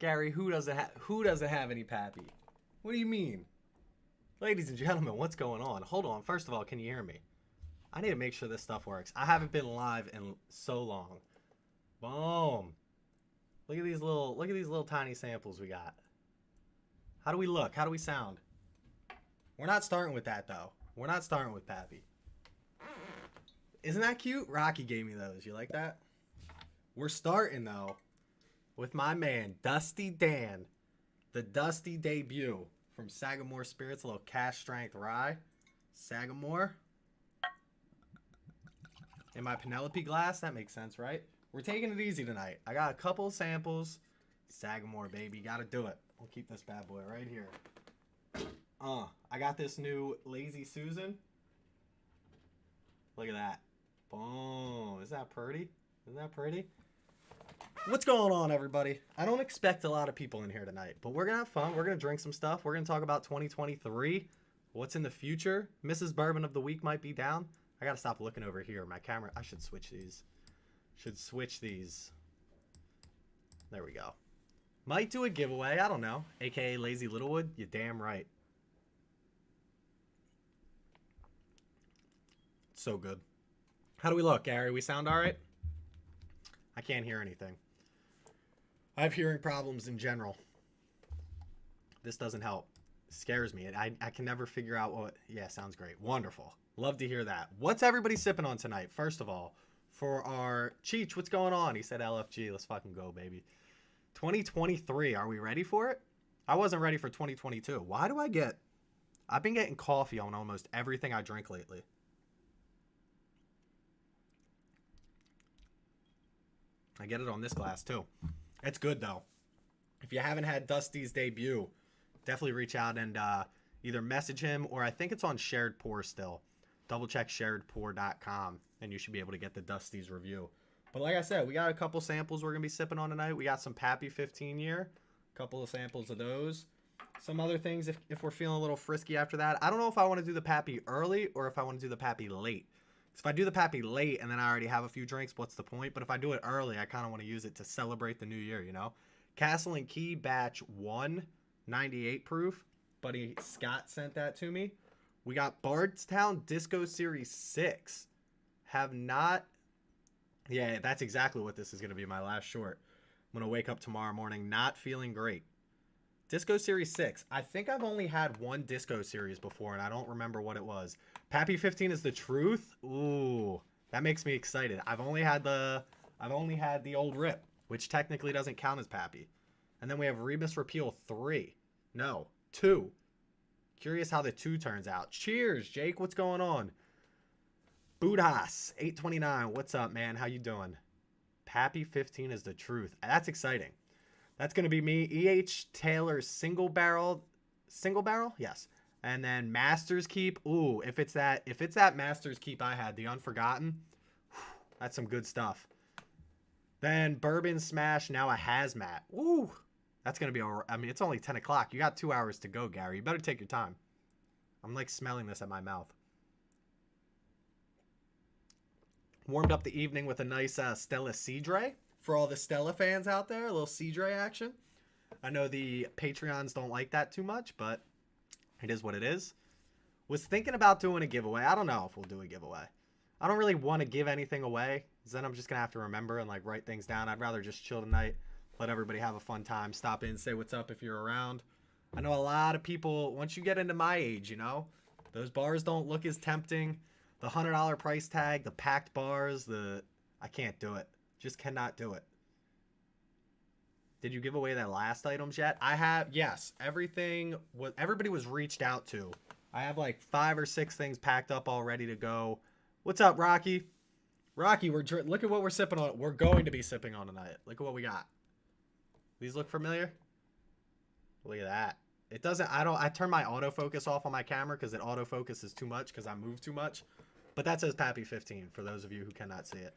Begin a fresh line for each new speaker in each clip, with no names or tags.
Gary, who doesn't have any Pappy? What do you mean? Ladies and gentlemen, what's going on? Hold on. First of all, can you hear me? I need to make sure this stuff works. I haven't been live in so long. Boom. Look at these little tiny samples we got. How do we look? How do we sound? We're not starting with that though. We're not starting with Pappy. Isn't that cute? Rocky gave me those. You like that? We're starting though with my man Dusty Dan, the Dusty debut from Sagamore Spirits, a little cash strength rye. Sagamore. In my Penelope glass, that makes sense, right? We're taking it easy tonight. I got a couple of samples. Sagamore, baby. Gotta do it. We'll keep this bad boy right here. I got this new Lazy Susan. Look at that. Boom. Isn't that pretty? Isn't that pretty? What's going on, everybody? I don't expect a lot of people in here tonight, but we're gonna have fun. We're gonna drink some stuff. We're gonna talk about 2023. What's in the future? Mrs. Bourbon of the Week might be down. I gotta stop looking over here. My camera. I should switch these. There we go. Might do a giveaway. I don't know. AKA Lazy Littlewood. You damn right. So good. How do we look, Gary? We sound all right? I can't hear anything. I have hearing problems in general. This doesn't help. It scares me. I can never figure out what... Yeah, sounds great. Wonderful. Love to hear that. What's everybody sipping on tonight? First of all, for our... Cheech, what's going on? He said LFG. Let's fucking go, baby. 2023. Are we ready for it? I wasn't ready for 2022. Why do I get... I've been getting coffee on almost everything I drink lately. I get it on this glass, too. It's good, though. If you haven't had Dusty's debut, definitely reach out and either message him, or I think it's on Shared Pour still. Double check sharedpour.com, and you should be able to get the Dusty's review. But like I said, we got a couple samples we're going to be sipping on tonight. We got some Pappy 15 year, a couple of samples of those. Some other things if we're feeling a little frisky after that. I don't know if I want to do the Pappy early or if I want to do the Pappy late. If I do the Pappy late and then I already have a few drinks, what's the point? But if I do it early, I kind of want to use it to celebrate the new year, you know? Castle and Key Batch 1, 98 proof. Buddy Scott sent that to me. We got Bardstown Disco Series 6. Have not... Yeah, that's exactly what this is going to be, my last short. I'm going to wake up tomorrow morning not feeling great. Disco Series 6. I think I've only had one Disco Series before, and I don't remember what it was. Pappy 15 is the truth? Ooh, that makes me excited. I've only had the old rip, which technically doesn't count as Pappy. And then we have Rebus Repeal 3. No, 2. Curious how the 2 turns out. Cheers, Jake. What's going on? Budas 829. What's up, man? How you doing? Pappy 15 is the truth. That's exciting. That's going to be me. E.H. Taylor single barrel? Yes. And then Master's Keep. Ooh, if it's that Master's Keep I had, the Unforgotten, that's some good stuff. Then Bourbon Smash, now a Hazmat. Ooh, that's going to be, I mean, it's only 10 o'clock. You got 2 hours to go, Gary. You better take your time. I'm like smelling this at my mouth. Warmed up the evening with a nice Stella Cidre. For all the Stella fans out there, a little Cidre action. I know the Patreons don't like that too much, but it is what it is. Was thinking about doing a giveaway. I don't know if we'll do a giveaway. I don't really want to give anything away, because then I'm just going to have to remember and like write things down. I'd rather just chill tonight, let everybody have a fun time, stop in, say what's up if you're around. I know a lot of people, once you get into my age, you know, those bars don't look as tempting. The $100 price tag, the packed bars, I can't do it. Just cannot do it. Did you give away that last items yet? I have, yes. Everybody was reached out to. I have like 5 or 6 things packed up all ready to go. What's up, Rocky? Rocky, look at what we're sipping on. We're going to be sipping on tonight. Look at what we got. These look familiar? Look at that. It doesn't, I turn my autofocus off on my camera because it autofocuses too much because I move too much. But that says Pappy 15 for those of you who cannot see it.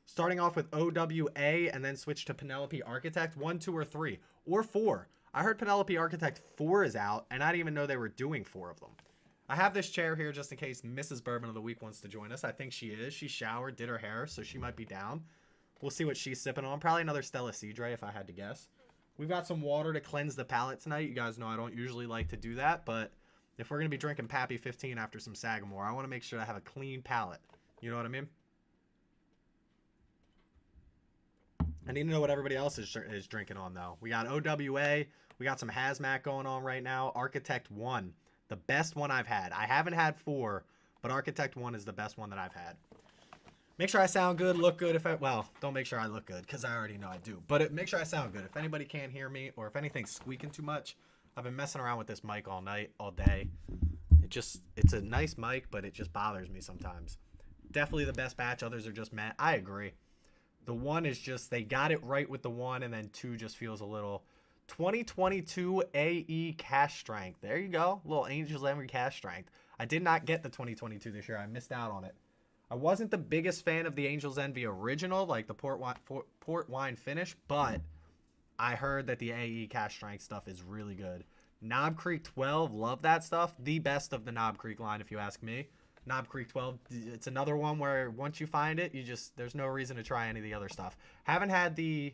Starting off with OWA and then switch to Penelope Architect. 1, 2, or 3. Or 4. I heard Penelope Architect 4 is out, and I didn't even know they were doing 4 of them. I have this chair here just in case Mrs. Bourbon of the Week wants to join us. I think she is. She showered, did her hair, so she might be down. We'll see what she's sipping on. Probably another Stella Cidre if I had to guess. We've got some water to cleanse the palate tonight. You guys know I don't usually like to do that, but if we're going to be drinking Pappy 15 after some Sagamore, I want to make sure I have a clean palate. You know what I mean? I need to know what everybody else is drinking on, though. We got OWA. We got some Hazmat going on right now. Architect 1, the best one I've had. I haven't had 4, but Architect 1 is the best one that I've had. Make sure I sound good, look good. Well, don't make sure I look good because I already know I do. But make sure I sound good. If anybody can't hear me or if anything's squeaking too much, I've been messing around with this mic all night, all day. It's a nice mic, but it just bothers me sometimes. Definitely the best batch. Others are just meh. I agree. The 1 is just, they got it right with the 1, and then 2 just feels a little. 2022 AE cash strength. There you go. Little Angels Envy cash strength. I did not get the 2022 this year. I missed out on it. I wasn't the biggest fan of the Angels Envy original, like the port wine finish, but I heard that the AE cash strength stuff is really good. Knob Creek 12, love that stuff. The best of the Knob Creek line, if you ask me. Knob Creek 12, it's another one where once you find it, there's no reason to try any of the other stuff. Haven't had the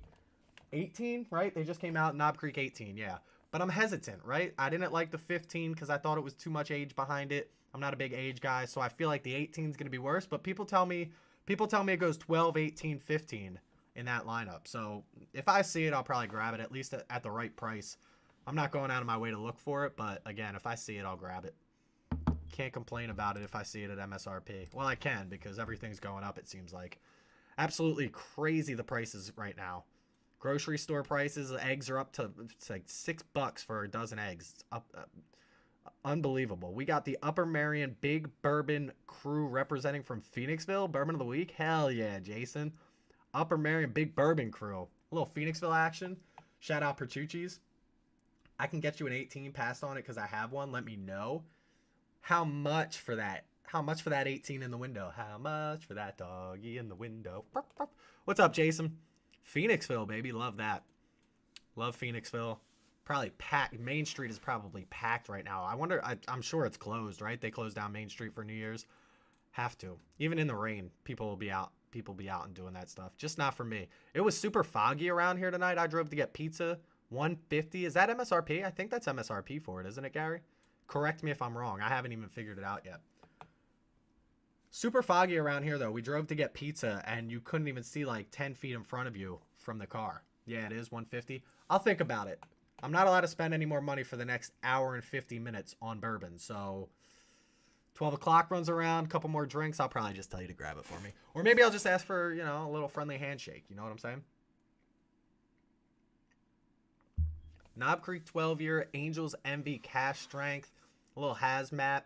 18, right? They just came out, Knob Creek 18, yeah. But I'm hesitant, right? I didn't like the 15 because I thought it was too much age behind it. I'm not a big age guy, so I feel like the 18 is going to be worse. But people tell me it goes 12, 18, 15 in that lineup. So if I see it, I'll probably grab it, at least at the right price. I'm not going out of my way to look for it, but again, if I see it, I'll grab it. Can't complain about it if I see it at MSRP. Well, I can because everything's going up, it seems like. Absolutely crazy the prices right now. Grocery store prices, eggs are up to it's like $6 for a dozen eggs. It's up, unbelievable. We got the Upper Marion Big Bourbon crew representing from Phoenixville. Bourbon of the week. Hell yeah, Jason. Upper Marion Big Bourbon crew. A little Phoenixville action. Shout out Pertucci's. I can get you an 18 passed on it because I have one. Let me know. How much for that? How much for that 18 in the window? How much for that doggy in the window? What's up, Jason? Phoenixville, baby. Love that. Love Phoenixville. Probably packed. Main Street is probably packed right now. I wonder, I'm sure it's closed, right? They closed down Main Street for New Year's. Have to. Even in the rain, people will be out. People be out and doing that stuff. Just not for me. It was super foggy around here tonight. I drove to get pizza. $150. Is that MSRP? I think that's MSRP for it, isn't it, Gary? Correct me if I'm wrong. I haven't even figured it out yet. Super foggy around here, though. We drove to get pizza, and you couldn't even see like 10 feet in front of you from the car. Yeah, it is $150. I'll think about it. I'm not allowed to spend any more money for the next hour and 50 minutes on bourbon. So 12 o'clock runs around, a couple more drinks. I'll probably just tell you to grab it for me. Or maybe I'll just ask for, a little friendly handshake. You know what I'm saying? Knob Creek 12-year, Angels Envy cash strength, a little hazmat.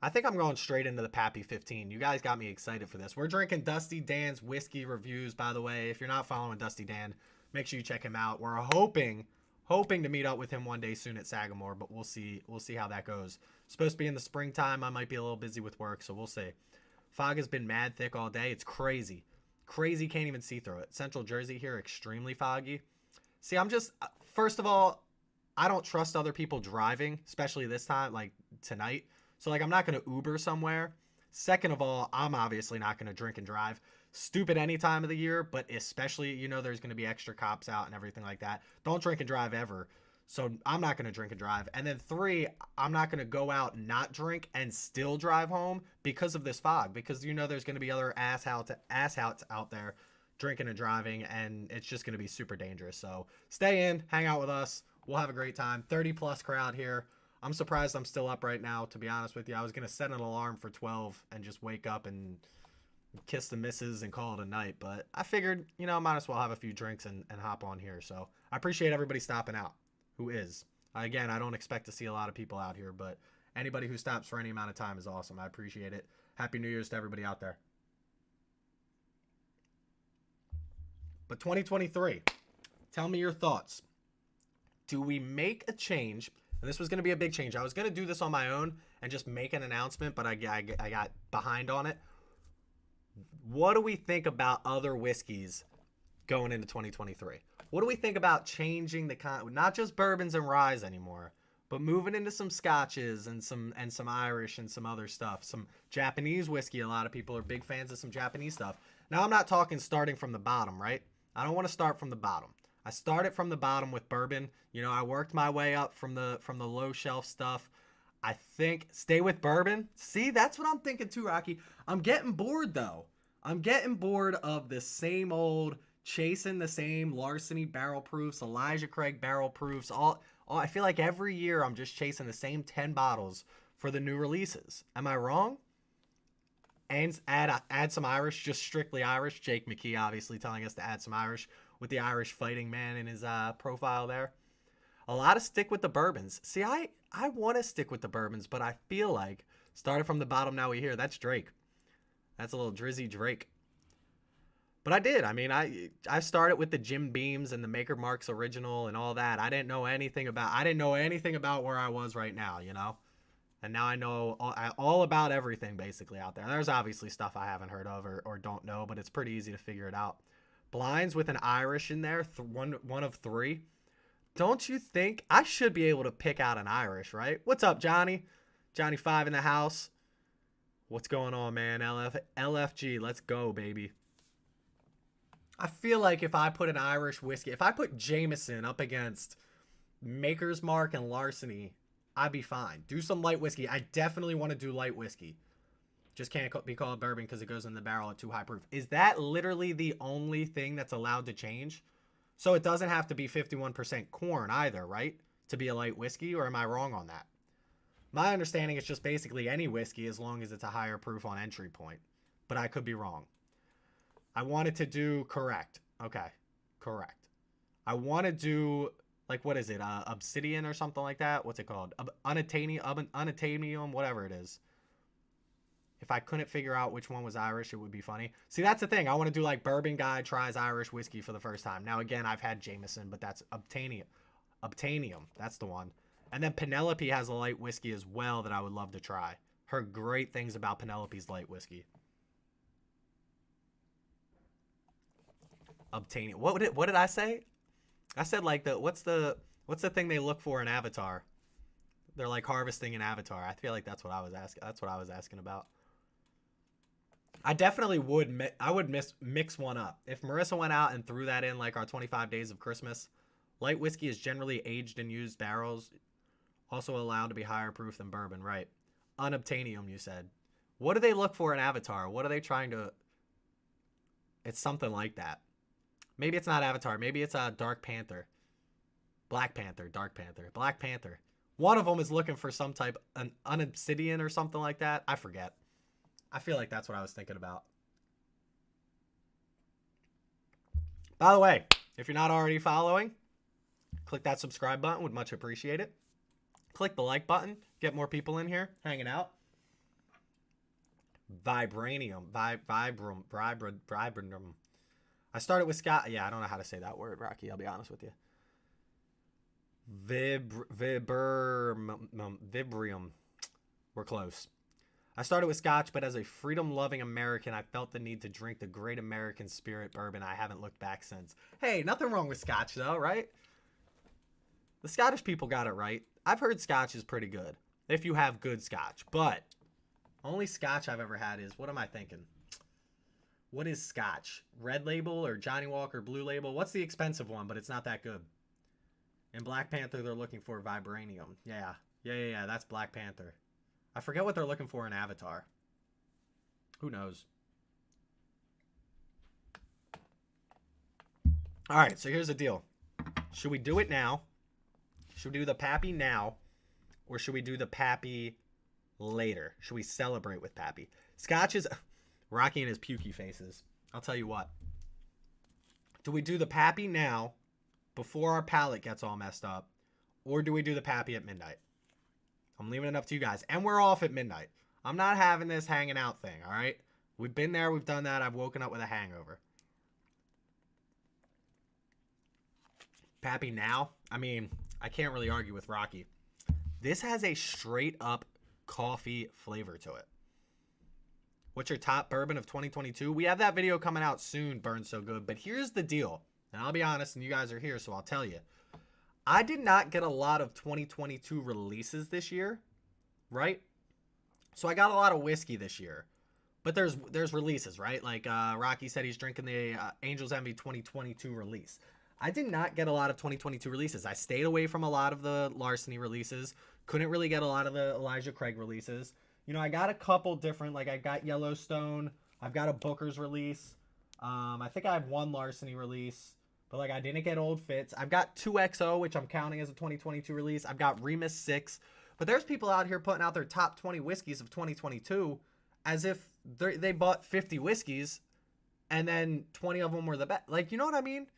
I think I'm going straight into the Pappy 15. You guys got me excited for this. We're drinking Dusty Dan's whiskey reviews, by the way. If you're not following Dusty Dan, make sure you check him out. We're hoping to meet up with him one day soon at Sagamore, but we'll see how that goes. Supposed to be in the springtime. I might be a little busy with work, so we'll see. Fog has been mad thick all day. It's crazy. Crazy, can't even see through it. Central Jersey here, extremely foggy. See, first of all, I don't trust other people driving, especially this time, like tonight. So, I'm not going to Uber somewhere. Second of all, I'm obviously not going to drink and drive. Stupid any time of the year, but especially, there's going to be extra cops out and everything like that. Don't drink and drive ever. So, I'm not going to drink and drive. And then 3, I'm not going to go out and not drink and still drive home because of this fog. Because, there's going to be other asshats out there drinking and driving, and it's just going to be super dangerous. So, stay in, hang out with us. We'll have a great time. 30-plus crowd here. I'm surprised I'm still up right now, to be honest with you. I was going to set an alarm for 12 and just wake up and kiss the missus and call it a night. But I figured, might as well have a few drinks and hop on here. So I appreciate everybody stopping out. Who is? Again, I don't expect to see a lot of people out here, but anybody who stops for any amount of time is awesome. I appreciate it. Happy New Year's to everybody out there. But 2023, tell me your thoughts. Do we make a change? And this was going to be a big change. I was going to do this on my own and just make an announcement, but I got behind on it. What do we think about other whiskeys going into 2023? What do we think about changing not just bourbons and ryes anymore, but moving into some scotches and some Irish and some other stuff, some Japanese whiskey? A lot of people are big fans of some Japanese stuff. Now, I'm not talking starting from the bottom, right? I don't want to start from the bottom. I started from the bottom with bourbon. You know, I worked my way up from the low shelf stuff. I think stay with bourbon. See, that's what I'm thinking too, Rocky. I'm getting bored though. I'm getting bored of the same old chasing the same Larceny barrel proofs, Elijah Craig barrel proofs. All I feel like every year I'm just chasing the same 10 bottles for the new releases. Am I wrong? And add some Irish, just strictly Irish. Jake McKee obviously telling us to add some Irish with the Irish fighting man in his profile there. A lot of stick with the bourbons. See, I want to stick with the bourbons, but I feel like started from the bottom. Now we hear that's Drake. That's a little Drizzy Drake. But I did. I mean, I started with the Jim Beams and the Maker Marks original and all that. I didn't know anything about where I was right now, you know. And now I know all about everything basically out there. There's obviously stuff I haven't heard of or don't know, but it's pretty easy to figure it out. Blinds with an Irish in there, one of 3. Don't you think I should be able to pick out an Irish, right? What's up, Johnny? Johnny 5 in the house. What's going on, man? LFG, let's go, baby. I feel like if I put an Irish whiskey, if I put Jameson up against Maker's Mark and Larceny, I'd be fine. Do some light whiskey. I definitely want to do light whiskey. Just can't be called bourbon because it goes in the barrel at too high proof. Is that literally the only thing that's allowed to change? So it doesn't have to be 51% corn either, right? To be a light whiskey, or am I wrong on that? My understanding is just basically any whiskey as long as it's a higher proof on entry point. But I could be wrong. I wanted to do correct. Okay, correct. I want to do, like, what is it? Obsidian or something like that? What's it called? Unatanium, whatever it is. If I couldn't figure out which one was Irish, it would be funny. See, that's the thing. I want to do like bourbon guy tries Irish whiskey for the first time. Now, again, I've had Jameson, but that's Obtanium. Obtanium, that's the one. And then Penelope has a light whiskey as well that I would love to try. Heard great things about Penelope's light whiskey. Obtanium. What did I say? I said like what's the thing they look for in Avatar? They're like harvesting in Avatar. I feel like that's what I was asking. That's what I was asking about. I definitely would. I would mix one up. If Marissa went out and threw that in like our 25 days of Christmas, light whiskey is generally aged in used barrels, also allowed to be higher proof than bourbon, right? Unobtainium, you said. What do they look for in Avatar? What are they trying to... It's something like that. Maybe it's not Avatar. Maybe it's Dark Panther. Black Panther. Dark Panther. Black Panther. One of them is looking for some type... An unobsidian or something like that. I forget. I feel like that's what I was thinking about. By the way, if you're not already following, click that subscribe button. Would much appreciate it. Click the like button. Get more people in here hanging out. Vibranium. Vibranum. I started with Scott. Yeah, I don't know how to say that word, Rocky. I'll be honest with you. Vibrium. We're close. I started with Scotch, but as a freedom-loving American, I felt the need to drink the great American spirit bourbon. I haven't looked back since. Hey, nothing wrong with Scotch, though, right? The Scottish people got it right. I've heard Scotch is pretty good, if you have good Scotch. But only Scotch I've ever had is, what am I thinking? What is Scotch? Red Label or Johnny Walker Blue Label? What's the expensive one, but it's not that good? In Black Panther, they're looking for Vibranium. Yeah, that's Black Panther. I forget what they're looking for in Avatar. Who knows? All right, so here's the deal. Should we do it now? Should we do the Pappy now? Or should we do the Pappy later? Should we celebrate with Pappy? Scotch is... Rocky and his pukey faces. I'll tell you what. Do we do the Pappy now, before our palate gets all messed up? Or do we do the Pappy at midnight? I'm leaving it up to you guys. And we're off at midnight. I'm not having this hanging out thing, all right? We've been there. We've done that. I've woken up with a hangover. Pappy now? I mean, I can't really argue with Rocky. This has a straight up coffee flavor to it. What's your top bourbon of 2022? We have that video coming out soon, Burn So Good. But here's the deal. And I'll be honest, and you guys are here, so I'll tell you. I did not get a lot of 2022 releases this year, right? So I got a lot of whiskey this year. But there's releases, right? Like Rocky said he's drinking the Angel's Envy 2022 release. I did not get a lot of 2022 releases. I stayed away from a lot of the Larceny releases. Couldn't really get a lot of the Elijah Craig releases. You know, I got a couple different, like I got Yellowstone. I've got a Booker's release. I think I have one Larceny release, but like I didn't get Old Fitz. I've got 2XO, which I'm counting as a 2022 release. I've got Remus 6. But there's people out here putting out their top 20 whiskeys of 2022 as if they bought 50 whiskeys and then 20 of them were the best. Like, you know what I mean?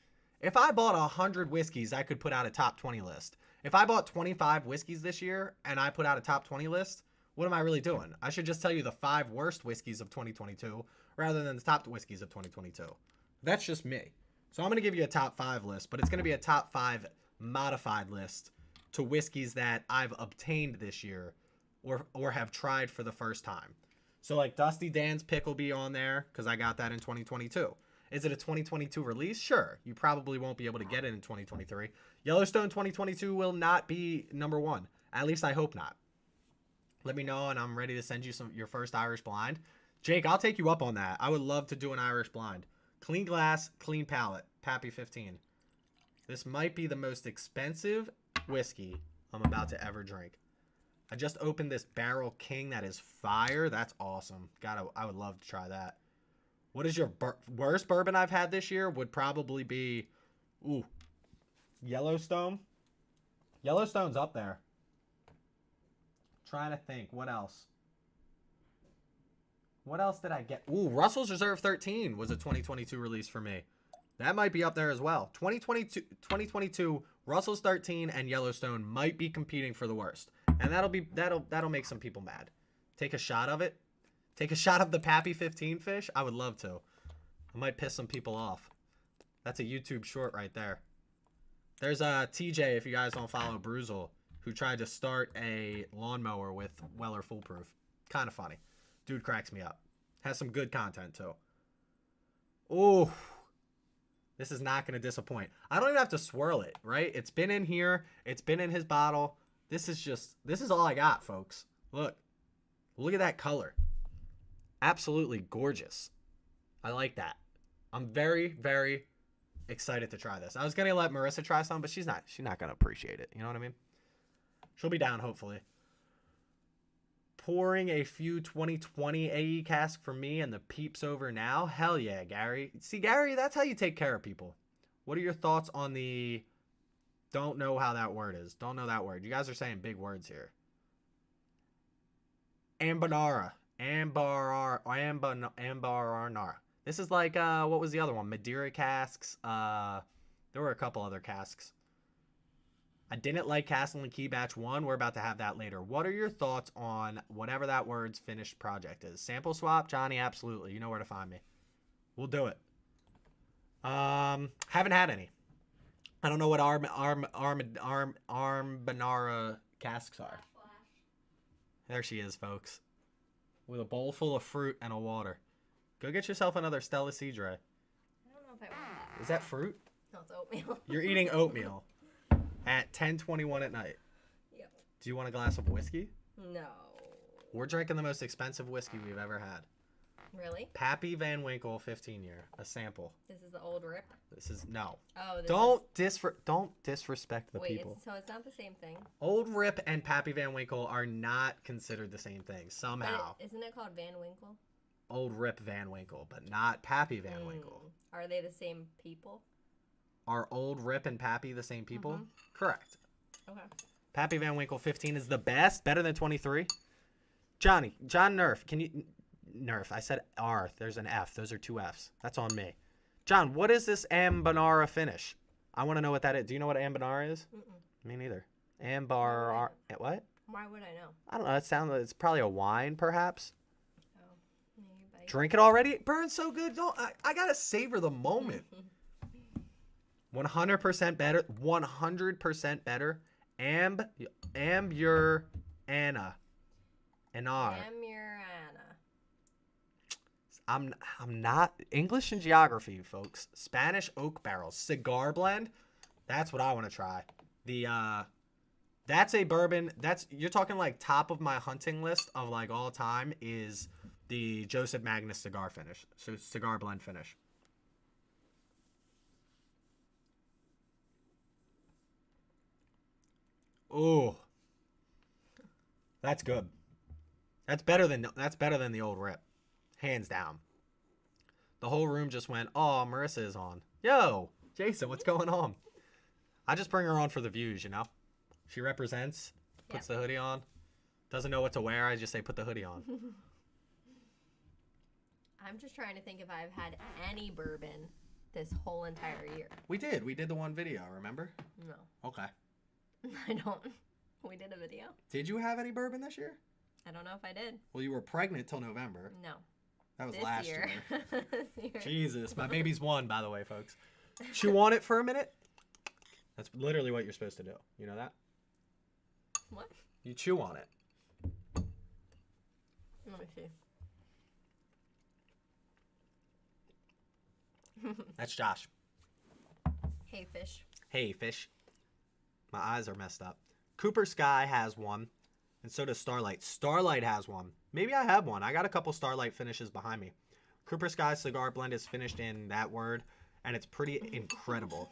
If I bought 100 whiskeys, I could put out a top 20 list. If I bought 25 whiskeys this year and I put out a top 20 list, what am I really doing? I should just tell you the 5 worst whiskeys of 2022 rather than the top whiskeys of 2022. That's just me. So I'm going to give you a top 5 list, but it's going to be a top 5 modified list to whiskeys that I've obtained this year or have tried for the first time. So like Dusty Dan's pick will be on there because I got that in 2022. Is it a 2022 release? Sure. You probably won't be able to get it in 2023. Yellowstone 2022 will not be number 1. At least I hope not. Let me know and I'm ready to send you your first Irish blind. Jake, I'll take you up on that. I would love to do an Irish blind. Clean glass, clean palate. Pappy 15. This might be the most expensive whiskey I'm about to ever drink. I just opened this Barrel King that is fire. That's awesome. I would love to try that. What is your worst bourbon I've had this year? Would probably be, Yellowstone. Yellowstone's up there. Trying to think. What else? What else did I get? Russell's Reserve 13 was a 2022 release for me. That might be up there as well. 2022 Russell's 13 and Yellowstone might be competing for the worst. And that'll make some people mad. Take a shot of it. Take a shot of the Pappy 15 fish. I would love to. I might piss some people off. That's a YouTube short right there. There's TJ, if you guys don't follow Bruzel, who tried to start a lawnmower with Weller Foolproof. Kind of funny. Dude cracks me up. Has some good content too. Ooh. This is not going to disappoint. I don't even have to swirl it, right? It's been in here. It's been in his bottle. This is all I got, folks. Look at that color. Absolutely gorgeous. I like that. I'm very, very excited to try this. I was going to let Marissa try some, but she's not going to appreciate it. You know what I mean? She'll be down, hopefully. Pouring a few 2020 AE cask for me and the peeps over now. Hell yeah, Gary. See, Gary, that's how you take care of people. What are your thoughts on the... Don't know how that word is. Don't know that word. You guys are saying big words here. Ambanara. Ambanara. This is like, what was the other one? Madeira casks. There were a couple other casks. I didn't like Castle and Key Batch 1. We're about to have that later. What are your thoughts on whatever that word's finished project is? Sample swap? Johnny, absolutely. You know where to find me. We'll do it. Haven't had any. I don't know what Armbanara casks are. There she is, folks. With a bowl full of fruit and a water. Go get yourself another Stella Cidre.
I don't know if I want that.
Is that fruit?
No, it's oatmeal.
You're eating oatmeal at 10:21 at night.
Yep.
Do you want a glass of whiskey?
No.
We're drinking the most expensive whiskey we've ever had.
Really?
Pappy Van Winkle 15-year. A sample.
This is the old rip?
This is... No.
Oh, this
Don't disrespect the people.
So it's not the same thing?
Old Rip and Pappy Van Winkle are not considered the same thing, somehow.
Isn't it called Van Winkle?
Old Rip Van Winkle, but not Pappy Van Winkle.
Are they the same people?
Are Old Rip and Pappy the same people?
Mm-hmm.
Correct.
Okay.
Pappy Van Winkle 15 is the best, better than 23. John Nerf, can you... Nerf, I said R. There's an F. Those are 2 Fs. That's on me. John, what is this Ambanara finish? I want to know what that is. Do you know what Ambanara is? Mm-mm. Me neither. Ambar... What?
Why would I know?
I don't know. It's probably a wine, perhaps.
Oh, maybe.
Drink it already? It burns so good. I got to savor the moment. 100% better. 100% better. Amburana. Anar. I'm not English and geography, folks. Spanish oak barrels, cigar blend. That's what I want to try. That's a bourbon. You're talking like top of my hunting list of like all time is the Joseph Magnus cigar blend finish. Ooh. That's good. That's better than the old rip. Hands down. The whole room just went, oh, Marissa is on. Yo, Jason, what's going on? I just bring her on for the views, you know? She represents, puts the hoodie on. Doesn't know what to wear. I just say, put the hoodie on.
I'm just trying to think if I've had any bourbon this whole entire year.
We did. We did the one video, remember?
No.
Okay.
I don't. We did a video.
Did you have any bourbon this year?
I don't know if I did.
Well, you were pregnant till November.
No.
That was
This
last
year. This year.
Jesus. My baby's one, by the way, folks. Chew on it for a minute. That's literally what you're supposed to do. You know that?
What?
You chew on it.
Let me see.
That's Josh.
Hey, fish.
Hey, fish. My eyes are messed up. Cooper Sky has one, and so does Starlight. Starlight has one. Maybe I have one. I got a couple Starlight finishes behind me. Cooper Sky cigar blend is finished in that word, and it's pretty incredible.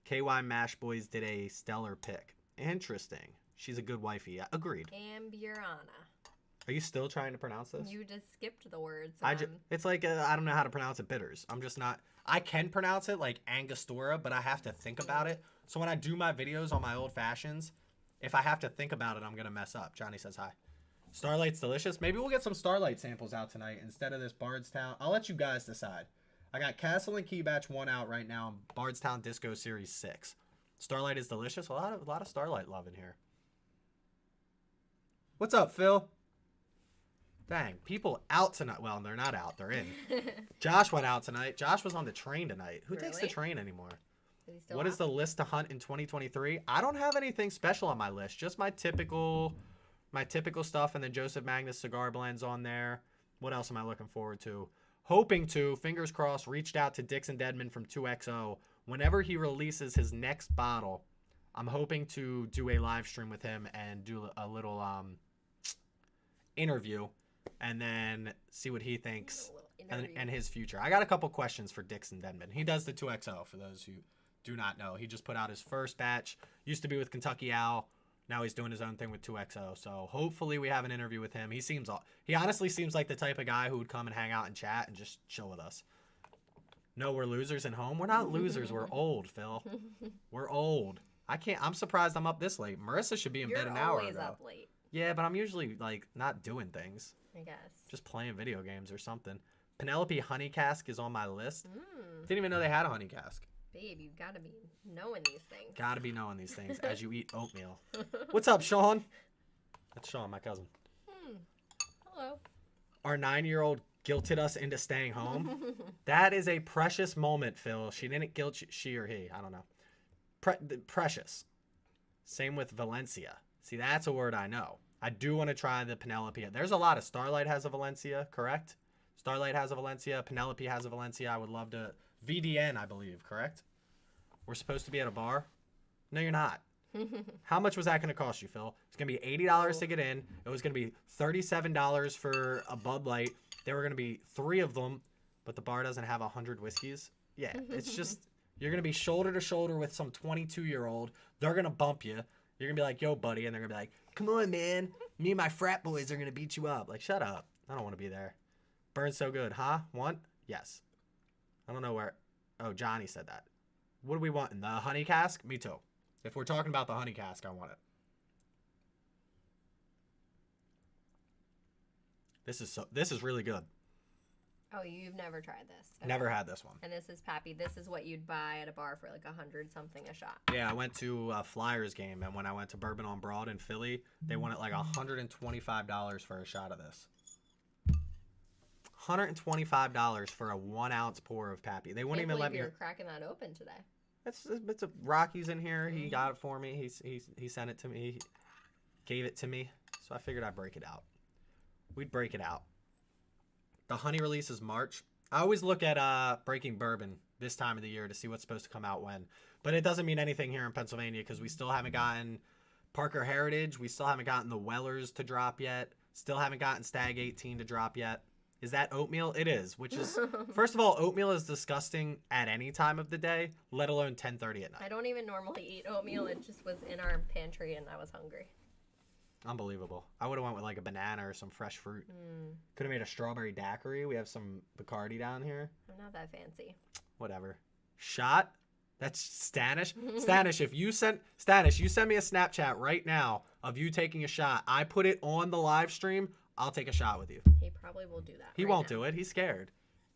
KY Mash Boys did a stellar pick. Interesting. She's a good wifey. Yeah, agreed.
Amburana.
Are you still trying to pronounce this?
You just skipped the words.
It's like I don't know how to pronounce it. Bitters. I'm just not. I can pronounce it like Angostura, but I have to think about it. So when I do my videos on my old fashions, if I have to think about it, I'm gonna mess up. Johnny says hi. Starlight's delicious. Maybe we'll get some Starlight samples out tonight instead of this Bardstown. I'll let you guys decide. I got Castle and Key Batch 1 out right now. Bardstown Disco Series 6. Starlight is delicious. A lot of Starlight love in here. What's up, Phil? Dang, people out tonight. Well, they're not out. They're in. Josh went out tonight. Josh was on the train tonight. Who takes the
Really?
train anymore?
Is he still
What is the list to hunt in 2023? I don't have anything special on my list. Just my typical stuff, and then Joseph Magnus cigar blends on there. What else am I looking forward to? Hoping to, fingers crossed, reached out to Dixon Dedman from 2XO. Whenever he releases his next bottle, I'm hoping to do a live stream with him and do a little interview, and then see what he thinks and his future. I got a couple questions for Dixon Dedman. He does the 2XO, for those who do not know. He just put out his first batch. Used to be with Kentucky Owl. Now he's doing his own thing with 2XO. So hopefully we have an interview with him. He honestly seems like the type of guy who would come and hang out and chat and just chill with us. No, we're losers at home. We're not losers. We're old, Phil. We're old. I'm surprised I'm up this late. Marissa should be in bed an hour ago.
You're always up late.
Yeah, but I'm usually like not doing things.
I guess.
Just playing video games or something. Penelope Honey Cask is on my list. Didn't even know they had a honey cask.
Babe, you've got to be knowing these things.
Gotta be knowing these things as you eat oatmeal. What's up, Sean? That's Sean, my cousin.
Hello.
Our 9-year-old guilted us into staying home. That is a precious moment, Phil. She didn't guilt she or he. I don't know. Precious. Same with Valencia. See, that's a word I know. I do want to try the Penelope. There's a lot of Starlight has a Valencia, correct? Starlight has a Valencia. Penelope has a Valencia. I would love to. VDN, I believe, correct? We're supposed to be at a bar? No, you're not. How much was that going to cost you, Phil? It's going to be $80 to get in. It was going to be $37 for a Bud Light. There were going to be 3 of them, but the bar doesn't have 100 whiskeys. Yeah, it's just, you're going to be shoulder to shoulder with some 22-year-old. They're going to bump you. You're going to be like, yo, buddy. And they're going to be like, come on, man. Me and my frat boys are going to beat you up. Like, shut up. I don't want to be there. Burns so good, huh? Want? Yes. I don't know where. Oh, Johnny said that. What do we want? In the honey cask? Me too. If we're talking about the honey cask, I want it. This is really good.
Oh, you've never tried this? Okay.
Never had this one.
And this is Pappy. This is what you'd buy at a bar for like 100 something a shot.
Yeah, I went to a Flyers game, and when I went to Bourbon on Broad in Philly, they wanted like $125 for a shot of this. $125 for a 1 ounce pour of Pappy. They wouldn't even let me.
You're cracking that open today.
It's a Rocky's in here. He got it for me. He sent it to me. He gave it to me, so I figured I'd break it out. We'd break it out. The honey release is March. I always look at breaking bourbon this time of the year to see what's supposed to come out when, but it doesn't mean anything here in Pennsylvania because we still haven't gotten Parker Heritage. We still haven't gotten the Wellers to drop yet. Still haven't gotten Stag 18 to drop yet. Is that oatmeal? It is, which is, first of all, oatmeal is disgusting at any time of the day, let alone 10:30 at night.
I don't even normally eat oatmeal. It just was in our pantry and I was hungry.
Unbelievable. I would have went with like a banana or some fresh fruit. Could have made a strawberry daiquiri. We have some Bacardi down here.
I'm not that fancy.
Whatever. Shot? That's Stanish. Stanish, you send me a Snapchat right now of you taking a shot. I put it on the live stream. I'll take a shot with you.
He probably will do that.
He won't do it. He's scared.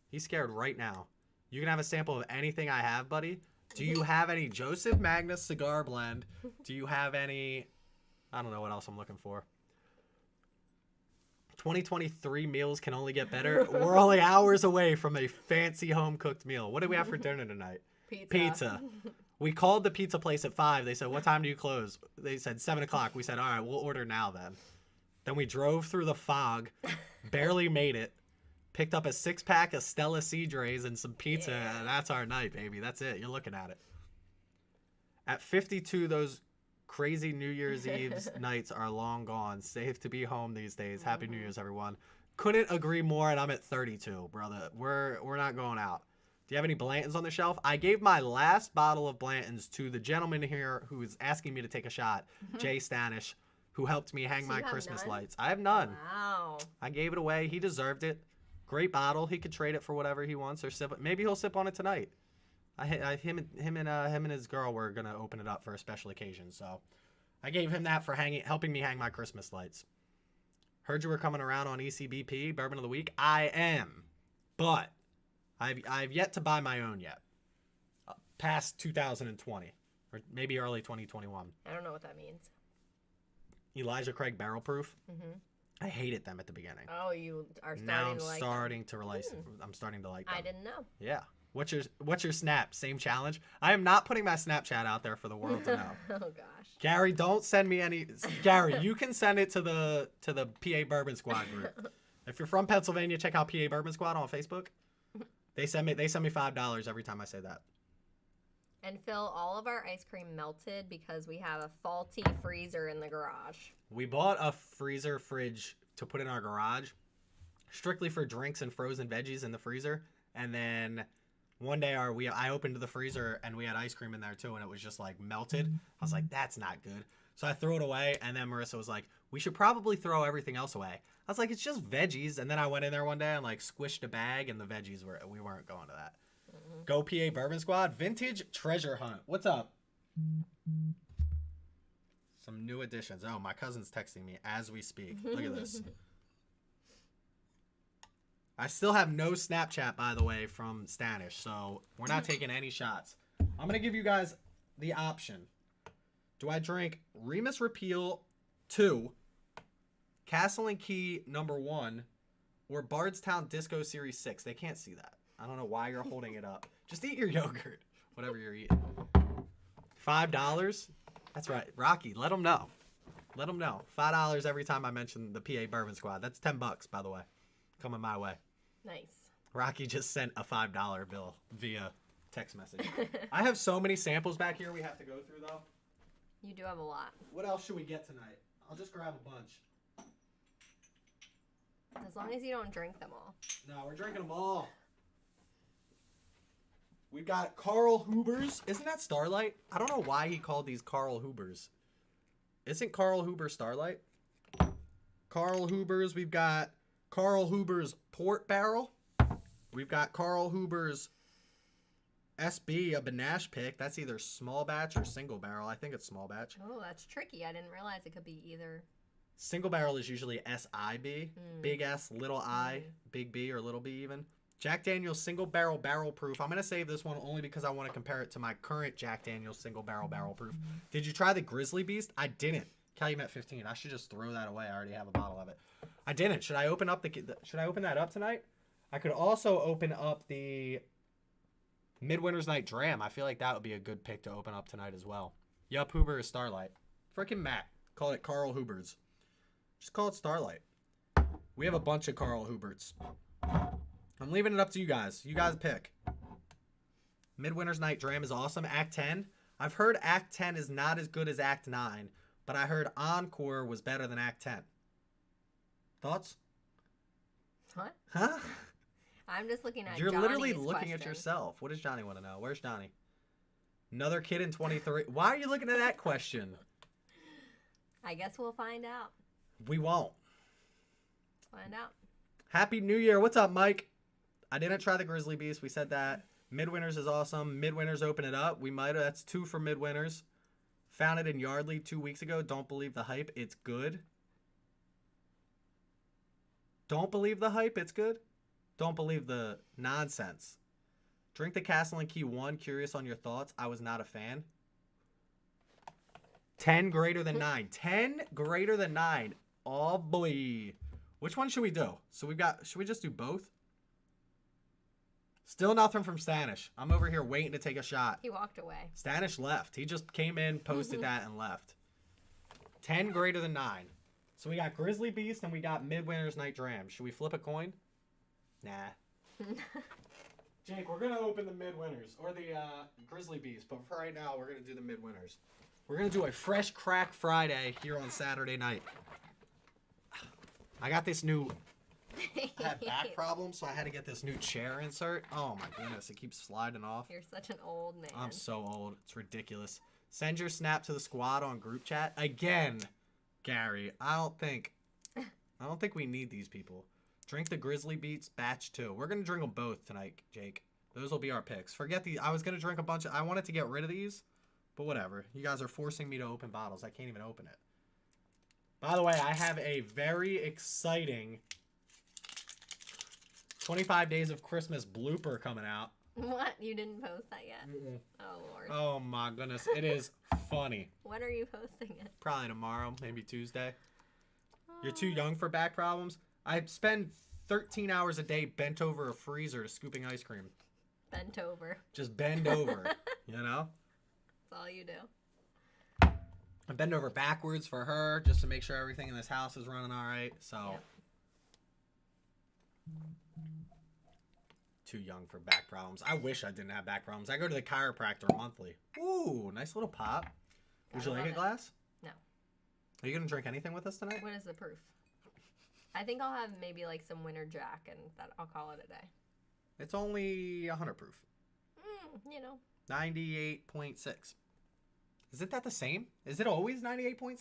He's scared right now. You can have a sample of anything I have, buddy. Do you have any Joseph Magnus cigar blend? Do you have any... I don't know what else I'm looking for. 2023 meals can only get better. We're only hours away from a fancy home-cooked meal. What do we have for dinner tonight? Pizza. We called the pizza place at 5. They said, what time do you close? They said 7 o'clock. We said, all right, we'll order now then. Then we drove through the fog, barely made it, picked up a 6-pack of Stella Cidres and some pizza, and that's our night, baby. That's it. You're looking at it. At 52, those crazy New Year's Eve's nights are long gone. Safe to be home these days. Happy New Year's, everyone. Couldn't agree more, and I'm at 32, brother. We're not going out. Do you have any Blantons on the shelf? I gave my last bottle of Blantons to the gentleman here who is asking me to take a shot, Jay Stanish, who helped me hang my Christmas lights. I have none.
Wow.
I gave it away. He deserved it. Great bottle. He could trade it for whatever he wants or sip it. Maybe he'll sip on it tonight. Him and his girl were gonna open it up for a special occasion, so I gave him that for helping me hang my Christmas lights. Heard you were coming around on ECBP Bourbon of the Week. I am, but I've yet to buy my own yet. Past 2020 or maybe early 2021.
I don't know what that means.
Elijah Craig Barrel Proof. I hated them at the beginning.
Oh, you are starting
now I'm
to like
starting to realize I'm starting to like them.
I didn't know.
Yeah. What's your snap? Same challenge? I am not putting my Snapchat out there for the world to know.
Oh gosh.
Gary, don't send me any. Gary, you can send it to the PA Bourbon Squad group. If you're from Pennsylvania, check out PA Bourbon Squad on Facebook. They send me $5 every time I say that.
And Phil, all of our ice cream melted because we have a faulty freezer in the garage.
We bought a freezer fridge to put in our garage, strictly for drinks and frozen veggies in the freezer. And then one day I opened the freezer and we had ice cream in there too, and it was just like melted. I was like, that's not good. So I threw it away, and then Marissa was like, we should probably throw everything else away. I was like, it's just veggies. And then I went in there one day and like squished a bag, and the veggies we weren't going to that. Go PA Bourbon Squad. Vintage Treasure Hunt. What's up? Some new additions. Oh, my cousin's texting me as we speak. Look at this. I still have no Snapchat, by the way, from Stanish, so we're not taking any shots. I'm going to give you guys the option. Do I drink Remus Repeal 2, Castle and Key number 1, or Bardstown Disco Series 6? They can't see that. I don't know why you're holding it up. Just eat your yogurt, whatever you're eating. $5? That's right. Rocky, let them know. Let them know. $5 every time I mention the PA Bourbon Squad. That's $10, by the way. Coming my way.
Nice.
Rocky just sent a $5 bill via text message. I have so many samples back here we have to go through, though.
You do have a lot.
What else should we get tonight? I'll just grab a bunch.
As long as you don't drink them all.
No, we're drinking them all. We've got Carl Huber's. Isn't that Starlight? I don't know why he called these Carl Huber's. Isn't Carl Huber Starlight? Carl Huber's. We've got Carl Huber's Port Barrel. We've got Carl Huber's SB, a Banache pick. That's either small batch or single barrel. I think it's small batch.
Oh, that's tricky. I didn't realize it could be either.
Single barrel is usually SIB. Big S, little I, big B, or little b even. Jack Daniel's single barrel proof. I'm going to save this one only because I want to compare it to my current Jack Daniel's single barrel proof. Did you try the Grizzly Beast? I didn't. Calumet 15. I should just throw that away. I already have a bottle of it. I didn't. Should I open that up tonight? I could also open up the Midwinter's Night Dram. I feel like that would be a good pick to open up tonight as well. Yup, Huber is Starlight. Freaking Matt. Call it Carl Huber's. Just call it Starlight. We have a bunch of Carl Huberts. I'm leaving it up to you guys. You guys pick. Midwinter's Night Dram is awesome. Act 10. I've heard Act 10 is not as good as Act 9, but I heard Encore was better than Act 10. Thoughts?
What?
Huh?
I'm just looking at
You're literally
Johnny's
looking at
question.
yourself. What does Johnny want to know? Where's Johnny? Another kid in 23. Why are you looking at that question?
I guess we'll find out.
We won't.
Find out.
Happy New Year. What's up, Mike? I didn't try the Grizzly Beast. We said that. Midwinters is awesome. Midwinters open it up. We might have. That's 2 for Midwinters. Found it in Yardley 2 weeks ago. Don't believe the hype. It's good. Don't believe the hype. It's good. Don't believe the nonsense. Drink the Castle and Key 1. Curious on your thoughts. I was not a fan. 10 greater than 9. 10 greater than 9. Oh, boy. Which one should we do? So we've got... Should we just do both? Still nothing from Stanish. I'm over here waiting to take a shot.
He walked away.
Stanish left. He just came in, posted that, and left. 10 greater than 9. So we got Grizzly Beast and we got Midwinter's Night Dram. Should we flip a coin? Nah. Jake, we're going to open the Midwinters, or the Grizzly Beast, but for right now, we're going to do the Midwinters. We're going to do a Fresh Crack Friday here on Saturday night. I got this new... I had back problems, so I had to get this new chair insert. Oh my goodness, it keeps sliding off.
You're such an old man.
I'm so old. It's ridiculous. Send your snap to the squad on group chat. Again, Gary, I don't think we need these people. Drink the Grizzly Beats batch 2. We're going to drink them both tonight, Jake. Those will be our picks. Forget these. I was going to drink a bunch of... I wanted to get rid of these, but whatever. You guys are forcing me to open bottles. I can't even open it. By the way, I have a very exciting 25 Days of Christmas blooper coming out.
What? You didn't post that yet?
Mm-mm.
Oh, Lord.
Oh, my goodness. It is funny.
When are you posting it?
Probably tomorrow, maybe Tuesday. You're too young for back problems? I spend 13 hours a day bent over a freezer scooping ice cream.
Bent over.
Just bend over, you know?
That's all you do.
I bend over backwards for her just to make sure everything in this house is running all right. So,
Yep.
Too young for back problems. I wish I didn't have back problems. I go to the chiropractor monthly. Ooh, nice little pop. Would you like a glass?
No.
Are you going to drink anything with us tonight?
What is the proof? I think I'll have maybe like some Winter Jack and that I'll call it a day.
It's only 100 proof.
You know.
98.6. Isn't that the same? Is it always 98.6?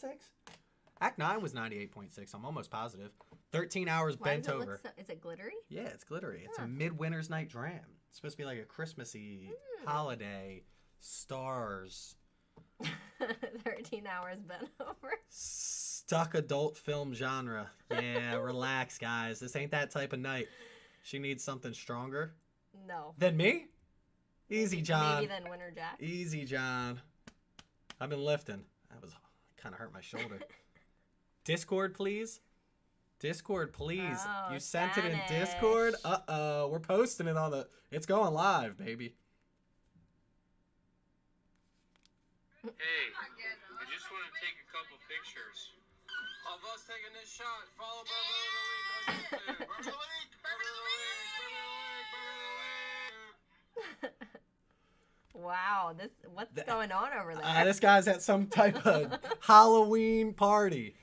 Act 9 was 98.6. I'm almost positive. 13 hours
Why
bent
does it look
over.
so, is it glittery?
Yeah, it's glittery. It's
Huh.
a Midwinter's Night Dram. It's supposed to be like a Christmassy holiday. Stars.
13 hours bent over.
Stuck adult film genre. Yeah, relax, guys. This ain't that type of night. She needs something stronger.
No.
Than me? Easy, John.
Maybe then Winter Jack.
Easy, John. I've been lifting. That was kind of hurt my shoulder. Discord, please. Discord, please.
Oh,
You sent it in
Spanish.
Discord? Uh-oh. We're posting it on the... It's going live, baby.
Hey, I just want to take a couple pictures of us taking this shot. Follow Bourbon of the Week on YouTube. Bourbon of the Week! Bourbon of the Week! Bourbon of the Week!
Wow, what's going on over there?
This guy's at some type of Halloween party.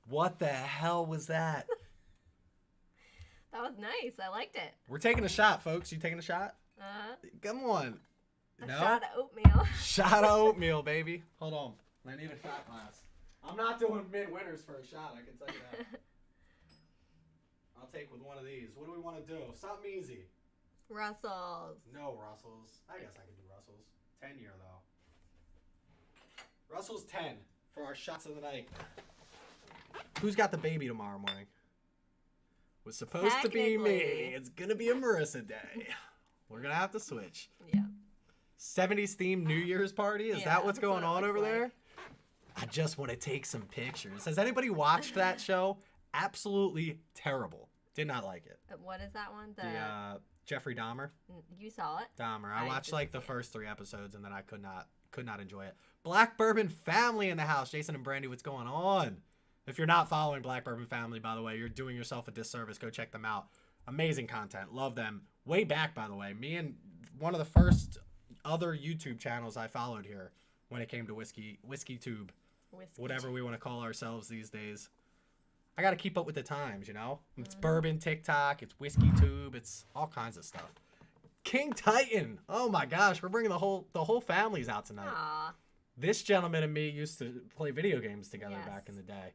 What the hell was that?
That was nice. I liked it.
We're taking a shot, folks. You taking a shot? Come on.
A
No?
shot of oatmeal.
Shot of oatmeal, baby. Hold on. I need a shot glass. I'm not doing midwinters for a shot, I can tell you that. I'll take with one of these. What do we want to do? Something easy.
Russell's.
No Russells. I guess I could do Russells. 10 year, though. Russell's 10 for our shots of the night. Who's got the baby tomorrow morning? Was supposed to be me.
Technically.
It's going to be a Marissa day. We're going to have to switch.
Yeah.
70s themed New Year's party? Is
Yeah,
that what's
that's what
going
it
on
looks
over
like.
there? I just want to take some pictures. Has anybody watched that show? Absolutely terrible. Did not like it.
What is that one?
The Jeffrey Dahmer.
You saw it?
Dahmer. I
I
watched
didn't
like the
see it.
first 3 episodes and then I could not enjoy it. Black Bourbon Family in the house. Jason and Brandy, what's going on? If you're not following Black Bourbon Family, by the way, you're doing yourself a disservice. Go check them out. Amazing content. Love them. Way back, by the way. Me and one of the first other YouTube channels I followed here when it came to whiskey tube,
Whiskey.
whatever we want to call ourselves these days. I got to keep up with the times, you know? It's Bourbon TikTok, it's Whiskey Tube, it's all kinds of stuff. King Titan. Oh my gosh, we're bringing the whole families out tonight.
Aw.
This gentleman and me used to play video games together
Yes.
back in the day.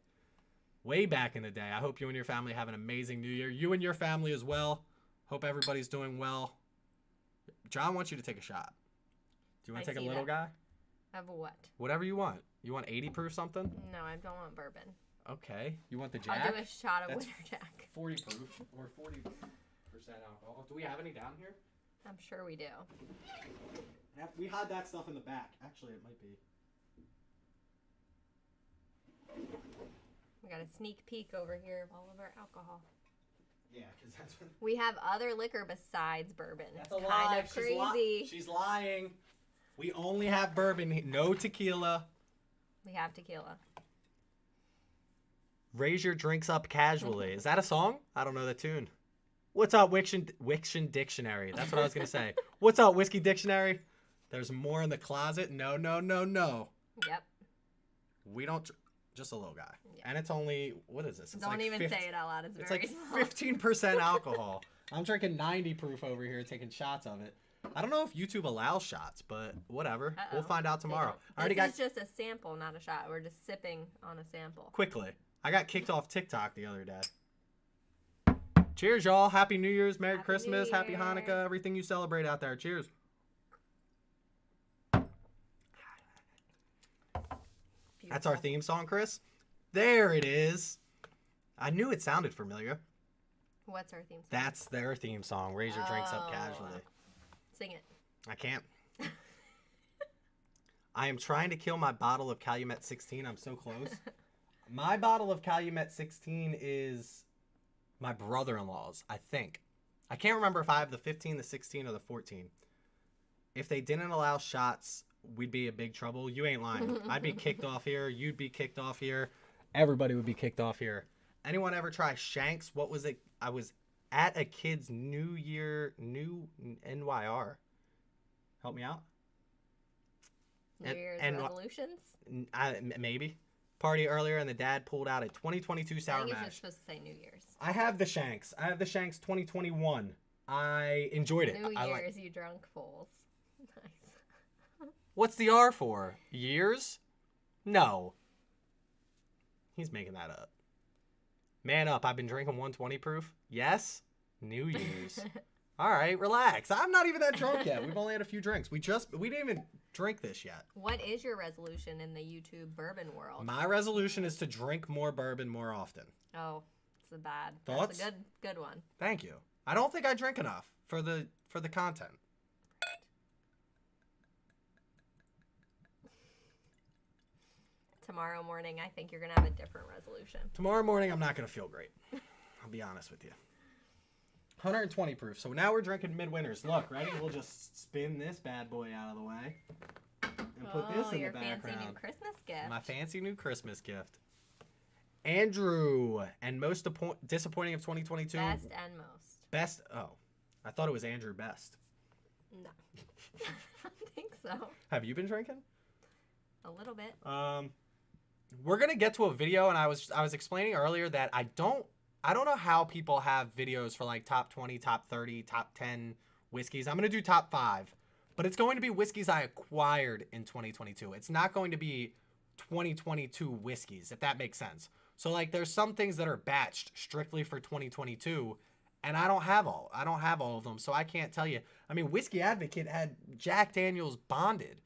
Way back in the day. I hope you and your family have an amazing new year. You and your family as well. Hope everybody's doing well. John wants you to take a shot. Do you want to take a little guy?
Of what?
Whatever you want. You want 80 proof something?
No, I don't want bourbon.
Okay. You want the Jack?
I'll do a shot of
That's
Winter Jack.
40 proof or 40% alcohol. Do we have any down here?
I'm sure we do.
We had that stuff in the back. Actually, it might be.
We got a sneak peek over here of all of our alcohol.
Yeah, because that's what.
We have other liquor besides bourbon.
That's
It's
a
kind
lie.
of crazy.
She's lying. We only have bourbon. No tequila.
We have tequila.
Raise your drinks up casually. Is that a song? I don't know the tune. What's up, Wiction Dictionary? That's what I was going to say. What's up, Whiskey Dictionary? There's more in the closet. No, no, no, no.
Yep.
We don't... Just a little guy.
Yeah.
And it's only... What is this? It's
Don't
like
even say it out loud. It's
It's
very
like
small.
15% alcohol. I'm drinking 90 proof over here, taking shots of it. I don't know if YouTube allows shots, but whatever.
Uh-oh.
We'll find out tomorrow. I
This
already got...
is just a sample, not a shot. We're just sipping on a sample.
Quickly. I got kicked off TikTok the other day. Cheers, y'all. Happy New Year's, Merry
Happy
Christmas,
New
Happy
Year.
Hanukkah, everything you celebrate out there. Cheers. That's our theme song, Chris. There it is. I knew it sounded familiar.
What's our theme song?
That's their theme song. Raise your drinks up
Oh.
casually.
Sing it.
I can't. I am trying to kill my bottle of Calumet 16. I'm so close. My bottle of Calumet 16 is my brother-in-law's, I think. I can't remember if I have the 15, the 16, or the 14. If they didn't allow shots, we'd be in big trouble. You ain't lying. I'd be kicked off here. You'd be kicked off here. Everybody would be kicked off here. Anyone ever try Shanks? What was it? I was at a kid's New NYR. Help me out.
New Year's
and
resolutions?
Maybe. Party earlier, and the dad pulled out a 2022
I
Sour
think you're
Mash.
just supposed to say New Year's.
I have the Shanks. 2021. I enjoyed it.
New
I
Year's, you drunk fools. Nice.
What's the R for? Years? No. He's making that up. Man up. I've been drinking 120 proof. Yes. New Year's. All right, relax. I'm not even that drunk yet. We've only had a few drinks. We didn't even drink this yet.
What is your resolution in the YouTube bourbon world?
My resolution is to drink more bourbon more often.
Oh, it's a bad.
Thoughts?
That's a good one.
Thank you. I don't think I drink enough for the content.
Tomorrow morning, I think you're going to have a different resolution.
Tomorrow morning, I'm not going to feel great. I'll be honest with you. 120 proof. So now we're drinking midwinters. Look, ready? We'll just spin this bad boy out of the way. And put this in
your
the
fancy
background.
new Christmas gift.
My fancy new Christmas gift. Andrew. And most disappointing of 2022.
Best and most.
Best. Oh. I thought it was Andrew Best.
No. I don't think so.
Have you been drinking?
A little bit.
We're gonna get to a video, and I was explaining earlier that I don't know how people have videos for like top 20, top 30, top 10 whiskeys. I'm gonna do top 5, but it's going to be whiskeys I acquired in 2022. It's not going to be 2022 whiskeys, if that makes sense. So like, there's some things that are batched strictly for 2022, and I don't have all of them, so I can't tell you. I mean, Whiskey Advocate had Jack Daniel's Bonded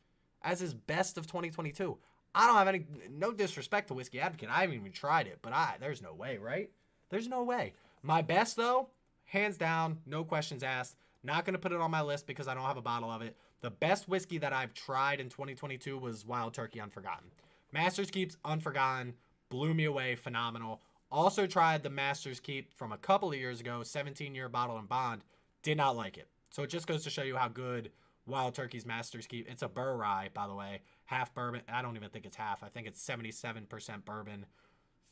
as his best of 2022. I don't have no disrespect to Whiskey Advocate. I haven't even tried it, but there's no way, right? There's no way. My best, though, hands down, no questions asked. Not going to put it on my list because I don't have a bottle of it. The best whiskey that I've tried in 2022 was Wild Turkey Unforgotten. Master's Keep's Unforgotten blew me away, phenomenal. Also tried the Master's Keep from a couple of years ago, 17-year bottle and bond. Did not like it. So it just goes to show you how good Wild Turkey's Master's Keep. It's a Burr Rye, by the way. Half bourbon. I don't even think it's half. I think it's 77% bourbon,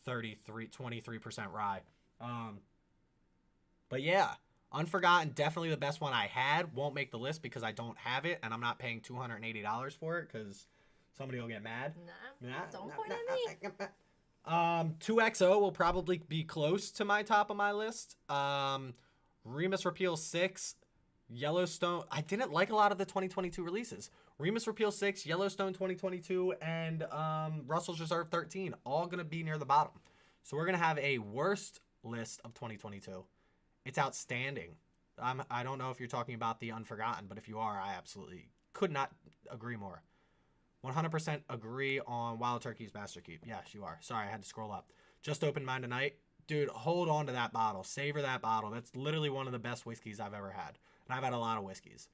23% rye. But yeah, Unforgotten, definitely the best one I had. Won't make the list because I don't have it, and I'm not paying $280 for it because somebody will get mad.
Nah, don't point at me.
2XO will probably be close to my top of my list. Remus Repeal 6, Yellowstone. I didn't like a lot of the 2022 releases. Remus Repeal 6, Yellowstone 2022, and Russell's Reserve 13, all going to be near the bottom. So we're going to have a worst list of 2022. It's outstanding. I don't know if you're talking about the Unforgotten, but if you are, I absolutely could not agree more. 100% agree on Wild Turkey's Master Keep. Yes, you are. Sorry, I had to scroll up. Just opened mine tonight. Dude, hold on to that bottle. Savor that bottle. That's literally one of the best whiskeys I've ever had. And I've had a lot of whiskeys.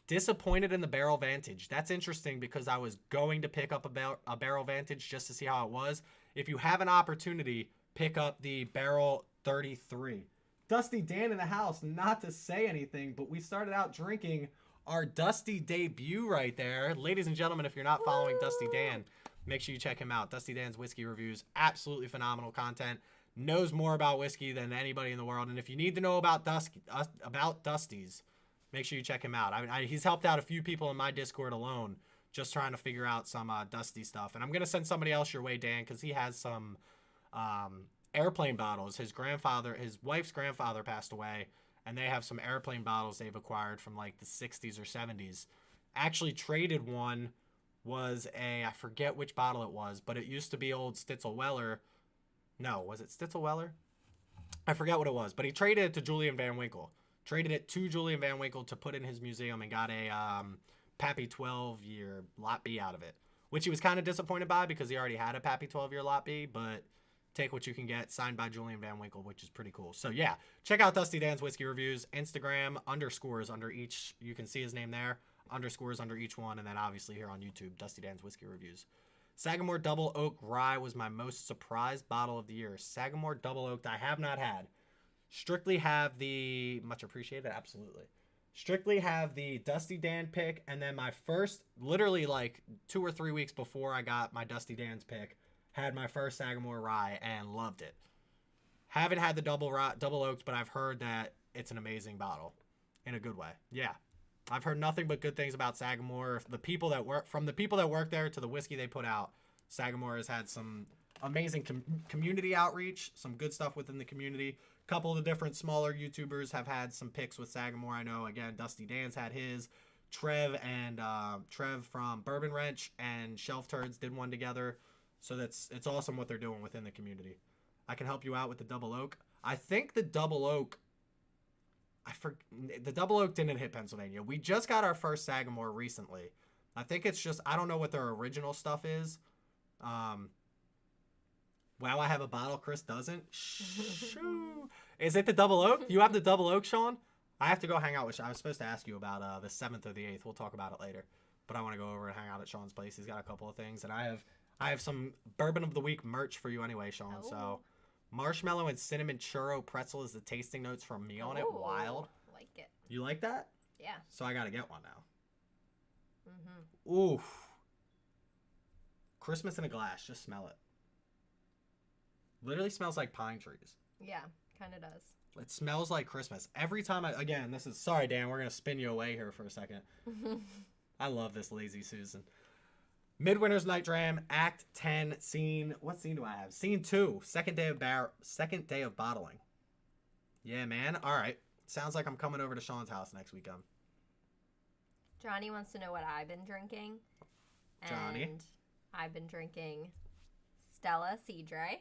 Disappointed in the Barrel Vantage. That's interesting because I was going to pick up a Barrel Vantage just to see how it was. If you have an opportunity, pick up the Barrel 33. Dusty Dan in the house, not to say anything, but we started out drinking our Dusty debut right there. Ladies and gentlemen, if you're not following Dusty Dan, make sure you check him out. Dusty Dan's whiskey reviews, absolutely phenomenal content. Knows more about whiskey than anybody in the world. And if you need to know about Dusty's, make sure you check him out. He's helped out a few people in my Discord alone, just trying to figure out some Dusty stuff. And I'm going to send somebody else your way, Dan, because he has some airplane bottles. His wife's grandfather passed away, and they have some airplane bottles they've acquired from like the 60s or 70s. Actually traded one was I forget which bottle it was, but it used to be old Stitzel Weller. No, was it Stitzel Weller? I forget what it was, but he traded it to Julian Van Winkle. Traded it to Julian Van Winkle to put in his museum and got a Pappy 12-year Lot B out of it, which he was kind of disappointed by because he already had a Pappy 12-year Lot B, but take what you can get, signed by Julian Van Winkle, which is pretty cool. So yeah, check out Dusty Dan's Whiskey Reviews, Instagram, underscores under each, you can see his name there, underscores under each one, and then obviously here on YouTube, Dusty Dan's Whiskey Reviews. Sagamore Double Oak Rye was my most surprised bottle of the year. Sagamore Double Oaked, I have not had. Strictly have the, much appreciated, absolutely. Strictly have the Dusty Dan pick, and then my first, literally like 2 or 3 weeks before I got my Dusty Dan's pick, had my first Sagamore Rye and loved it. Haven't had the double oaked, but I've heard that it's an amazing bottle in a good way. Yeah. I've heard nothing but good things about Sagamore. From the people that work there to the whiskey they put out, Sagamore has had some amazing community outreach, some good stuff within the community. A couple of the different smaller YouTubers have had some picks with Sagamore. I know, again, Dusty Dan's had his. Trev from Bourbon Wrench and Shelf Turds did one together. So it's awesome what they're doing within the community. I can help you out with the Double Oak. I think the Double Oak, the Double Oak didn't hit Pennsylvania. We just got our first Sagamore recently. I think it's just, I don't know what their original stuff is. Wow, I have a bottle, Chris doesn't. Shoo. Is it the Double Oak? You have the Double Oak, Sean? I have to go hang out with, I was supposed to ask you about the 7th or the 8th. We'll talk about it later. But I want to go over and hang out at Sean's place. He's got a couple of things, and I have some Bourbon of the Week merch for you anyway, Sean. Oh. So, marshmallow and cinnamon churro pretzel is the tasting notes from me on it. Wild.
I like it.
You like that?
Yeah.
So I got to get one now. Mm-hmm. Oof. Christmas in a glass. Just smell it. Literally smells like pine trees.
Yeah, kind of does.
It smells like Christmas. Every time sorry, Dan, we're going to spin you away here for a second. I love this Lazy Susan. Midwinter's Night Dram, Act 10, scene. What scene do I have? Scene 2, second day of bottling. Yeah, man. All right. Sounds like I'm coming over to Sean's house next weekend.
Johnny wants to know what I've been drinking.
Johnny?
And I've been drinking Stella Sea Dry.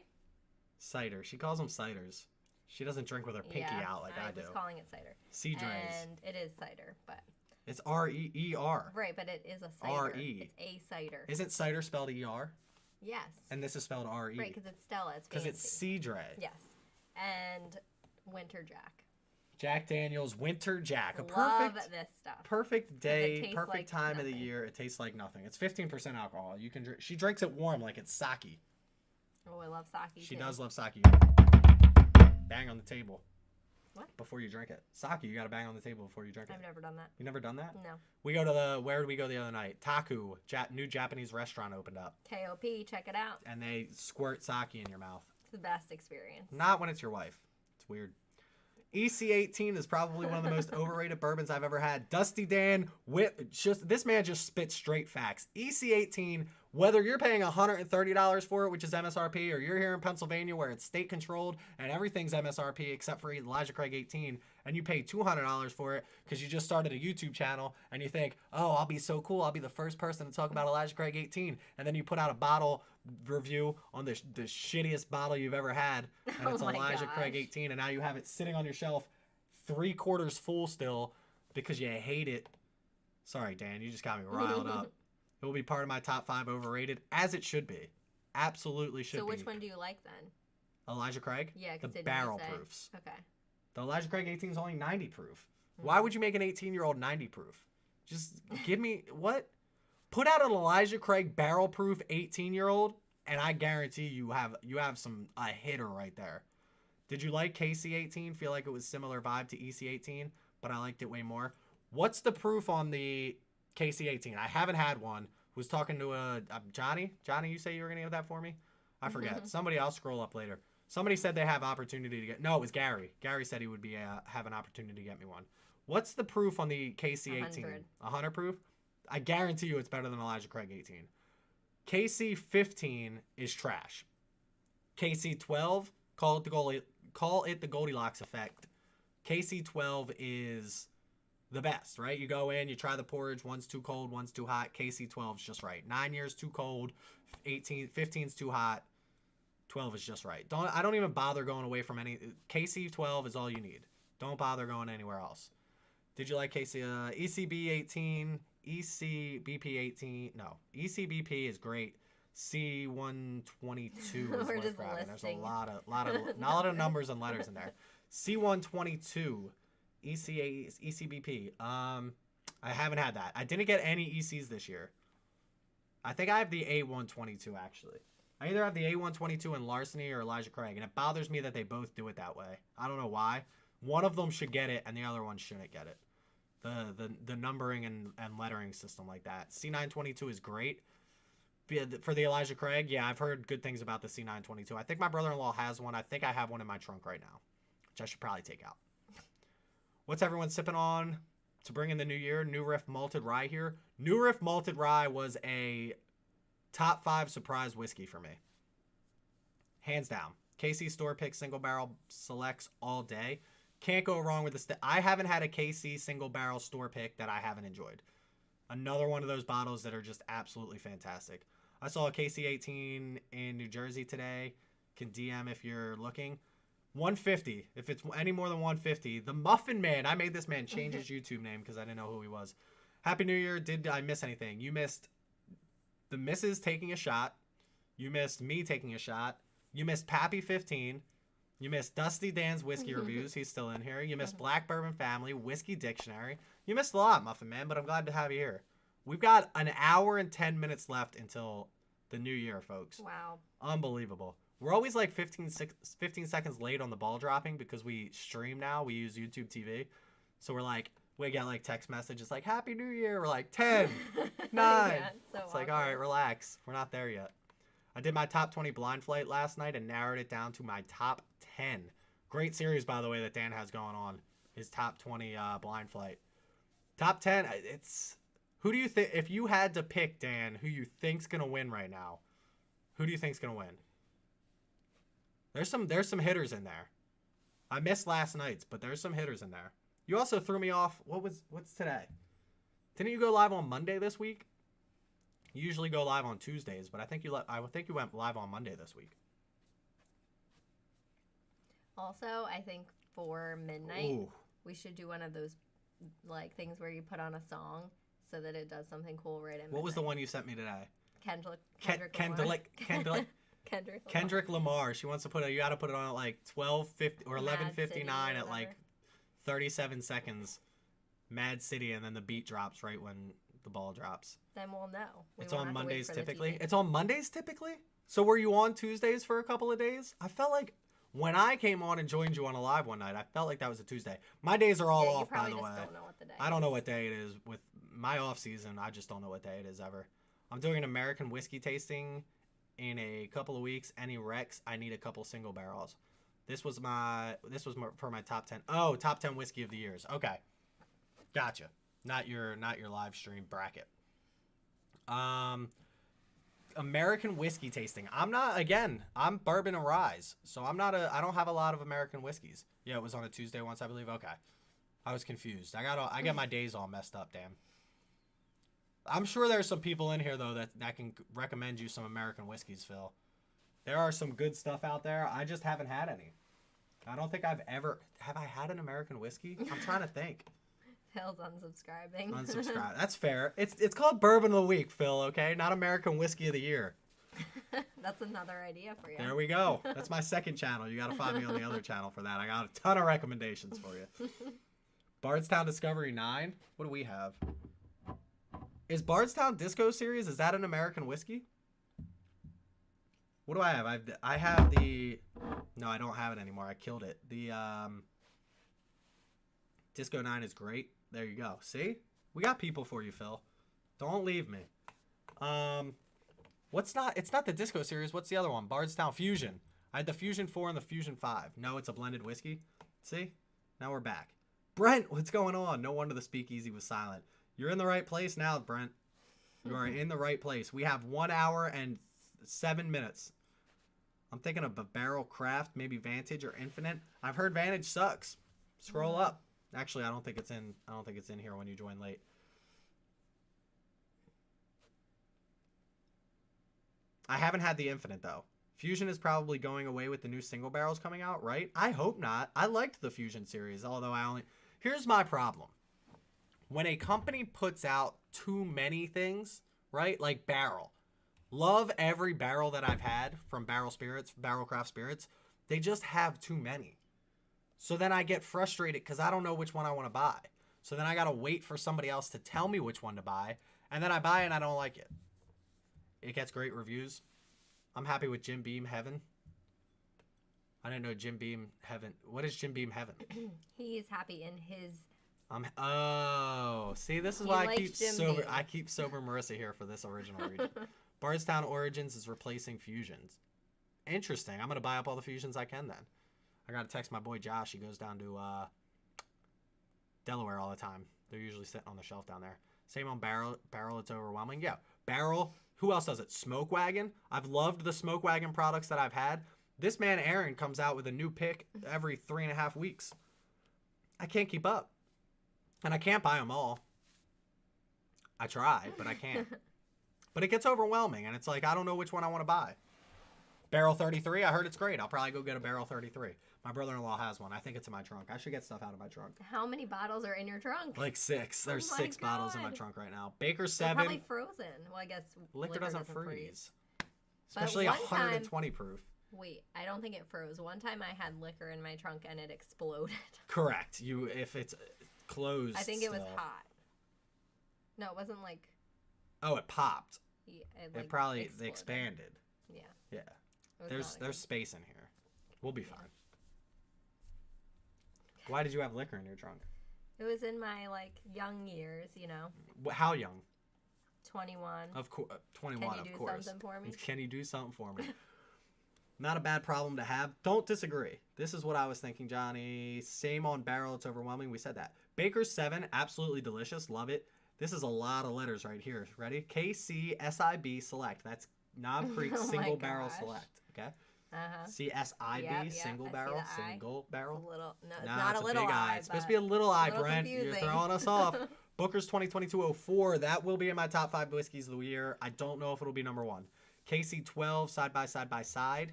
Cider. She calls them ciders. She doesn't drink with her pinky out like I do.
I was calling it cider.
Sea Drays.
And it is cider, but...
It's R-E-E-R.
Right, but it is a cider.
R-E.
It's a cider.
Isn't cider spelled E-R?
Yes.
And this is spelled R-E.
Right, because it's Stella. It's
because it's Sea Dray.
Yes. And Winter Jack.
Jack Daniel's Winter Jack.
Love this stuff.
Perfect day, perfect
like
time
nothing.
of the year. It tastes like nothing. It's 15% alcohol. You can drink. She drinks it warm like it's sake.
Oh, I love sake.
She does love sake. Bang on the table.
What?
Before you drink it. Sake, you got to bang on the table before you drink it.
I've never done that.
You never done that?
No.
We go to where did we go the other night? Taku, new Japanese restaurant opened up.
KOP, check it out.
And they squirt sake in your mouth.
It's the best experience.
Not when it's your wife. It's weird. EC18 is probably one of the most overrated bourbons I've ever had. Dusty Dan, this man just spits straight facts. EC18, Whether you're paying $130 for it, which is MSRP, or you're here in Pennsylvania where it's state controlled and everything's MSRP except for Elijah Craig 18, and you pay $200 for it because you just started a YouTube channel and you think, oh, I'll be so cool. I'll be the first person to talk about Elijah Craig 18. And then you put out a bottle review on the shittiest bottle you've ever had, and it's Elijah Craig 18, and now you have it sitting on your shelf 3/4 full still because you hate it. Sorry, Dan, you just got me riled up. It will be part of my top 5 overrated, as it should be. Absolutely should be.
So which one do you like then?
Elijah Craig?
Yeah,
the barrel proofs.
Okay.
The Elijah Craig 18 is only 90 proof. Why would you make an 18-year-old 90 proof? Just give me what? Put out an Elijah Craig barrel proof 18-year-old, and I guarantee you have a hitter right there. Did you like KC 18? Feel like it was similar vibe to EC 18, but I liked it way more. What's the proof on the KC 18? I haven't had one. Was talking to Johnny. Johnny, you say you were gonna get that for me? I forget. Somebody, I'll scroll up later. Somebody said they have opportunity to get. No, it was Gary. Gary said he would be have an opportunity to get me one. What's the proof on the KC 18? 100 proof. I guarantee you it's better than Elijah Craig 18. KC 15 is trash. KC 12, call it the Goldilocks effect. KC 12 is the best, right? You go in, you try the porridge, one's too cold, one's too hot. KC 12 is just right. 9 years too cold, 15 is too hot, 12 is just right. I don't even bother going away from any. KC 12 is all you need. Don't bother going anywhere else. Did you like KC ECB 18? ECBP 18? No, ECBP is great. C122 is
We're
worth
just
grabbing. There's a
listing.
lot of numbers and letters in there. C122. ECBP. I haven't had that. I didn't get any ECs this year. I think I have the A122 actually. I either have the A122 in Larceny or Elijah Craig, and it bothers me that they both do it that way. I don't know why. One of them should get it, and the other one shouldn't get it. The numbering and lettering system like that. C922 is great. For the Elijah Craig, yeah, I've heard good things about the C922. I think my brother-in-law has one. I think I have one in my trunk right now, which I should probably take out. What's everyone sipping on to bring in the new year? New Riff Malted Rye here. New Riff Malted Rye was a top 5 surprise whiskey for me. Hands down. KC Store Pick Single Barrel Selects all day. Can't go wrong with this. I haven't had a KC Single Barrel Store Pick that I haven't enjoyed. Another one of those bottles that are just absolutely fantastic. I saw a KC 18 in New Jersey today. Can DM if you're looking. 150. If it's any more than 150. The Muffin Man. I made this man change his YouTube name because I didn't know who he was. Happy New Year. Did I miss anything? You missed the missus taking a shot. You missed me taking a shot. You missed Pappy 15. You missed Dusty Dan's whiskey reviews. He's still in here. You missed Black Bourbon Family, Whiskey Dictionary. You missed a lot, Muffin Man, but I'm glad to have you here. We've got an hour and 10 minutes left until the new year, folks.
Wow.
Unbelievable. We're always like 15 seconds late on the ball dropping because we stream now. We use YouTube TV. So we get like text messages like, Happy New Year. We're like 10, 9.
Yeah, it's
It's like, all right, relax. We're not there yet. I did my top 20 blind flight last night and narrowed it down to my top 10. Great series, by the way, that Dan has going on. His top 20 blind flight. Top 10, who do you think, if you had to pick, Dan, who you think's going to win right now, who do you think's going to win? There's some hitters in there. I missed last night's, but there's some hitters in there. You also threw me off. What's today? Didn't you go live on Monday this week? You usually go live on Tuesdays, but I think you went live on Monday this week.
Also, I think for midnight, we should do one of those like things where you put on a song so that it does something cool right at midnight.
What was the one you sent me today?
Kendrick
Lamar. She wants to put it. You got to put it on at like 12:50 or 11:59 at like 37 seconds. Mad City, and then the beat drops right when the ball drops.
Then we'll know.
It's on Mondays typically. It's on Mondays typically. So were you on Tuesdays for a couple of days? I felt like when I came on and joined you on a live one night, I felt like that was a Tuesday. My days are all off, by the way.
Don't know what the day
I don't know what day it is. With my off season, I just don't know what day it is ever. I'm doing an American whiskey tasting in a couple of weeks. Any Rex, I need a couple single barrels. This was for my top 10. Oh, top 10 whiskey of the years. Okay. Gotcha. Not your live stream bracket. American whiskey tasting. I'm bourbon and rye, so I don't have a lot of American whiskeys. Yeah, it was on a Tuesday once, I believe. Okay. I was confused. I get my days all messed up, damn. I'm sure there's some people in here though that can recommend you some American whiskeys, Phil. There are some good stuff out there. I just haven't had any. I don't think have I had an American whiskey? I'm trying to think.
Phil's unsubscribing.
Unsubscribe. That's fair. It's called Bourbon of the Week, Phil, okay? Not American Whiskey of the Year.
That's another idea for you.
There we go. That's my second channel. You got to find me on the other channel for that. I got a ton of recommendations for you. Bardstown Discovery 9. What do we have? Is Bardstown Disco Series, is that an American whiskey? What do I have? I have the... No, I don't have it anymore. I killed it. The Disco 9 is great. There you go. See? We got people for you, Phil. Don't leave me. It's not the Disco Series. What's the other one? Bardstown Fusion. I had the Fusion 4 and the Fusion 5. No, it's a blended whiskey. See? Now we're back. Brent, what's going on? No wonder the speakeasy was silent. You're in the right place now, Brent. You are in the right place. We have 1 hour and 7 minutes. I'm thinking of a Barrel Craft, maybe Vantage or Infinite. I've heard Vantage sucks. Scroll up. Actually, I don't think it's in here when you join late. I haven't had the Infinite though. Fusion is probably going away with the new single barrels coming out, right? I hope not. I liked the Fusion series, although here's my problem. When a company puts out too many things, right? Like Barrel. Love every barrel that I've had from Barrel Craft Spirits. They just have too many. So then I get frustrated because I don't know which one I want to buy. So then I got to wait for somebody else to tell me which one to buy. And then I buy it and I don't like it. It gets great reviews. I'm happy with Jim Beam Heaven. I didn't know Jim Beam Heaven. What is Jim Beam Heaven?
He's happy in his...
see, this is why I keep sober Marissa here for this original reading. Bardstown Origins is replacing Fusions. Interesting. I'm going to buy up all the Fusions I can then. I got to text my boy Josh. He goes down to Delaware all the time. They're usually sitting on the shelf down there. Same on Barrel. Barrel, it's overwhelming. Yeah. Barrel. Who else does it? Smoke Wagon. I've loved the Smoke Wagon products that I've had. This man, Aaron, comes out with a new pick every 3.5 weeks. I can't keep up. And I can't buy them all. I try, but I can't. But it gets overwhelming, and it's like, I don't know which one I want to buy. Barrel 33, I heard it's great. I'll probably go get a Barrel 33. My brother-in-law has one. I think it's in my trunk. I should get stuff out of my trunk.
How many bottles are in your trunk?
Like 6. There's 6 bottles in my trunk right now. Baker 7.
They're probably frozen. Well, I guess
liquor doesn't freeze. Especially 120 proof.
Wait, I don't think it froze. One time I had liquor in my trunk and it exploded.
Correct. If it's closed.
I think it was hot. No, it wasn't like...
Oh, it popped.
Yeah,
it probably they expanded.
Yeah.
Yeah. There's space in here. We'll be fine. Why did you have liquor in your trunk?
It was in my young years,
How young?
21.
Of course, 21.
Can you do something for me?
Can you do something for me? Not a bad problem to have. Don't disagree. This is what I was thinking, Johnny. Same on Barrel. It's overwhelming. We said that. Baker's 7, absolutely delicious. Love it. This is a lot of letters right here. Ready? KCSIB Select. That's Knob Creek Single Barrel Select. Okay? CSIB Single Barrel. Single Barrel.
It's not a little I.
It's supposed to be a little I, Brent. Confusing. You're throwing us off. Booker's 2022-04. That will be in my top 5 whiskeys of the year. I don't know if it'll be number 1. KC12 side by side.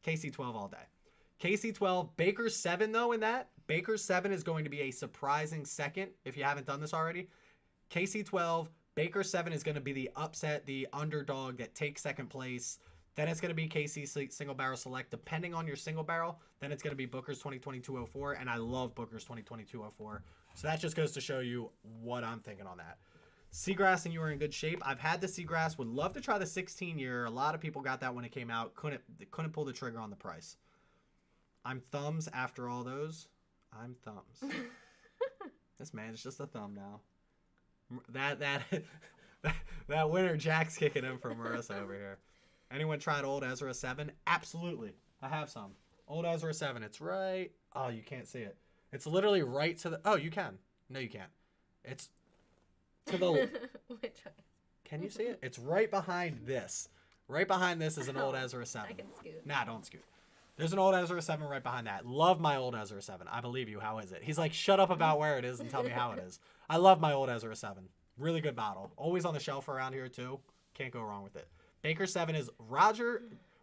KC12 all day. KC12. Baker's 7 though in that. Baker's 7 is going to be a surprising second if you haven't done this already. KC12, Baker 7 is going to be the upset, the underdog that takes second place. Then it's going to be KC Single Barrel Select. Depending on your single barrel, then it's going to be Booker's 2022-04. And I love Booker's 2022-04. So that just goes to show you what I'm thinking on that. Seagrass and you are in good shape. I've had the Seagrass. Would love to try the 16-year. A lot of people got that when it came out. Couldn't pull the trigger on the price. I'm thumbs after all those. I'm thumbs. This man's just a thumb now. That winner Jack's kicking in for Marissa over here. Anyone tried Old Ezra 7? Absolutely. I have some. Old Ezra 7. It's right. Oh, you can't see it. It's literally right to the... Oh, you can. No, you can't. It's to the...
Which one?
Can you see it? It's right behind this. Right behind this is an old Ezra 7.
I can scoot.
Nah, don't scoot. There's an old Ezra 7 right behind that. Love my old Ezra 7. I believe you. How is it? He's like, shut up about where it is and tell me how it is. I love my old Ezra 7. Really good bottle. Always on the shelf around here too. Can't go wrong with it. Baker 7 is Roger.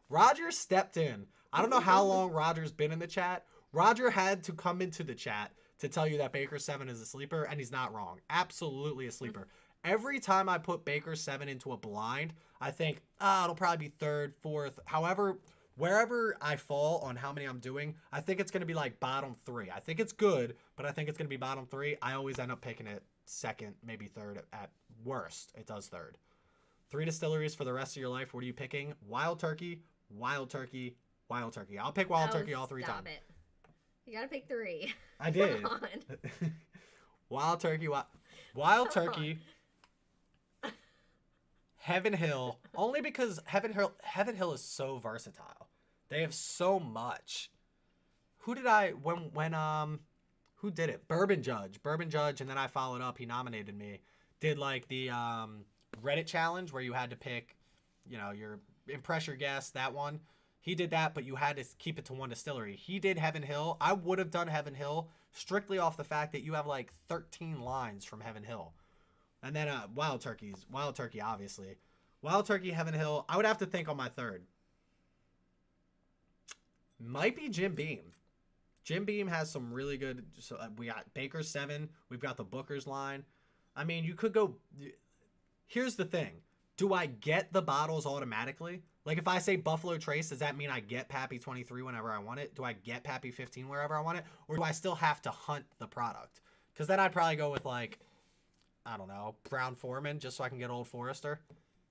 Roger stepped in. I don't know how long Roger's been in the chat. Roger had to come into the chat to tell you that Baker 7 is a sleeper, and he's not wrong. Absolutely a sleeper. Every time I put Baker 7 into a blind, I think, it'll probably be third, fourth. However, wherever I fall on how many I'm doing, I think it's going to be like bottom 3. I think it's good, but I think it's going to be bottom 3. I always end up picking it second, maybe third at worst. It does third. 3 distilleries for the rest of your life. What are you picking? Wild Turkey, Wild Turkey, Wild Turkey. I'll pick Wild Turkey all 3 times.
Stop it. You got to pick 3.
I did.
Come on.
Wild Turkey, Wild Turkey, Heaven Hill. Only because Heaven Hill is so versatile. They have so much. Who did who did it? Bourbon Judge, and then I followed up. He nominated me. Did like the Reddit challenge where you had to pick, your impress your guest, that one. He did that, but you had to keep it to 1 distillery. He did Heaven Hill. I would have done Heaven Hill strictly off the fact that you have like 13 lines from Heaven Hill. And then Wild Turkey, obviously. Wild Turkey, Heaven Hill. I would have to think on my third. Might be Jim Beam. Jim Beam has some really good. So we got Baker 7. We've got the Booker's line. I mean, you could go. Here's the thing. Do I get the bottles automatically? Like if I say Buffalo Trace, does that mean I get Pappy 23 whenever I want it? Do I get Pappy 15 wherever I want it? Or do I still have to hunt the product? Because then I'd probably go with like, I don't know, Brown Foreman, just so I can get Old Forester.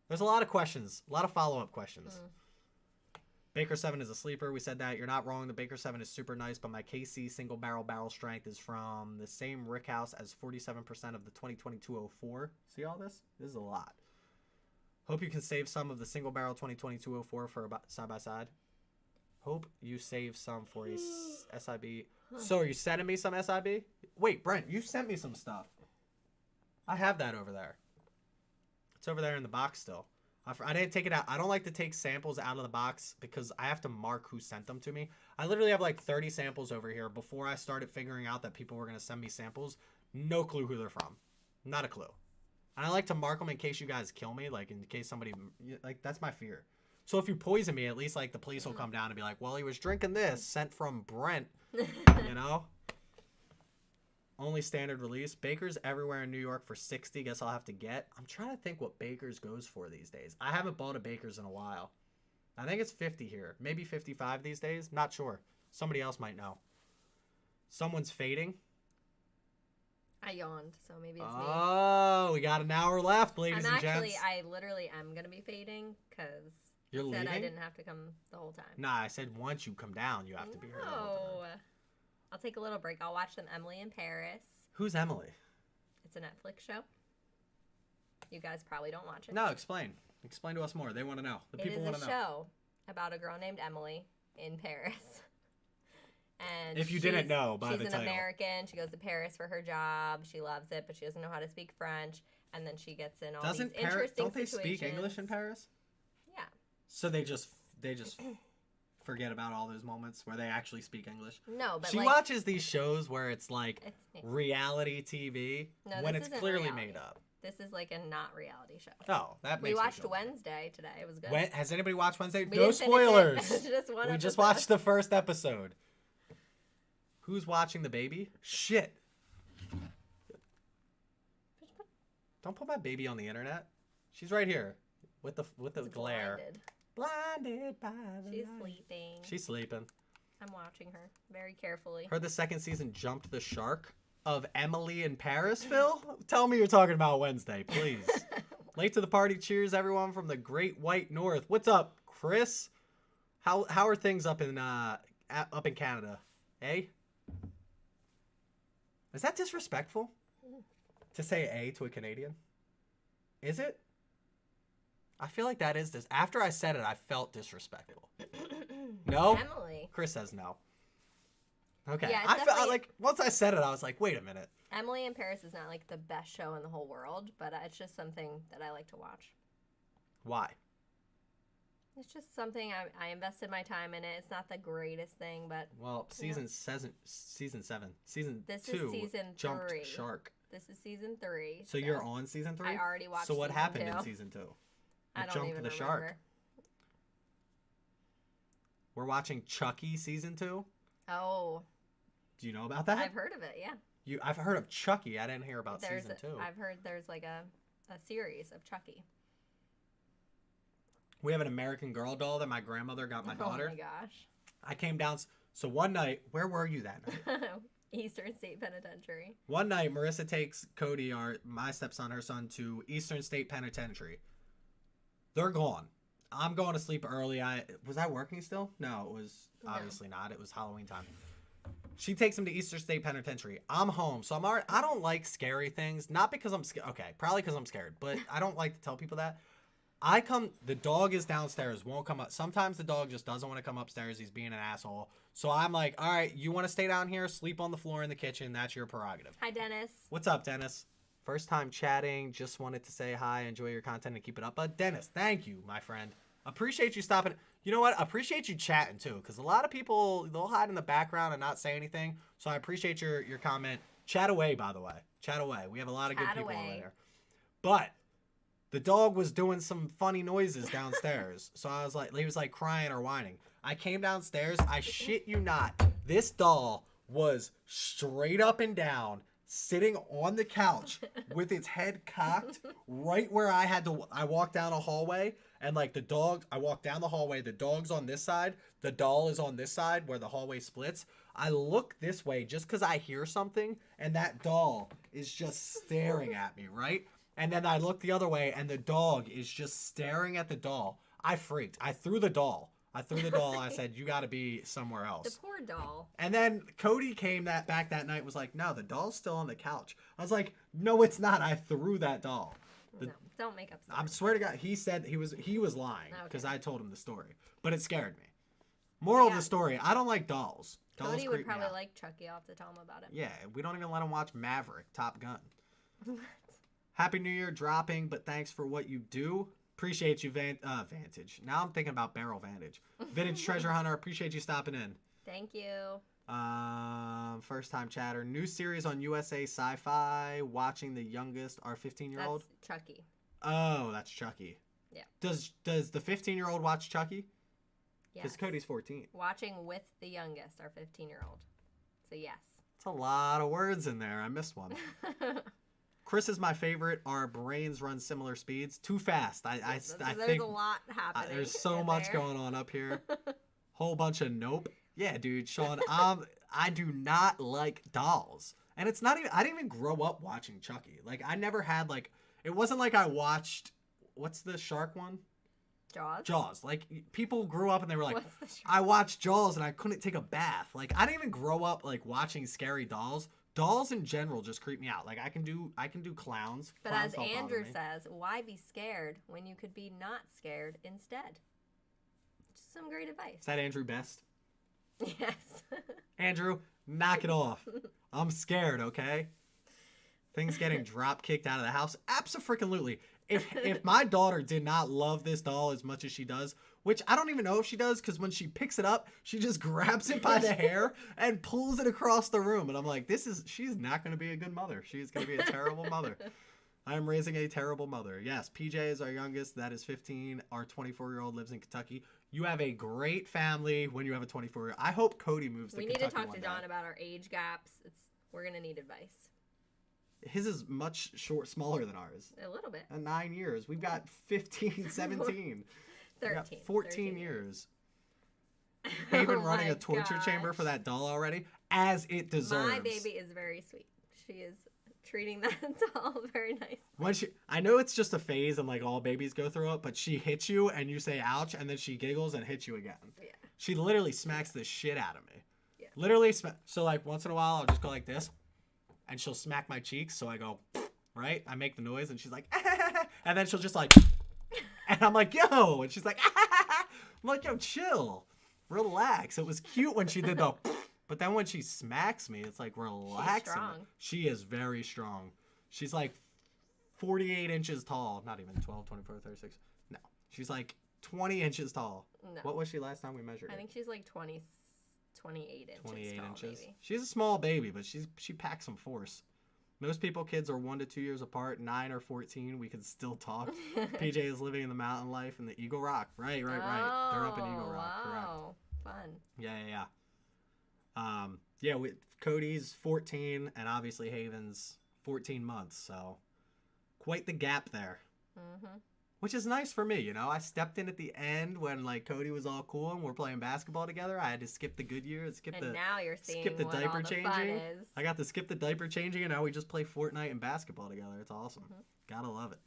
There's a lot of questions, a lot of follow-up questions. Baker 7 is a sleeper. We said that. You're not wrong. The Baker 7 is super nice, but my KC single barrel strength is from the same rickhouse as 47% of the 2022-04. See all this? This is a lot. Hope you can save some of the single barrel 2022-04 for a side-by-side. Hope you save some for a SIB. So are you sending me some SIB? Wait, Brent, you sent me some stuff. I have that over there. It's over there in the box still. I didn't take it out. I don't like to take samples out of the box because I have to mark who sent them to me. I literally have like 30 samples over here before I started figuring out that people were going to send me samples. No clue who they're from. Not a clue. And I like to mark them in case you guys kill me, like in case somebody, like that's my fear. So if you poison me, at least like the police will come down and be like, well, he was drinking this sent from Brent, Only standard release. Baker's everywhere in New York for 60. Guess I'll have to get. I'm trying to think what Baker's goes for these days. I haven't bought a Baker's in a while. I think it's 50 here. Maybe 55 these days. Not sure. Somebody else might know. Someone's fading.
I yawned, so maybe it's me.
Oh, we got an hour left, ladies and gents.
I literally am going to be fading because
You're
I said
leaving?
I didn't have to come the whole time.
Nah, I said once you come down, you have to be here the whole time.
I'll take a little break. I'll watch some Emily in Paris.
Who's Emily?
It's a Netflix show. You guys probably don't watch it.
No, explain. Explain to us more. They want to know. The people want to know.
It is a show about a girl named Emily in Paris. And
if you didn't know by the title.
She's an American. She goes to Paris for her job. She loves it, but she doesn't know how to speak French. And then she gets in all these interesting
Don't they
situations.
speak English in Paris?
Yeah.
So they just forget about all those moments where they actually speak English?
No, but
she watches these shows where it's like reality TV when it's clearly made up.
This is like a not reality show.
Oh, that makes
We watched
sense.
Wednesday today. It was good.
Has anybody watched Wednesday?
We
No
didn't finish it.
spoilers.
We
just watched the first episode. Who's watching the baby? Shit. Don't put my baby on the internet. She's right here with the glare. Blinded by the
She's
light.
sleeping.
She's sleeping.
I'm watching her very carefully.
Heard the second season jumped the shark of Emily in Paris, Phil? Tell me you're talking about Wednesday, please. Late to the party. Cheers, everyone from the Great White North. What's up, Chris? How are things up in Canada? Eh? Is that disrespectful to say "a" to a Canadian? Is it? I feel like that is this. After I said it, I felt disrespectful. No?
Emily.
Chris says no. Okay.
Yeah,
I felt like once I said it, I was like, wait a minute.
Emily in Paris is not like the best show in the whole world, but it's just something that I like to watch.
Why?
It's just something I invested my time in it. It's not the greatest thing, but
Well, season 7. Season
this
2
is season
jumped
3.
shark.
This is season 3.
So you're on season 3?
I already watched.
So what
season
happened
2.
in season 2?
I don't
jumped
even
the
remember.
shark. We're watching Chucky season 2.
Oh.
Do you know about that?
I've heard of it. Yeah.
I've heard of Chucky. I didn't hear about season 2.
I've heard there's like a series of Chucky.
We have an American Girl doll that my grandmother got my daughter.
Oh my gosh.
I came down. So one night, where were you that night?
Eastern State Penitentiary.
One night, Marissa takes Cody, my stepson, her son, to Eastern State Penitentiary. They're gone. I'm going to sleep early. Was I working still? No, it was obviously not. It was Halloween time. She takes him to Eastern State Penitentiary. I'm home, so I don't like scary things. Not because I'm scared. Okay, probably because I'm scared, but I don't like to tell people that. The dog is downstairs, won't come up. Sometimes the dog just doesn't want to come upstairs. He's being an asshole. So I'm like, all right, you want to stay down here, sleep on the floor in the kitchen. That's your prerogative.
Hi, Dennis.
What's up, Dennis? First time chatting. Just wanted to say hi. Enjoy your content and keep it up. But Dennis, thank you, my friend. Appreciate you stopping. You know what? Appreciate you chatting too, because a lot of people, they'll hide in the background and not say anything. So I appreciate your comment. Chat away, by the way. Chat away. We have a lot of good people over there. But the dog was doing some funny noises downstairs. So I was like, he was like crying or whining. I came downstairs. I shit you not. This doll was straight up and down, sitting on the couch with its head cocked right where I walked down a hallway, and like the dog, I walked down the hallway, the dog's on this side, the doll is on this side where the hallway splits. I look this way just because I hear something, and that doll is just staring at me, right? And then I look the other way, and the dog is just staring at the doll. I freaked. I threw the doll. I said, you got to be somewhere else.
The poor doll.
And then Cody came back that night, was like, no, the doll's still on the couch. I was like, no, it's not. I threw that doll.
No, don't make up stories.
I swear to God, he said he was lying because I told him the story. But it scared me. Moral of the story, I don't like dolls.
Cody would probably like Chucky. I'll have to tell him about it.
Yeah, we don't even let him watch Maverick, Top Gun. Happy New Year dropping, but thanks for what you do. Appreciate you, Vantage. Now I'm thinking about Barrel Vantage. Vintage Treasure Hunter, appreciate you stopping in.
Thank you.
First time chatter. New series on USA Sci-Fi. Watching the youngest, our 15-year-old.
That's Chucky.
Oh, that's Chucky.
Yeah.
Does the 15-year-old watch Chucky?
Yes.
Because Cody's 14.
Watching with the youngest, our 15-year-old. So yes.
It's a lot of words in there. I missed one. Chris is my favorite. Our brains run similar speeds. Too fast. I think
there's a lot happening.
There's so much going on up here. Whole bunch of nope. Yeah, dude, Sean. I do not like dolls, and it's not even. I didn't even grow up watching Chucky. Like I never had like. It wasn't like I watched. What's the shark one?
Jaws.
Jaws. Like people grew up and they were like, I watched Jaws and I couldn't take a bath. Like I didn't even grow up like watching scary dolls. Dolls in general just creep me out. Like I can do clowns.
But
Clowns
as Andrew says, why be scared when you could be not scared instead? Just some great advice.
Is that Andrew Best?
Yes.
Andrew, knock it off. I'm scared, okay? Things getting drop kicked out of the house. Abso-freaking-lutely. If my daughter did not love this doll as much as she does, which I don't even know if she does, because when she picks it up, she just grabs it by the hair and pulls it across the room. And I'm like, she's not going to be a good mother. She's going to be a terrible mother. I am raising a terrible mother. Yes, PJ is our youngest. That is 15. Our 24-year-old lives in Kentucky. You have a great family when you have a 24-year-old. I hope Cody moves to Kentucky.
We need to talk to John about our age gaps. We're going to need advice.
His is much smaller than ours.
A little bit.
9 years. We've got 15, 17.
13.
14 years. Haven running a torture chamber for that doll already, as it deserves.
My baby is very sweet. She is treating that doll very nice.
I know it's just a phase and like all babies go through it, but she hits you and you say ouch, and then she giggles and hits you again.
Yeah.
She literally smacks the shit out of me.
Yeah.
Literally, so like once in a while I'll just go like this, and she'll smack my cheeks, so I go, right? I make the noise, and she's like, and then she'll just like, and I'm like, yo, and she's like, I'm like, yo, chill, relax. It was cute when she did the, but then when she smacks me, it's like relaxing.
She's strong.
She is very strong. She's like 48 inches tall, not even 12, 24, 36. No, she's like 20 inches tall.
No.
What was she last time we measured
I
her?
think she's like 28 inches
28
tall,
inches.
maybe.
She's a small baby, but she packs some force. Most kids are 1 to 2 years apart. 9 or 14, we can still talk. PJ is living in the mountain life in the Eagle Rock. Right. They're up in Eagle Rock.
Wow.
Correct.
Fun.
Yeah. Cody's 14, and obviously Haven's 14 months. So quite the gap there.
Mm-hmm.
Which is nice for me, you know. I stepped in at the end when like Cody was all cool and we're playing basketball together. I had to skip the good year and
now you're seeing
skip the
what
diaper
all the
changing.
fun is.
I got to skip the diaper changing, and now we just play Fortnite and basketball together. It's awesome.
Mm-hmm.
Gotta love it.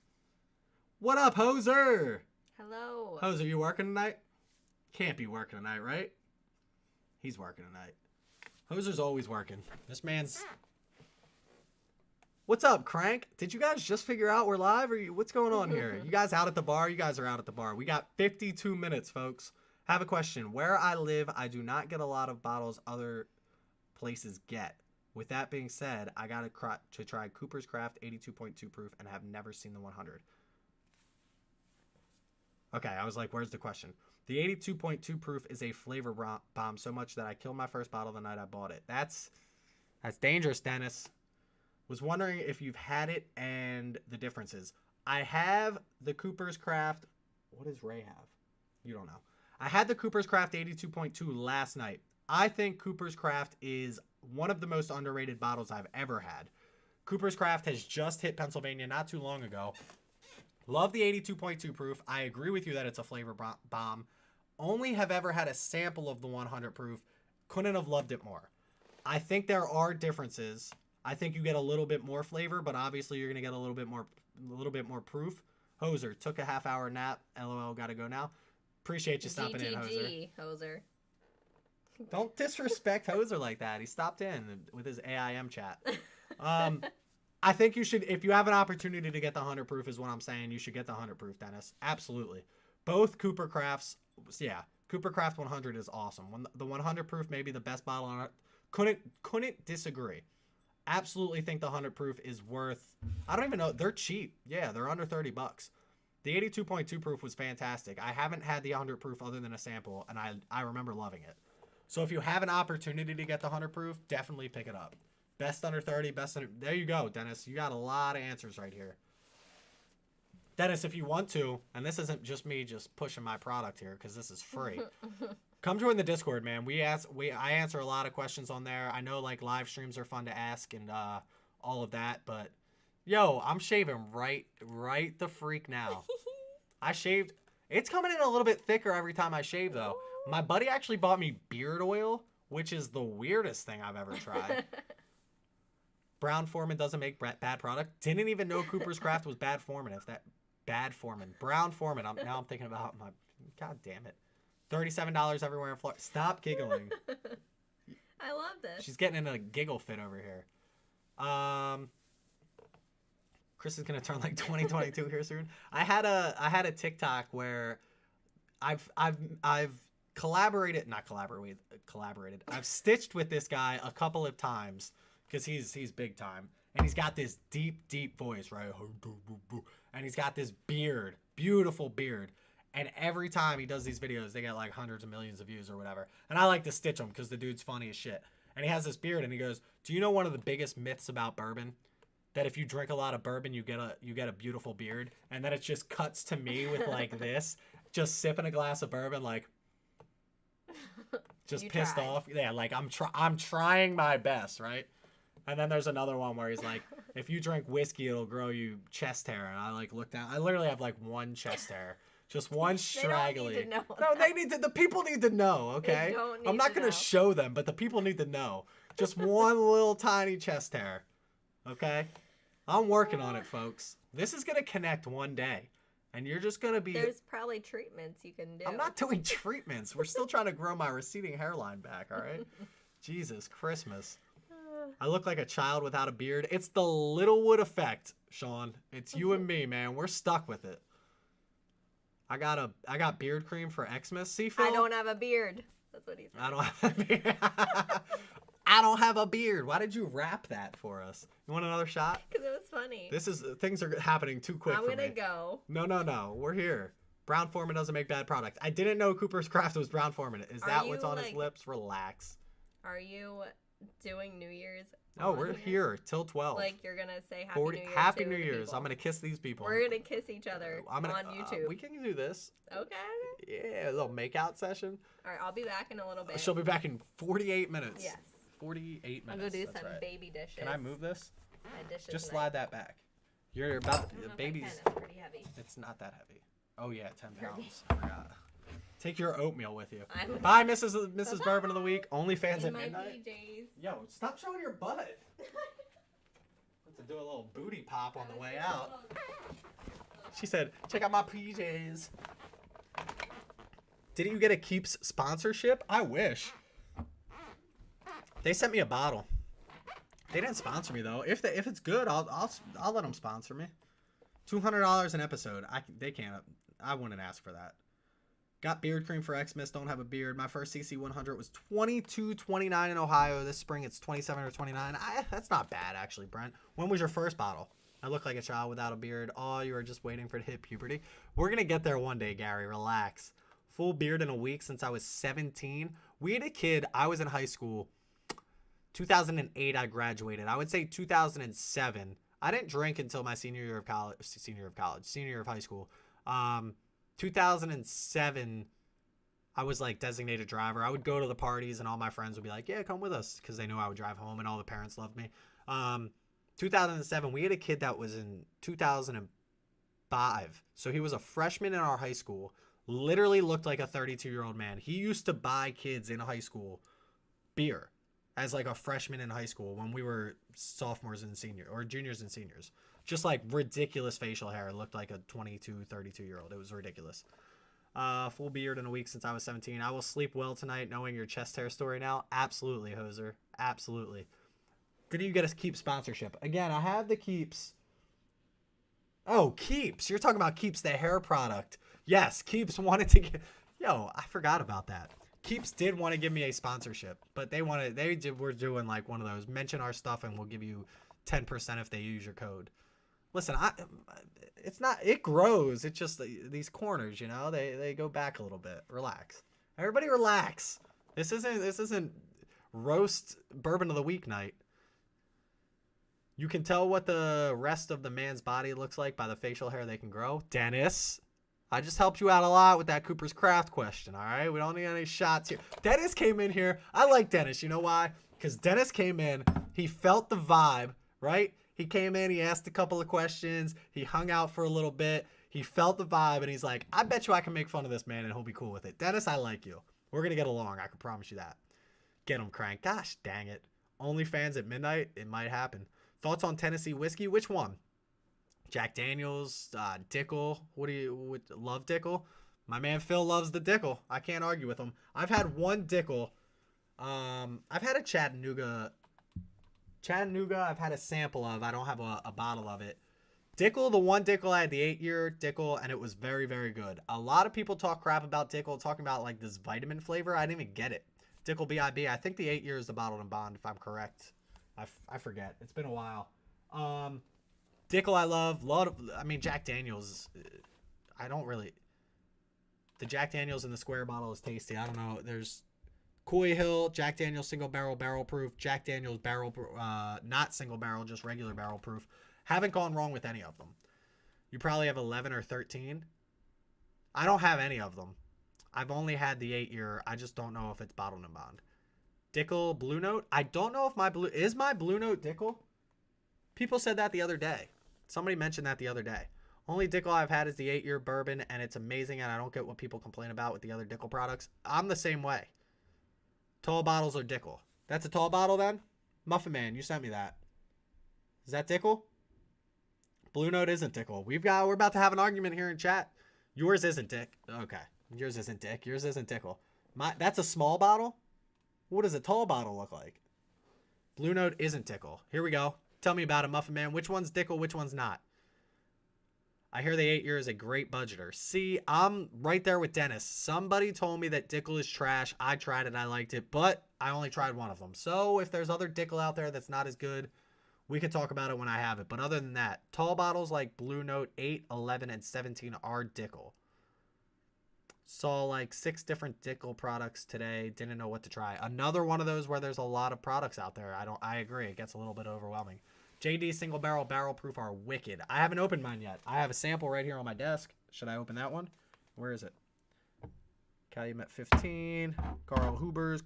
What up, Hoser?
Hello.
Hoser, you working tonight? Can't be working tonight, right? He's working tonight. Hoser's always working. This man's... What's up, Crank? Did you guys just figure out we're live? What's going on here? You guys out at the bar? You guys are out at the bar. We got 52 minutes, folks. Have a question. Where I live, I do not get a lot of bottles other places get. With that being said, I got to try Cooper's Craft 82.2 proof and have never seen the 100. Okay, I was like, where's the question? The 82.2 proof is a flavor bomb so much that I killed my first bottle the night I bought it. That's dangerous, Dennis. Was wondering if you've had it and the differences. I have the Cooper's Craft. What does Ray have? You don't know. I had the Cooper's Craft 82.2 last night. I think Cooper's Craft is one of the most underrated bottles I've ever had. Cooper's Craft has just hit Pennsylvania not too long ago. Love the 82.2 proof. I agree with you that it's a flavor bomb. Only have ever had a sample of the 100 proof. Couldn't have loved it more. I think there are differences. I think you get a little bit more flavor, but obviously you're gonna get a little bit more proof. Hoser took a half-hour nap. LOL, gotta go now. Appreciate you stopping in, Hoser.
Hoser.
Don't disrespect Hoser like that. He stopped in with his AIM chat. I think you should, if you have an opportunity to get the 100 proof, is what I'm saying. You should get the 100 proof, Dennis. Absolutely. Both Cooper Crafts, yeah. Cooper Craft 100 is awesome. The 100 proof may be the best bottle on it. Couldn't disagree. Absolutely think the 100 proof is worth, I don't even know, they're cheap. Yeah, they're under $30. The 82.2 proof was fantastic. I haven't had the 100 proof other than a sample, and I remember loving it. So if you have an opportunity to get the 100 proof, definitely pick it up. Best under 30, there you go, Dennis. You got a lot of answers right here. Dennis, if you want to, and this isn't just me just pushing my product here because this is free. Come join the Discord, man. I answer a lot of questions on there. I know like live streams are fun to ask and all of that, but yo, I'm shaving right the freak now. I shaved. It's coming in a little bit thicker every time I shave though. My buddy actually bought me beard oil, which is the weirdest thing I've ever tried. Brown Foreman doesn't make bad product. Didn't even know Cooper's Craft was bad Foreman. Bad Foreman. Brown Foreman. Now I'm thinking about my, God damn it. $37 everywhere in Florida. Stop giggling.
I love this.
She's getting in a giggle fit over here. Chris is gonna turn like 2022 here soon. I had a TikTok where I've collaborated. I've stitched with this guy a couple of times because he's big time, and he's got this deep voice, right? And he's got this beard, beautiful beard. And every time he does these videos, they get like hundreds of millions of views or whatever. And I like to stitch him because the dude's funny as shit. And he has this beard, and he goes, "Do you know one of the biggest myths about bourbon? That if you drink a lot of bourbon, you get a beautiful beard." And then it just cuts to me with like this, just sipping a glass of bourbon, like just pissed off. Yeah, like I'm trying my best, right? And then there's another one where he's like, "If you drink whiskey, it'll grow you chest hair." And I like look down. I literally have like one chest hair. Just one straggly.
They don't need to know
no, they need to. The people need to know. Okay, I'm not gonna show them, but the people need to know. Just one little tiny chest hair. Okay, I'm working on it, folks. This is gonna connect one day, and you're just gonna be.
There's probably treatments you can do.
I'm not doing treatments. We're still trying to grow my receding hairline back. All right. Jesus Christmas. I look like a child without a beard. It's the Littlewood effect, Sean. It's you and me, man. We're stuck with it. I got beard cream for Xmas. See, Phil?
I don't have a beard. That's what he said.
I don't have a beard. I don't have a beard. Why did you rap that for us? You want another shot?
Because it was funny.
Things are happening too quick for me.
I'm gonna go.
No. We're here. Brown Forman doesn't make bad product. I didn't know Cooper's Craft was Brown Forman. Is that what's on his lips? Relax.
Are you doing New Year's?
Oh, we're here till 12.
Like, you're going to say
Happy New Year's. I'm going to kiss these people.
We're going to kiss each other on YouTube.
We can do this.
Okay.
Yeah, a little make-out session.
All right, I'll be back in a little bit.
She'll be back in 48 minutes.
Yes.
48 minutes.
I'm going to do some baby dishes.
Can I move this?
My dishes.
Just slide that back. You're about the baby's.
It's pretty heavy.
It's not that heavy. Oh yeah, 10 pounds. I forgot. Take your oatmeal with you. Bye, Mrs. Bourbon of the Week. OnlyFans at midnight.
PJs.
Yo, stop showing your butt. Let's do a little booty pop on the way out. She said, "Check out my PJs." Didn't you get a Keeps sponsorship? I wish. They sent me a bottle. They didn't sponsor me though. If it's good, I'll let them sponsor me. $200 an episode. They can't. I wouldn't ask for that. Got beard cream for Xmas. Don't have a beard. My first CC 100 was 22.29 in Ohio. This spring it's 27 or 29. That's not bad actually, Brent. When was your first bottle? I look like a child without a beard. Oh, you were just waiting for to hit puberty. We're gonna get there one day, Gary. Relax. Full beard in a week since I was 17. We had a kid. I was in high school. 2008 I graduated. I would say 2007. I didn't drink until my senior year of high school. 2007 I was like designated driver. I would go to the parties and all my friends would be like, yeah, come with us, because they knew I would drive home and all the parents loved me. 2007 we had a kid that was in 2005. So he was a freshman in our high school. Literally looked like a 32-year-old man. He used to buy kids in high school beer as like a freshman in high school when we were sophomores and juniors and seniors. Just like ridiculous facial hair. Looked like a 22, 32-year-old. It was ridiculous. Full beard in a week since I was 17. I will sleep well tonight knowing your chest hair story now. Absolutely, Hoser. Absolutely. Didn't you get a Keeps sponsorship? Again, I have the Keeps. Oh, Keeps. You're talking about Keeps, the hair product. Yes, Keeps wanted to get... Yo, I forgot about that. Keeps did want to give me a sponsorship, but they were doing like one of those, mention our stuff and we'll give you 10% if they use your code. Listen, it grows. It's just these corners, you know, they go back a little bit. Relax. Everybody relax. This isn't roast bourbon of the week night. You can tell what the rest of the man's body looks like by the facial hair they can grow. Dennis, I just helped you out a lot with that Cooper's Craft question, all right? We don't need any shots here. Dennis came in here. I like Dennis. You know why? Because Dennis came in. He felt the vibe, right? He came in. He asked a couple of questions. He hung out for a little bit. He felt the vibe, and he's like, I bet you I can make fun of this man, and he'll be cool with it. Dennis, I like you. We're going to get along. I can promise you that. Get him cranked. Gosh, dang it. OnlyFans at midnight? It might happen. Thoughts on Tennessee whiskey? Which one? Jack Daniels, Dickel. Love Dickel? My man Phil loves the Dickel. I can't argue with him. I've had one Dickel. I've had a Chattanooga. I've had a sample of. I don't have a bottle of it. Dickel, the one Dickel, I had the 8-year Dickel, and it was very, very good. A lot of people talk crap about Dickel, talking about like this vitamin flavor. I didn't even get it. Dickel BIB. I think the 8-year is the bottled and bond, if I'm correct. I forget. It's been a while. Dickel I love. I mean, Jack Daniels. I don't really. The Jack Daniels in the square bottle is tasty. I don't know. There's Coy Hill, Jack Daniels single barrel proof, Jack Daniels barrel, not single barrel, just regular barrel proof. Haven't gone wrong with any of them. You probably have 11 or 13. I don't have any of them. I've only had the 8-year. I just don't know if it's bottled and bond. Dickel Blue Note. I don't know if my Blue Note Dickel. People said that the other day. Somebody mentioned that the other day. Only Dickel I've had is the 8-year bourbon, and it's amazing, and I don't get what people complain about with the other Dickel products. I'm the same way. Tall bottles are Dickel. That's a tall bottle then? Muffin Man, you sent me that. Is that Dickel? Blue Note isn't Dickel. We're about to have an argument here in chat. Yours isn't Dick. Okay. Yours isn't Dick. Yours isn't Dickel. That's a small bottle? What does a tall bottle look like? Blue Note isn't Dickel. Here we go. Tell me about it, Muffin Man. Which one's Dickel? Which one's not? I hear the 8-year is a great budgeter. See, I'm right there with Dennis. Somebody told me that Dickel is trash. I tried it. I liked it, but I only tried one of them. So if there's other Dickel out there that's not as good, we could talk about it when I have it. But other than that, tall bottles like Blue Note 8, 11, and 17 are Dickel. Saw like 6 different Dickel products today. Didn't know what to try. Another one of those where there's a lot of products out there. I agree. It gets a little bit overwhelming. JD single barrel barrel proof are wicked. I haven't opened mine yet. I have a sample right here on my desk. Should I open that one? Where is it? Calumet 15. Carl Huber's,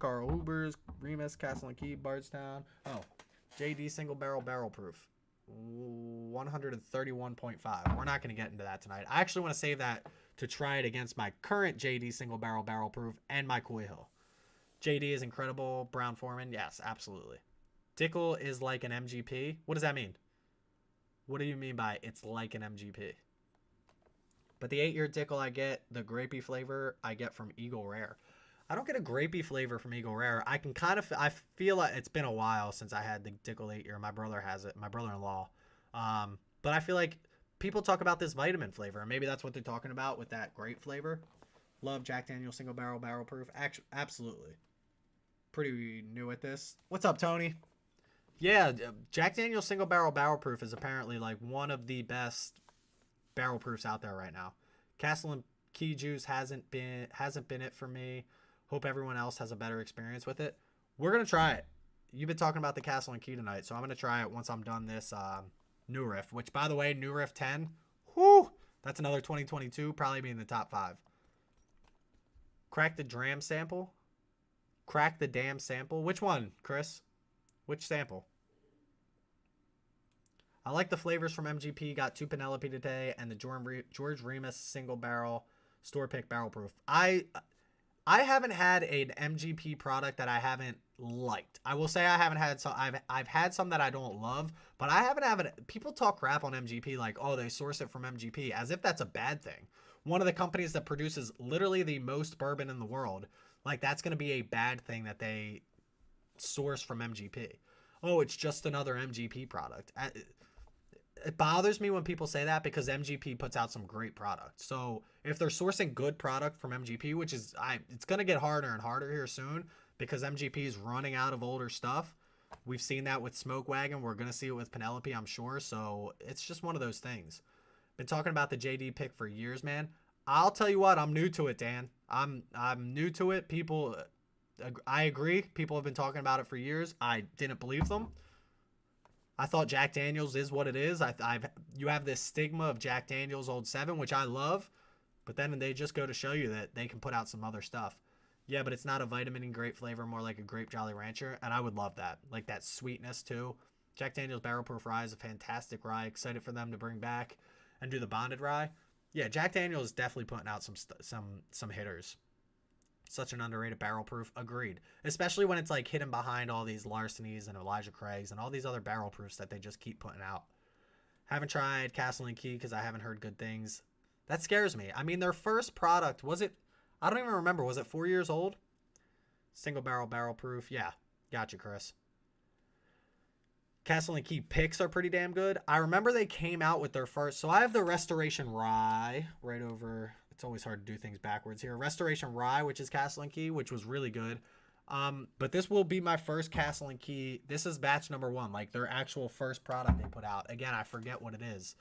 Remus, Castle and Key, Bardstown. Oh, JD single barrel barrel proof. 131.5. We're not going to get into that tonight. I actually want to save that to try it against my current JD single barrel barrel proof and my Coy Hill. JD is incredible. Brown Foreman, yes, absolutely. Dickel is like an MGP. What does that mean? What do you mean by it's like an MGP? But the 8-year Dickel I get, the grapey flavor I get from Eagle Rare. I don't get a grapey flavor from Eagle Rare. I feel like it's been a while since I had the Dickel 8-year. My brother has it, my brother-in-law. But I feel like people talk about this vitamin flavor, and maybe that's what they're talking about with that grape flavor. Love Jack Daniel's single barrel barrel proof. Absolutely. Pretty new at this. What's up, Tony? Yeah, Jack Daniel's single barrel barrel proof is apparently like one of the best barrel proofs out there right now. Castle and Key Juice hasn't been it for me. Hope everyone else has a better experience with it. We're gonna try it. You've been talking about the Castle and Key tonight, so I'm gonna try it once I'm done this New Riff. Which, by the way, New Riff 10. Whoo! That's another 2022. Probably be in the top 5. Crack the dram sample. Crack the damn sample. Which one, Chris? Which sample? I like the flavors from MGP. Got 2 Penelope today and the George Remus single barrel store pick barrel proof. I haven't had an MGP product that I haven't liked. I will say I haven't had some. I've had some that I don't love, but I haven't had it. People talk crap on MGP like, oh, they source it from MGP, as if that's a bad thing. One of the companies that produces literally the most bourbon in the world, like that's going to be a bad thing that they source from MGP. Oh, it's just another MGP product. It bothers me when people say that because MGP puts out some great products. So if they're sourcing good product from MGP, which is, it's going to get harder and harder here soon because MGP is running out of older stuff. We've seen that with Smoke Wagon. We're going to see it with Penelope, I'm sure. So it's just one of those things. Been talking about the JD pick for years, man. I'll tell you what, I'm new to it, Dan. I'm new to it. People, I agree. People have been talking about it for years. I didn't believe them. I thought Jack Daniel's is what it is. You have this stigma of Jack Daniel's Old 7, which I love, but then they just go to show you that they can put out some other stuff. Yeah, but it's not a vitamin and grape flavor, more like a grape Jolly Rancher, and I would love that. Like that sweetness too. Jack Daniel's Barrel Proof Rye is a fantastic rye. Excited for them to bring back and do the bonded rye. Yeah, Jack Daniel's is definitely putting out some hitters. Such an underrated barrel proof. Agreed. Especially when it's like hidden behind all these Larcenies and Elijah Craigs and all these other barrel proofs that they just keep putting out. Haven't tried Castle and Key because I haven't heard good things. That scares me. I mean, their first product, was it? I don't even remember. Was it 4 years old? Single barrel proof. Yeah. Gotcha, Chris. Castle and Key picks are pretty damn good. I remember they came out with their first. So I have the Restoration Rye right over. It's always hard to do things backwards here. Restoration Rye, which is Castle and Key, which was really good. But this will be my first Castle and Key. This is batch number 1, like their actual first product they put out. Again, I forget what it is.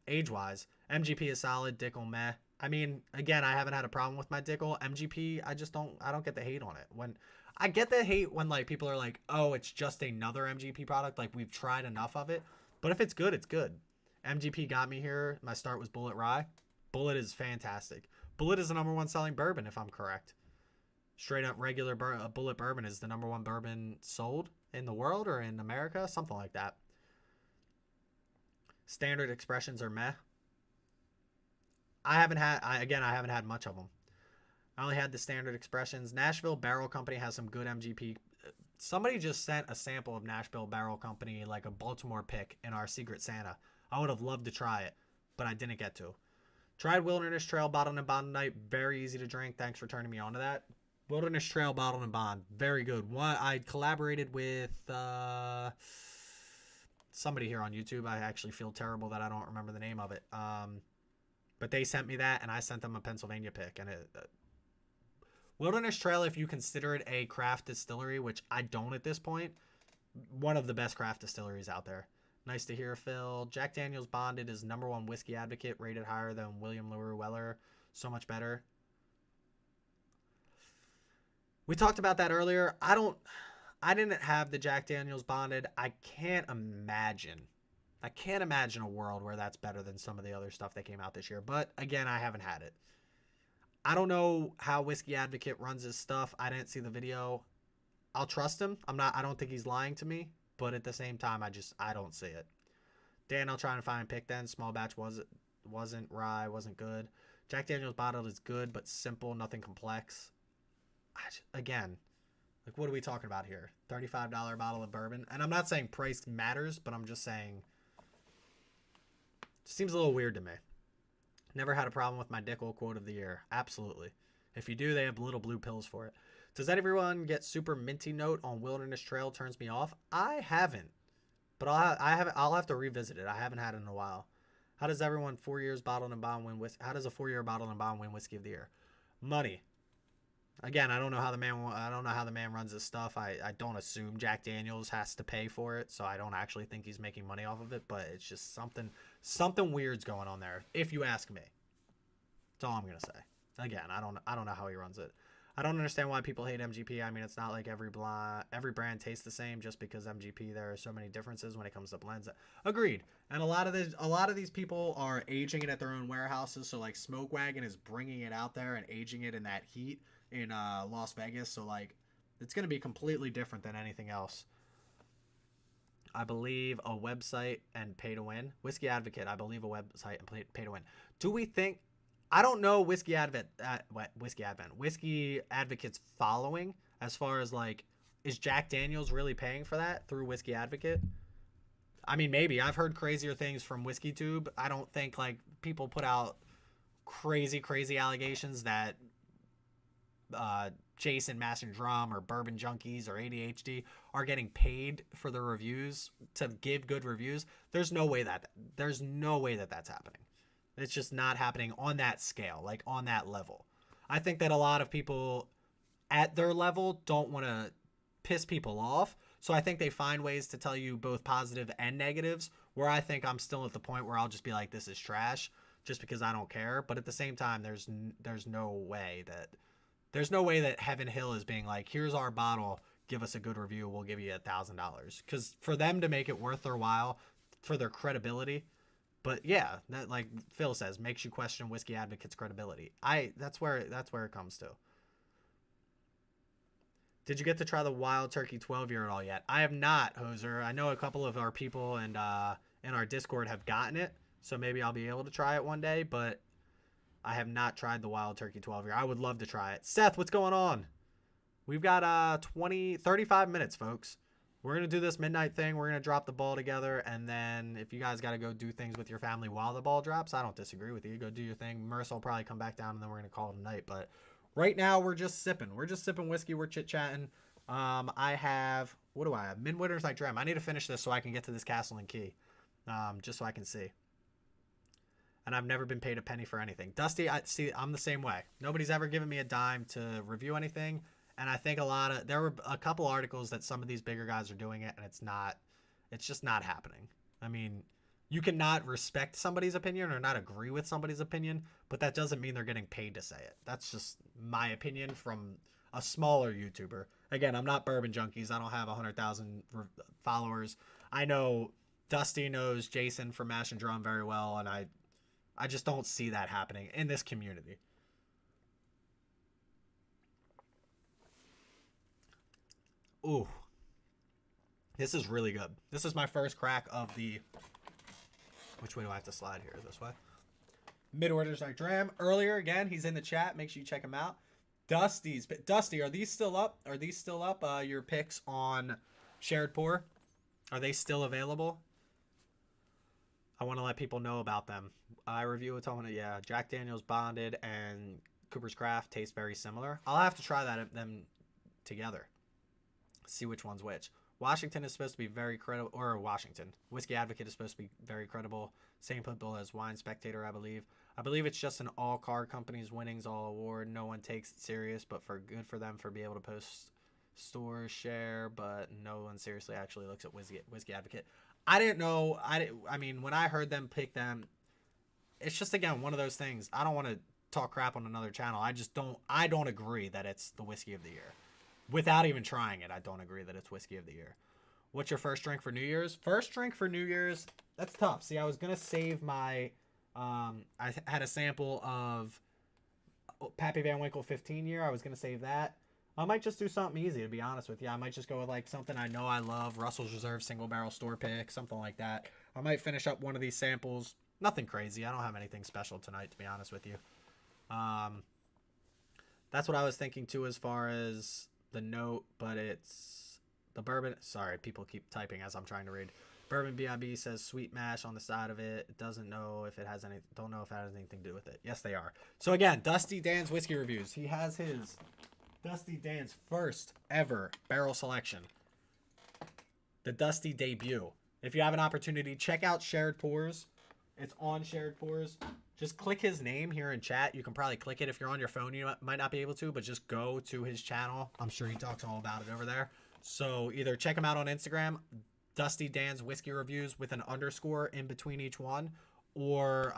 Age-wise, MGP is solid. Dickel meh. I mean, again, I haven't had a problem with my Dickel. MGP, I don't get the hate on it. When I get the hate when like people are like, oh, it's just another MGP product. Like we've tried enough of it. But if it's good, it's good. MGP got me here. My start was Bullet Rye. Bullet is fantastic. Bullet is the #1 selling bourbon, if I'm correct. Straight up regular Bullet bourbon is the #1 bourbon sold in the world or in America, something like that. Standard expressions are meh. I haven't had much of them. I only had the standard expressions. Nashville Barrel Company has some good MGP. Somebody just sent a sample of Nashville Barrel Company, like a Baltimore pick, in our Secret Santa. I would have loved to try it, but I didn't get to. Tried Wilderness Trail Bottled and Bond tonight. Very easy to drink. Thanks for turning me on to that. Wilderness Trail Bottled and Bond. Very good. One, I collaborated with somebody here on YouTube. I actually feel terrible that I don't remember the name of it. But they sent me that, and I sent them a Pennsylvania pick. And Wilderness Trail, if you consider it a craft distillery, which I don't at this point, one of the best craft distilleries out there. Nice to hear, Phil. Jack Daniel's Bonded is #1 whiskey advocate, rated higher than William LaRue Weller. So much better. We talked about that earlier. I didn't have the Jack Daniels bonded. I can't imagine a world where that's better than some of the other stuff that came out this year. But again, I haven't had it. I don't know how Whiskey Advocate runs his stuff. I didn't see the video. I'll trust him. I don't think he's lying to me, but at the same time, I don't see it. Dan, I'll try and find pick then. Small batch wasn't rye, wasn't good. Jack Daniels bottled is good, but simple, nothing complex. Again, like, what are we talking about here? $35 bottle of bourbon. And I'm not saying price matters, but I'm just saying it seems a little weird to me. Never had a problem with my Dickel quote of the year. Absolutely. If you do, they have little blue pills for it. Does everyone get super minty note on Wilderness Trail turns me off? I haven't. But I'll have to revisit it. I haven't had it in a while. How does everyone 4 years bottled and bond win whiskey? How does a 4-year bottled and bond win whiskey of the year? Money. Again, I don't know how the man runs his stuff. I don't assume Jack Daniels has to pay for it, so I don't actually think he's making money off of it, but it's just something weird's going on there, if you ask me. That's all I'm going to say. Again, I don't know how he runs it. I don't understand why people hate MGP. I mean, it's not like every brand tastes the same just because MGP. There are so many differences when it comes to blends. Agreed. And a lot of these people are aging it at their own warehouses. So like Smoke Wagon is bringing it out there and aging it in that heat in Las Vegas. So like it's going to be completely different than anything else. I believe a website and pay to win. Whiskey Advocate, I believe a website and pay to win. Do we think? I don't know Whiskey Advocate's following as far as like, is Jack Daniels really paying for that through Whiskey Advocate? I mean, maybe. I've heard crazier things from Whiskey Tube. I don't think like people put out crazy allegations that Jason Master Drum or Bourbon Junkies or ADHD are getting paid for the reviews to give good reviews. There's no way that that's happening. It's just not happening on that scale, like on that level. I think that a lot of people at their level don't want to piss people off. So I think they find ways to tell you both positive and negatives, where I think I'm still at the point where I'll just be like, this is trash just because I don't care. But at the same time, there's no way that Heaven Hill is being like, here's our bottle, give us a good review, we'll give you $1,000. Because for them to make it worth their while, for their credibility. But yeah, that, like Phil says, makes you question Whiskey Advocate's credibility. That's where it comes to. Did you get to try the Wild Turkey 12-year at all yet? I have not, Hoser. I know a couple of our people and in our Discord have gotten it, so maybe I'll be able to try it one day, but I have not tried the Wild Turkey 12-year. I would love to try it. Seth, what's going on? We've got 35 minutes, folks. We're going to do this midnight thing. We're going to drop the ball together, and then if you guys got to go do things with your family while the ball drops, I don't disagree with you. Go do your thing. Marissa will probably come back down, and then we're going to call it a night. But right now, we're just sipping. We're just sipping whiskey. We're chit-chatting. I have, what do I have? Midwinter's Night Dram. I need to finish this so I can get to this Castle and Key, just so I can see. And I've never been paid a penny for anything. Dusty, I'm the same way. Nobody's ever given me a dime to review anything. And I think there were a couple articles that some of these bigger guys are doing it, and it's just not happening. I mean, you cannot respect somebody's opinion or not agree with somebody's opinion, but that doesn't mean they're getting paid to say it. That's just my opinion from a smaller YouTuber. Again, I'm not Bourbon Junkies. I don't have 100,000 followers. I know Dusty knows Jason from Mash and Drum very well, and I just don't see that happening in this community. Ooh, this is really good. This is my first crack of the, which way do I have to slide here? This way. Midwinter's Night Dram. Earlier, again, he's in the chat. Make sure you check him out. Dusty, are these still up? Your picks on Shared Pour, are they still available? I want to let people know about them. I review it. Yeah, Jack Daniels Bonded and Cooper's Craft taste very similar. I'll have to try them together. See which one's which. Washington is supposed to be very credible, or Washington. Whiskey Advocate is supposed to be very credible. Same people as Wine Spectator, I believe. I believe it's just an all car companies winnings all award. No one takes it serious, but good for them for being able to post stores share, but no one seriously actually looks at Whiskey Advocate. I didn't know. I mean, when I heard them pick them, it's just, again, one of those things. I don't want to talk crap on another channel. I don't agree that it's the whiskey of the year. without even trying it, I don't agree that it's whiskey of the year. What's your first drink for New Year's? First drink for New Year's, that's tough. See, I was going to save my, I had a sample of Pappy Van Winkle 15 year. I was going to save that. I might just do something easy, to be honest with you. I might just go with like something I know I love, Russell's Reserve single barrel store pick, something like that. I might finish up one of these samples. Nothing crazy. I don't have anything special tonight, to be honest with you. That's what I was thinking too as far as the note, but it's the bourbon. Sorry, people keep typing as I'm trying to read. Bourbon BIB says sweet mash on the side of it. It doesn't know if it has any. Don't know if it has anything to do with it. Yes, they are. So again, Dusty Dan's whiskey reviews. He has his Dusty Dan's first ever barrel selection. The Dusty debut. If you have an opportunity, check out Shared Pours. It's on Shared Pours. Just click his name here in chat. You can probably click it. If you're on your phone, you might not be able to, but just go to his channel. I'm sure he talks all about it over there. So either check him out on Instagram, Dusty Dan's whiskey reviews with an underscore in between each one, or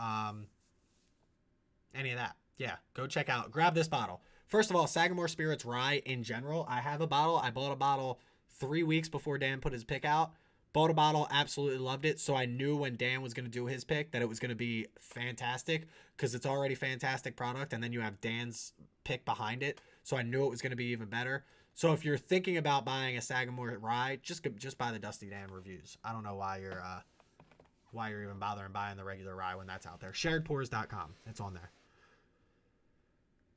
any of that. Yeah, go check out. Grab this bottle. First of all, Sagamore Spirits Rye in general. I have a bottle. I bought a bottle 3 weeks before Dan put his pick out. Bought a bottle, absolutely loved it. So I knew when Dan was going to do his pick that it was going to be fantastic, because it's already fantastic product. And then you have Dan's pick behind it. So I knew it was going to be even better. So if you're thinking about buying a Sagamore Rye, just buy the Dusty Dan reviews. I don't know why you're even bothering buying the regular rye when that's out there. Sharedpours.com. It's on there.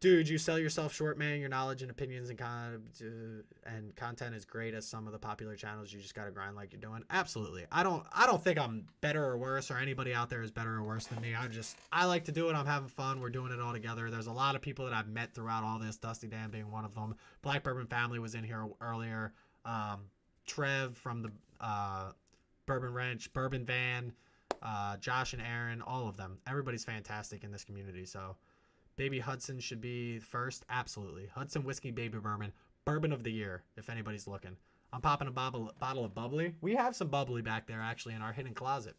Dude, you sell yourself short, man. Your knowledge and opinions and content is great as some of the popular channels. You just got to grind like you're doing. Absolutely. I don't think I'm better or worse, or anybody out there is better or worse than me. I like to do it. I'm having fun. We're doing it all together. There's a lot of people that I've met throughout all this, Dusty Dan being one of them. Black Bourbon Family was in here earlier. Trev from the Bourbon Wrench, Bourbon Van, Josh and Aaron, all of them. Everybody's fantastic in this community, so... Baby Hudson should be first. Absolutely. Hudson Whiskey Baby Bourbon. Bourbon of the year, if anybody's looking. I'm popping a bottle of bubbly. We have some bubbly back there, actually, in our hidden closet.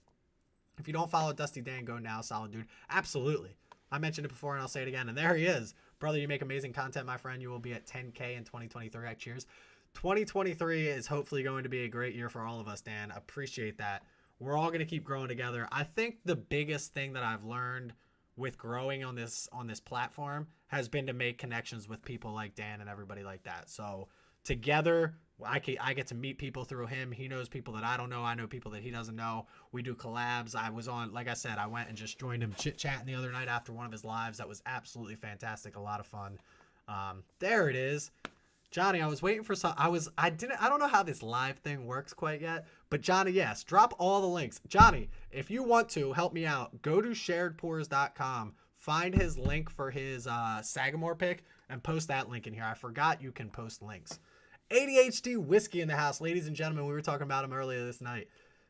If you don't follow Dusty Dan, go now, solid dude. Absolutely. I mentioned it before, and I'll say it again. And there he is. Brother, you make amazing content, my friend. You will be at 10K in 2023. Cheers. 2023 is hopefully going to be a great year for all of us, Dan. Appreciate that. We're all going to keep growing together. I think the biggest thing that I've learned with growing on this platform has been to make connections with people like Dan and everybody like that. So together, I get to meet people through him. He knows people that I don't know. I know people that he doesn't know. We do collabs. I was on, like I said, I went and just joined him chit-chatting the other night after one of his lives. That was absolutely fantastic. A lot of fun. There it is. Johnny, I was waiting for some. I don't know how this live thing works quite yet, but Johnny, yes, drop all the links. Johnny, if you want to help me out, go to sharedpours.com, find his link for his Sagamore pick, and post that link in here. I forgot you can post links. ADHD Whiskey in the house, ladies and gentlemen. We were talking about him earlier this night.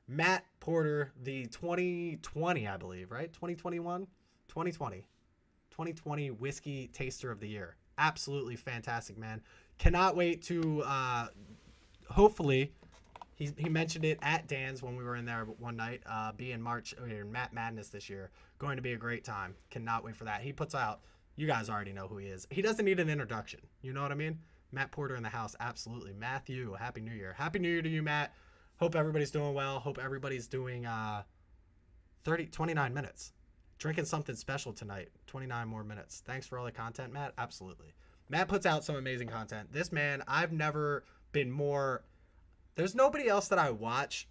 Matt Porter, the 2020, I believe, right? 2021? 2020 Whiskey Taster of the Year. Absolutely fantastic, man. Cannot wait to, hopefully, he mentioned it at Dan's when we were in there one night, be in March, in Matt Madness this year. Going to be a great time. Cannot wait for that. He puts out, you guys already know who he is. He doesn't need an introduction. You know what I mean? Matt Porter in the house. Absolutely. Matthew, Happy New Year. Happy New Year to you, Matt. Hope everybody's doing well. Hope everybody's doing 29 minutes. Drinking something special tonight. 29 more minutes. Thanks for all the content, Matt. Absolutely. Matt puts out some amazing content. This man, I've never been more... There's nobody else that I watch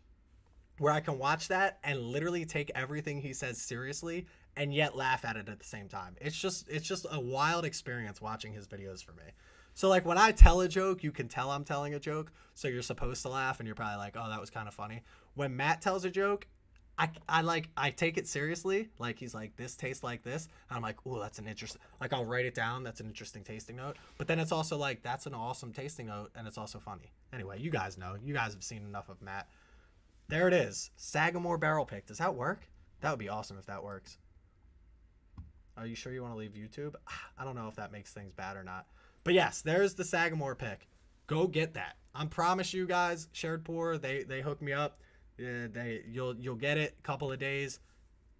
where I can watch that and literally take everything he says seriously and yet laugh at it at the same time. It's just a wild experience watching his videos for me. So like when I tell a joke, you can tell I'm telling a joke. So you're supposed to laugh and you're probably like, oh, that was kind of funny. When Matt tells a joke, I take it seriously. Like he's like, this tastes like this. And I'm like, oh, that's an interesting, like I'll write it down. That's an interesting tasting note. But then it's also like, that's an awesome tasting note. And it's also funny. Anyway, you guys know, you guys have seen enough of Matt. There it is. Sagamore barrel pick. Does that work? That would be awesome if that works. Are you sure you want to leave YouTube? I don't know if that makes things bad or not. But yes, there's the Sagamore pick. Go get that. I promise you guys, Shared Pour, they hooked me up. You'll get it a couple of days.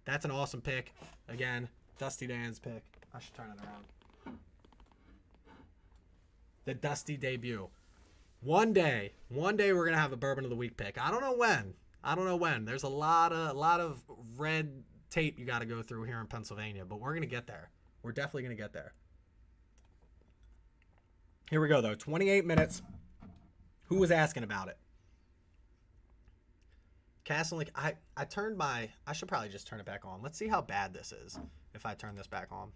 That's an awesome pick. Again, Dusty Dan's pick. I should turn it around. The Dusty debut. One day we're going to have a Bourbon of the Week pick. I don't know when. There's a lot of red tape you got to go through here in Pennsylvania, but we're going to get there. We're definitely going to get there. Here we go, though. 28 minutes. Who was asking about it? Castle, I turned my... I should probably just turn it back on. Let's see how bad this is if I turn this back on.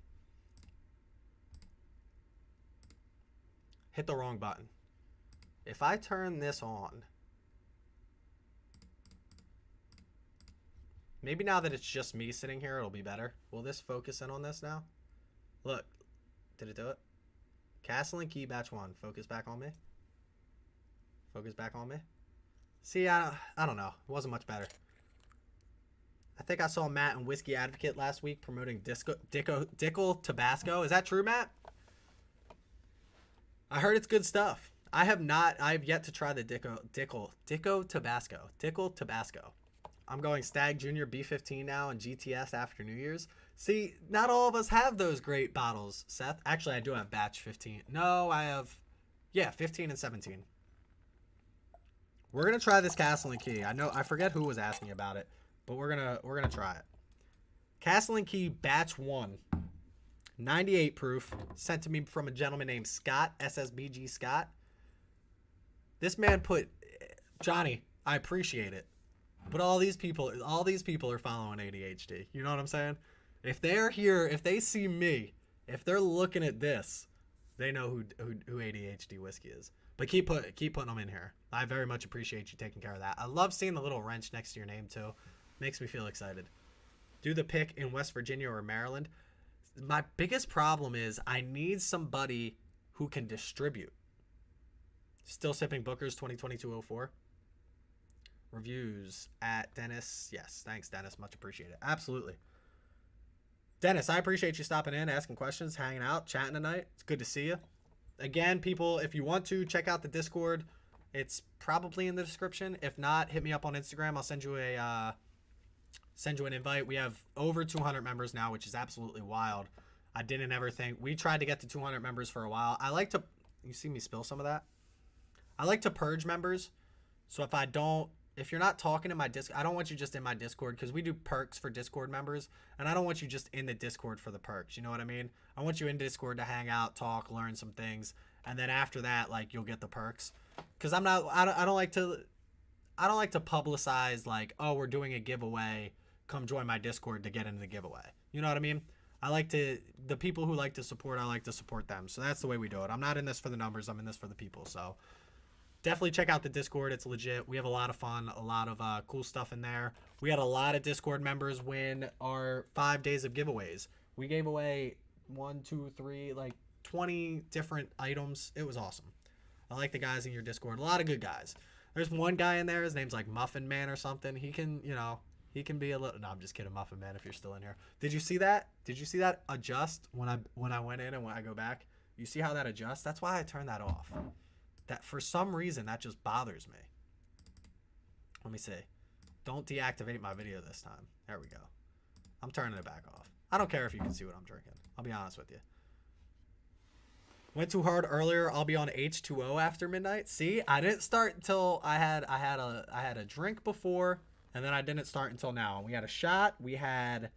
Hit the wrong button. If I turn this on... Maybe now that it's just me sitting here, it'll be better. Will this focus in on this now? Look. Did it do it? Castle and Key batch 1. Focus back on me. Focus back on me. See, I don't know. It wasn't much better. I think I saw Matt and Whiskey Advocate last week promoting Dickel Tabasco. Is that true, Matt? I heard it's good stuff. I have yet to try the Dickel Tabasco. I'm going Stag Junior B15 now and GTS after New Year's. See, not all of us have those great bottles, Seth. Actually, I do have batch 15. No, I have, 15 and 17. We're gonna try this Castle and Key. I forget who was asking about it, but we're gonna try it. Castle and Key batch 1, 98 proof, sent to me from a gentleman named Scott, SSBG Scott. This man put, Johnny, I appreciate it, but all these people are following ADHD. You know what I'm saying? If they're here, if they see me, if they're looking at this, they know who ADHD whiskey is. But keep putting them in here. I very much appreciate you taking care of that. I love seeing the little wrench next to your name too. Makes me feel excited. Do the pick in West Virginia or Maryland. My biggest problem is I need somebody who can distribute. Still sipping Booker's 2022-04. Reviews at Dennis. Yes, thanks, Dennis. Much appreciated. Absolutely. Dennis, I appreciate you stopping in, asking questions, hanging out, chatting tonight. It's good to see you. Again, people, if you want to, check out the Discord. It's probably in the description. If not, hit me up on Instagram. I'll send you an invite. We have over 200 members now, which is absolutely wild. I didn't ever think. We tried to get to 200 members for a while. I like to... You see me spill some of that? I like to purge members. So if you're not talking in my Discord, I don't want you just in my Discord, because we do perks for Discord members, and I don't want you just in the Discord for the perks. You know what I mean? I want you in Discord to hang out, talk, learn some things, and then after that, like, you'll get the perks. Because I don't like to publicize, like, oh, we're doing a giveaway, come join my Discord to get into the giveaway. You know what I mean? The people who like to support, I like to support them. So that's the way we do it. I'm not in this for the numbers. I'm in this for the people. So definitely check out the Discord. It's legit. We have a lot of fun, a lot of cool stuff in there. We had a lot of Discord members win our 5 days of giveaways. We gave away 20 different items. It was awesome. I like the guys in your Discord. A lot of good guys. There's one guy in there. His name's like Muffin Man or something. He can be a little... No, I'm just kidding, Muffin Man, if you're still in here. Did you see that? Did you see that adjust when I went in and when I go back? You see how that adjusts? That's why I turned that off. That for some reason that just bothers me. Let me see. Don't deactivate my video this time. There we go. I'm turning it back off. I don't care if you can see what I'm drinking. I'll be honest with you. Went too hard earlier. I'll be on H2O after midnight. See, I didn't start until I had a drink before, and then I didn't start until now. And we had a shot. We had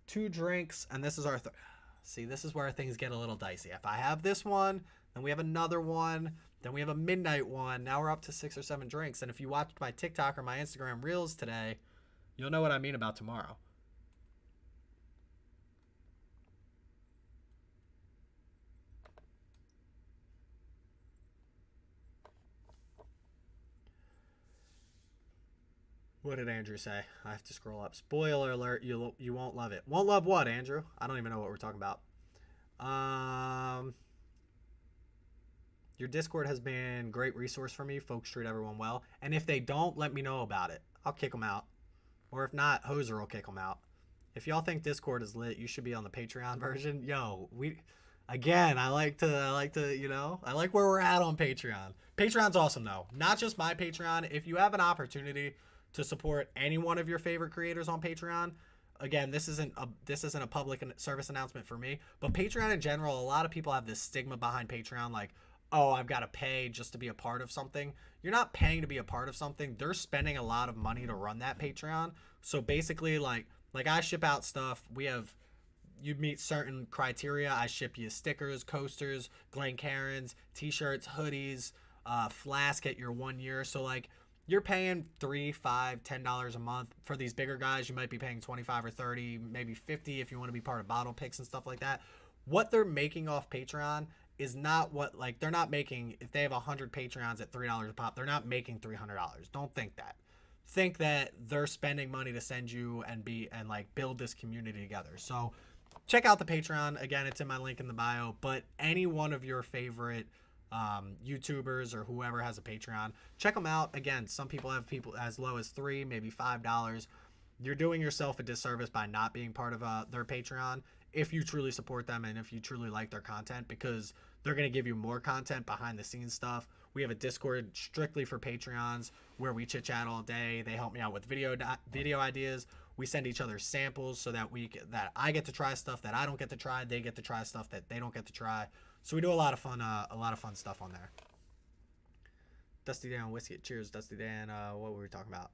2 drinks, and this is our see. This is where things get a little dicey. If I have this one, then we have another one. Then we have a midnight one. Now we're up to 6 or 7 drinks. And if you watched my TikTok or my Instagram Reels today, you'll know what I mean about tomorrow. What did Andrew say? I have to scroll up. Spoiler alert, you won't love it. Won't love what, Andrew? I don't even know what we're talking about. Your Discord has been a great resource for me. Folks treat everyone well. And if they don't, let me know about it. I'll kick them out. Or if not, Hoser will kick them out. If y'all think Discord is lit, you should be on the Patreon version. Yo, I like to, you know, I like where we're at on Patreon. Patreon's awesome though. Not just my Patreon. If you have an opportunity to support any one of your favorite creators on Patreon, again, this isn't a public service announcement for me, but Patreon in general, a lot of people have this stigma behind Patreon, like, oh, I've got to pay just to be a part of something. You're not paying to be a part of something. They're spending a lot of money to run that Patreon. So basically, like I ship out stuff. You meet certain criteria. I ship you stickers, coasters, Glencairns, t-shirts, hoodies, flask at your 1 year. So like you're paying $3, $5, $10 a month. For these bigger guys, you might be paying 25 or 30, maybe 50 if you want to be part of bottle picks and stuff like that. What they're making off Patreon is not what, like, they're not making, if they have 100 Patreons at $3 a pop, they're not making $300. Don't think that. Think that they're spending money to send you and like build this community together. So check out the Patreon. Again, it's in my link in the bio, but any one of your favorite YouTubers or whoever has a Patreon, check them out. Again, some people have people as low as $3, maybe $5. You're doing yourself a disservice by not being part of their Patreon if you truly support them and if you truly like their content, because they're going to give you more content, behind the scenes stuff. We have a Discord strictly for Patreons where we chit chat all day. They help me out with video ideas. We send each other samples so that I get to try stuff that I don't get to try. They get to try stuff that they don't get to try. So we do a lot of fun stuff on there. Dusty Dan Whiskey. Cheers, Dusty Dan. What were we talking about?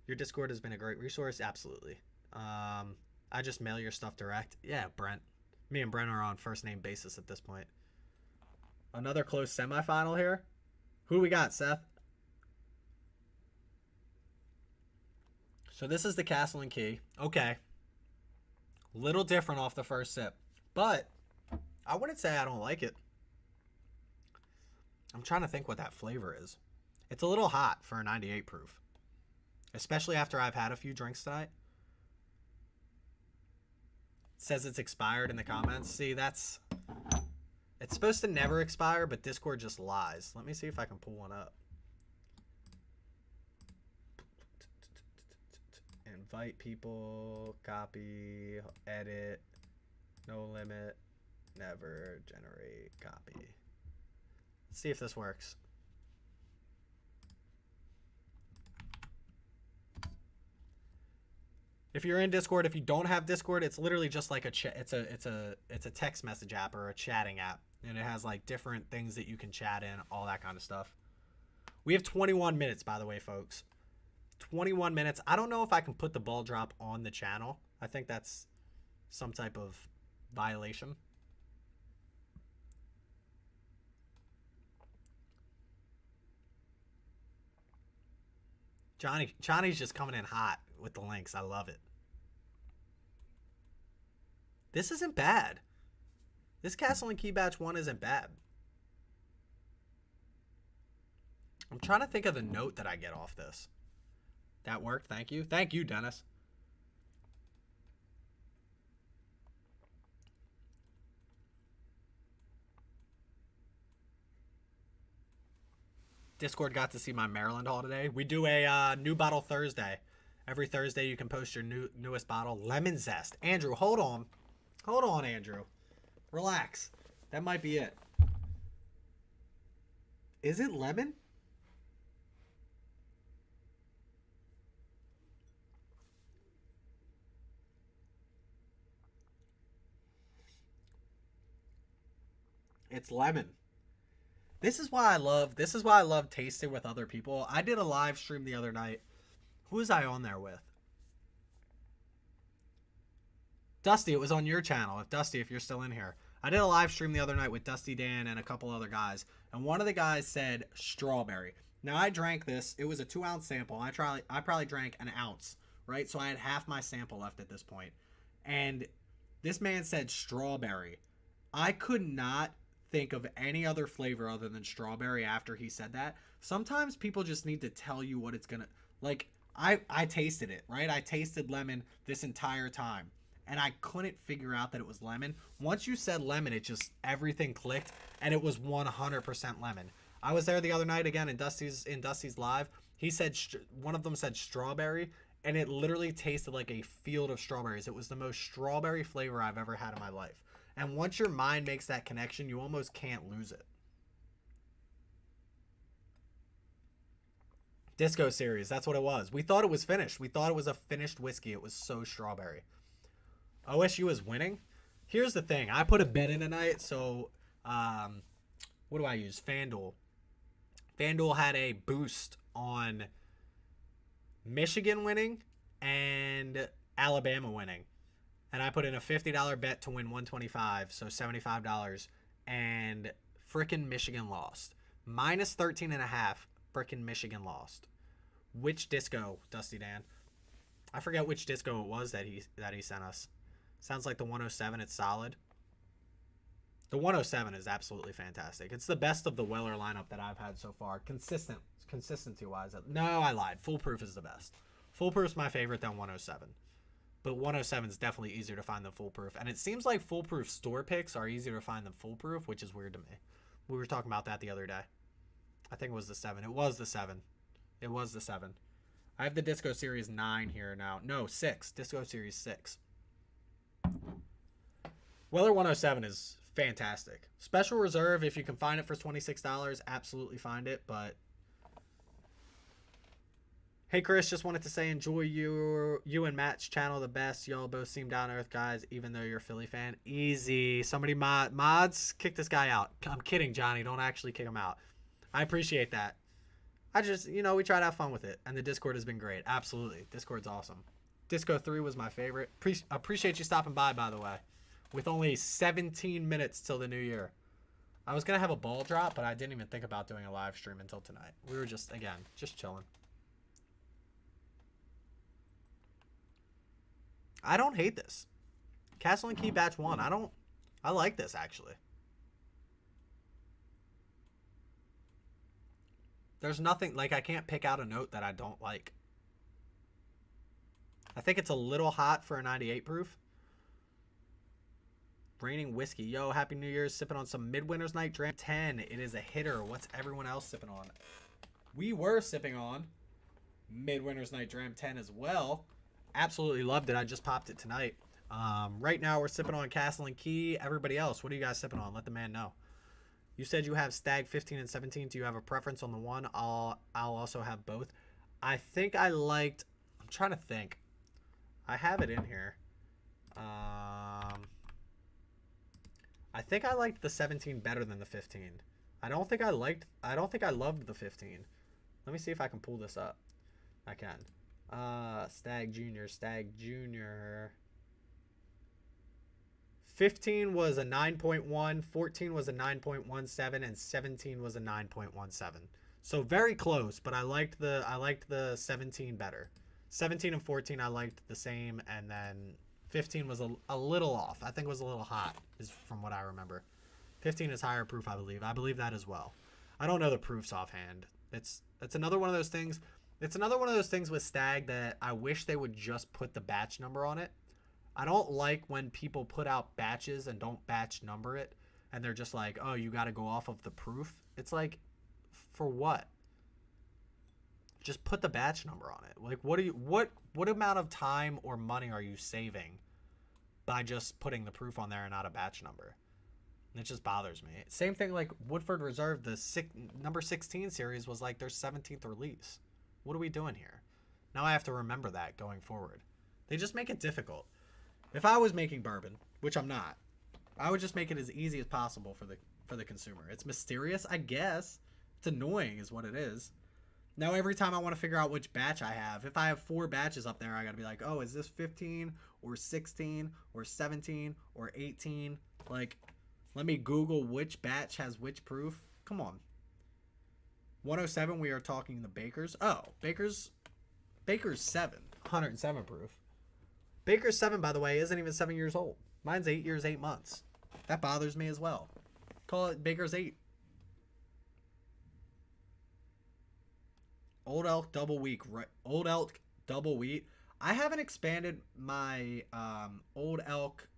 Your Discord has been a great resource. Absolutely. I just mail your stuff direct. Yeah, Brent. Me and Brent are on first name basis at this point. Another close semifinal here. Who we got, Seth? So this is the Castle and Key. Okay. Little different off the first sip. But I wouldn't say I don't like it. I'm trying to think what that flavor is. It's a little hot for a 98 proof. Especially after I've had a few drinks tonight. It says it's expired in the comments. See, it's supposed to never expire, but Discord just lies. Let me see if I can pull one up. Invite people, copy, edit, no limit, never generate copy. Let's see if this works. If you're in Discord, if you don't have Discord, it's literally just like it's a text message app or a chatting app, and it has like different things that you can chat in, all that kind of stuff. We have 21 minutes, by the way, folks. 21 minutes. I don't know if I can put the ball drop on the channel. I think that's some type of violation. Johnny's just coming in hot with the links. I love it. This isn't bad. This Castle and Key Batch 1 isn't bad. I'm trying to think of the note that I get off this. That worked. Thank you. Thank you, Dennis. Discord got to see my Maryland haul today. We do a new bottle Thursday. Every Thursday you can post your newest bottle. Lemon zest. Andrew, hold on. Hold on, Andrew. Relax. That might be it. Is it lemon? It's lemon. This is why I love tasting with other people. I did a live stream the other night. Who was I on there with? Dusty, it was on your channel. If you're still in here. I did a live stream the other night with Dusty Dan and a couple other guys, and one of the guys said strawberry. Now I drank this. It was a 2-ounce sample. I probably drank an ounce, right? So I had half my sample left at this point. And this man said strawberry. I could not think of any other flavor other than strawberry after he said that. Sometimes people just need to tell you what it's gonna, like, I tasted it, right? I tasted lemon this entire time, and I couldn't figure out that it was lemon. Once you said lemon, it just, everything clicked, and it was 100% lemon. I was there the other night again in Dusty's live. He said, one of them said strawberry, and it literally tasted like a field of strawberries. It was the most strawberry flavor I've ever had in my life. And once your mind makes that connection, you almost can't lose it. Disco series, that's what it was. We thought it was finished. We thought it was a finished whiskey. It was so strawberry. OSU is winning. Here's the thing. I put a bet in tonight, so what do I use? FanDuel. FanDuel had a boost on Michigan winning and Alabama winning. And I put in a $50 bet to win $125, so $75. And frickin' Michigan lost. Minus 13.5, frickin' Michigan lost. Which disco, Dusty Dan? I forget which disco it was that he sent us. Sounds like the 107. It's solid. The 107 is absolutely fantastic. It's the best of the Weller lineup that I've had so far. Consistency-wise. No, I lied. Foolproof is the best. Foolproof's my favorite than 107. But 107 is definitely easier to find than Foolproof. And it seems like Foolproof store picks are easier to find than Foolproof, which is weird to me. We were talking about that the other day. I think it was the 7. It was the 7. It was the 7. I have the Disco Series 9 here now. No, 6. Disco Series 6. Weller 107 is fantastic. Special Reserve, if you can find it for $26, absolutely find it. But hey, Chris, just wanted to say enjoy you and Matt's channel the best. Y'all both seem down to earth guys, even though you're a Philly fan. Easy. Somebody mods, kick this guy out. I'm kidding, Johnny. Don't actually kick him out. I appreciate that. I just, we try to have fun with it. And the Discord has been great. Absolutely. Discord's awesome. Disco 3 was my favorite. Appreciate you stopping by the way. With only 17 minutes till the new year. I was going to have a ball drop, but I didn't even think about doing a live stream until tonight. We were just chilling. I don't hate this. Castle and Key Batch 1. I like this, actually. There's nothing, like, I can't pick out a note that I don't like. I think it's a little hot for a 98 proof. Raining whiskey. Yo, Happy New Year's. Sipping on some Midwinter's Night Dram 10. It is a hitter. What's everyone else sipping on? We were sipping on Midwinter's Night Dram 10 as well. Absolutely loved it. I just popped it tonight. Right now we're sipping on Castle and Key. Everybody else, what are you guys sipping on? Let the man know. You said you have Stag 15 and 17. Do you have a preference on the one? I'll also have both. I think I liked... I'm trying to think. I have it in here. I think I liked the 17 better than the 15. I don't think I loved the 15. Let me see if I can pull this up. I can. Stag Junior. 15 was a 9.1, 14 was a 9.17, and 17 was a 9.17. So very close, but I liked the 17 better. 17 and 14 I liked the same, and then 15 was a little off. I think it was a little hot, is from what I remember. 15 is higher proof, I believe. I believe that as well. I don't know the proofs offhand. It's another one of those things. It's another one of those things with Stag that I wish they would just put the batch number on it. I don't like when people put out batches and don't batch number it, and they're just like, oh, you got to go off of the proof. It's like, for what? Just put the batch number on it. Like, what amount of time or money are you saving by just putting the proof on there and not a batch number? It just bothers me. Same thing like Woodford Reserve, the number 16 series was like their 17th release. What are we doing here? Now I have to remember that going forward. They just make it difficult. If I was making bourbon, which I'm not, I would just make it as easy as possible for the consumer. It's mysterious, I guess. It's annoying is what it is. Now every time I want to figure out which batch I have, if I have 4 batches up there, I got to be like, oh, is this 15 or 16 or 17 or 18? Like, let me Google which batch has which proof. Come on. 107, we are talking the Baker's. Oh, Baker's 7, 107 proof. Baker's 7, by the way, isn't even 7 years old. Mine's 8 years, 8 months. That bothers me as well. Call it Baker's 8. Old Elk Double Wheat. Old Elk Double Wheat. I haven't expanded my Old Elk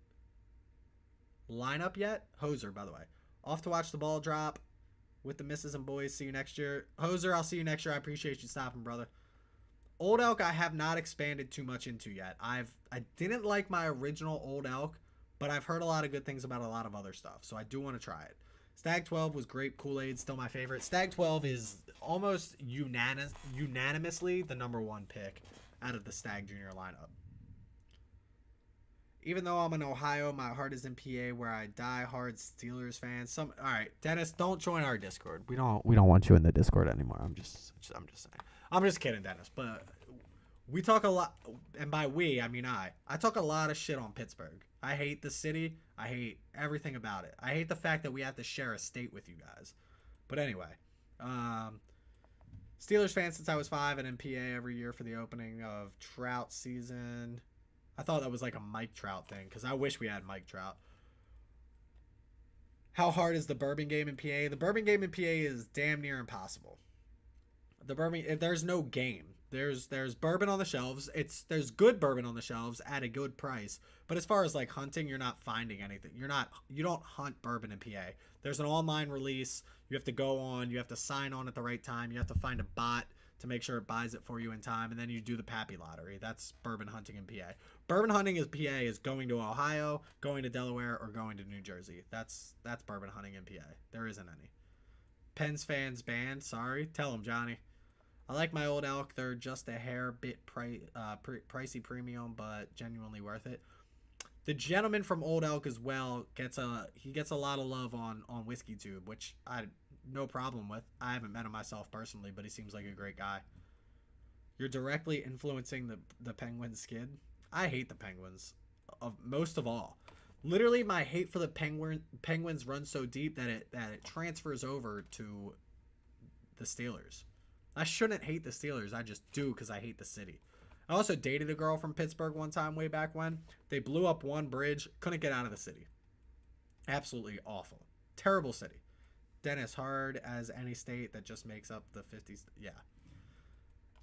lineup yet. Hoser, by the way. Off to watch the ball drop with the misses and boys. See you next year. Hoser, I'll see you next year. I appreciate you stopping, brother. Old Elk I have not expanded too much into yet. I didn't like my original Old Elk, but I've heard a lot of good things about a lot of other stuff, so I do want to try it. Stag 12 was great. Kool-Aid still my favorite. Stag 12 is almost unanimously the #1 pick out of the Stag Junior lineup. Even though I'm in Ohio, my heart is in PA, where I die hard Steelers fan. All right, Dennis, don't join our Discord. We don't want you in the Discord anymore. I'm just saying. I'm just kidding, Dennis. But we talk a lot, and by we I mean I talk a lot of shit on Pittsburgh. I hate the city. I hate everything about it. I hate the fact that we have to share a state with you guys. But anyway, Steelers fan since I was 5 and in PA every year for the opening of Trout season. I thought that was like a Mike Trout thing because I wish we had Mike Trout. How hard is the bourbon game in PA? The bourbon game in PA is damn near impossible. There's no game. There's bourbon on the shelves. There's good bourbon on the shelves at a good price. But as far as like hunting, you're not finding anything. You don't hunt bourbon in PA. There's an online release. You have to go on. You have to sign on at the right time. You have to find a bot to make sure it buys it for you in time, and then you do the Pappy lottery. That's bourbon hunting in PA. Bourbon hunting in PA is going to Ohio, going to Delaware, or going to New Jersey. That's bourbon hunting in PA. There isn't any. Pens fans banned. Sorry. Tell them, Johnny. I like my Old Elk. They're just a hair bit pricey premium, but genuinely worth it. The gentleman from Old Elk as well gets a lot of love on Whiskey Tube, which I no problem with. I haven't met him myself personally, but he seems like a great guy. You're directly influencing the Penguins skid. I hate the Penguins most of all. Literally, my hate for the Penguins runs so deep that it transfers over to the Steelers. I shouldn't hate the Steelers. I just do because I hate the city. I also dated a girl from Pittsburgh one time way back when. They blew up one bridge. Couldn't get out of the city. Absolutely awful. Terrible city. Dennis, hard as any state that just makes up the 50s. Yeah.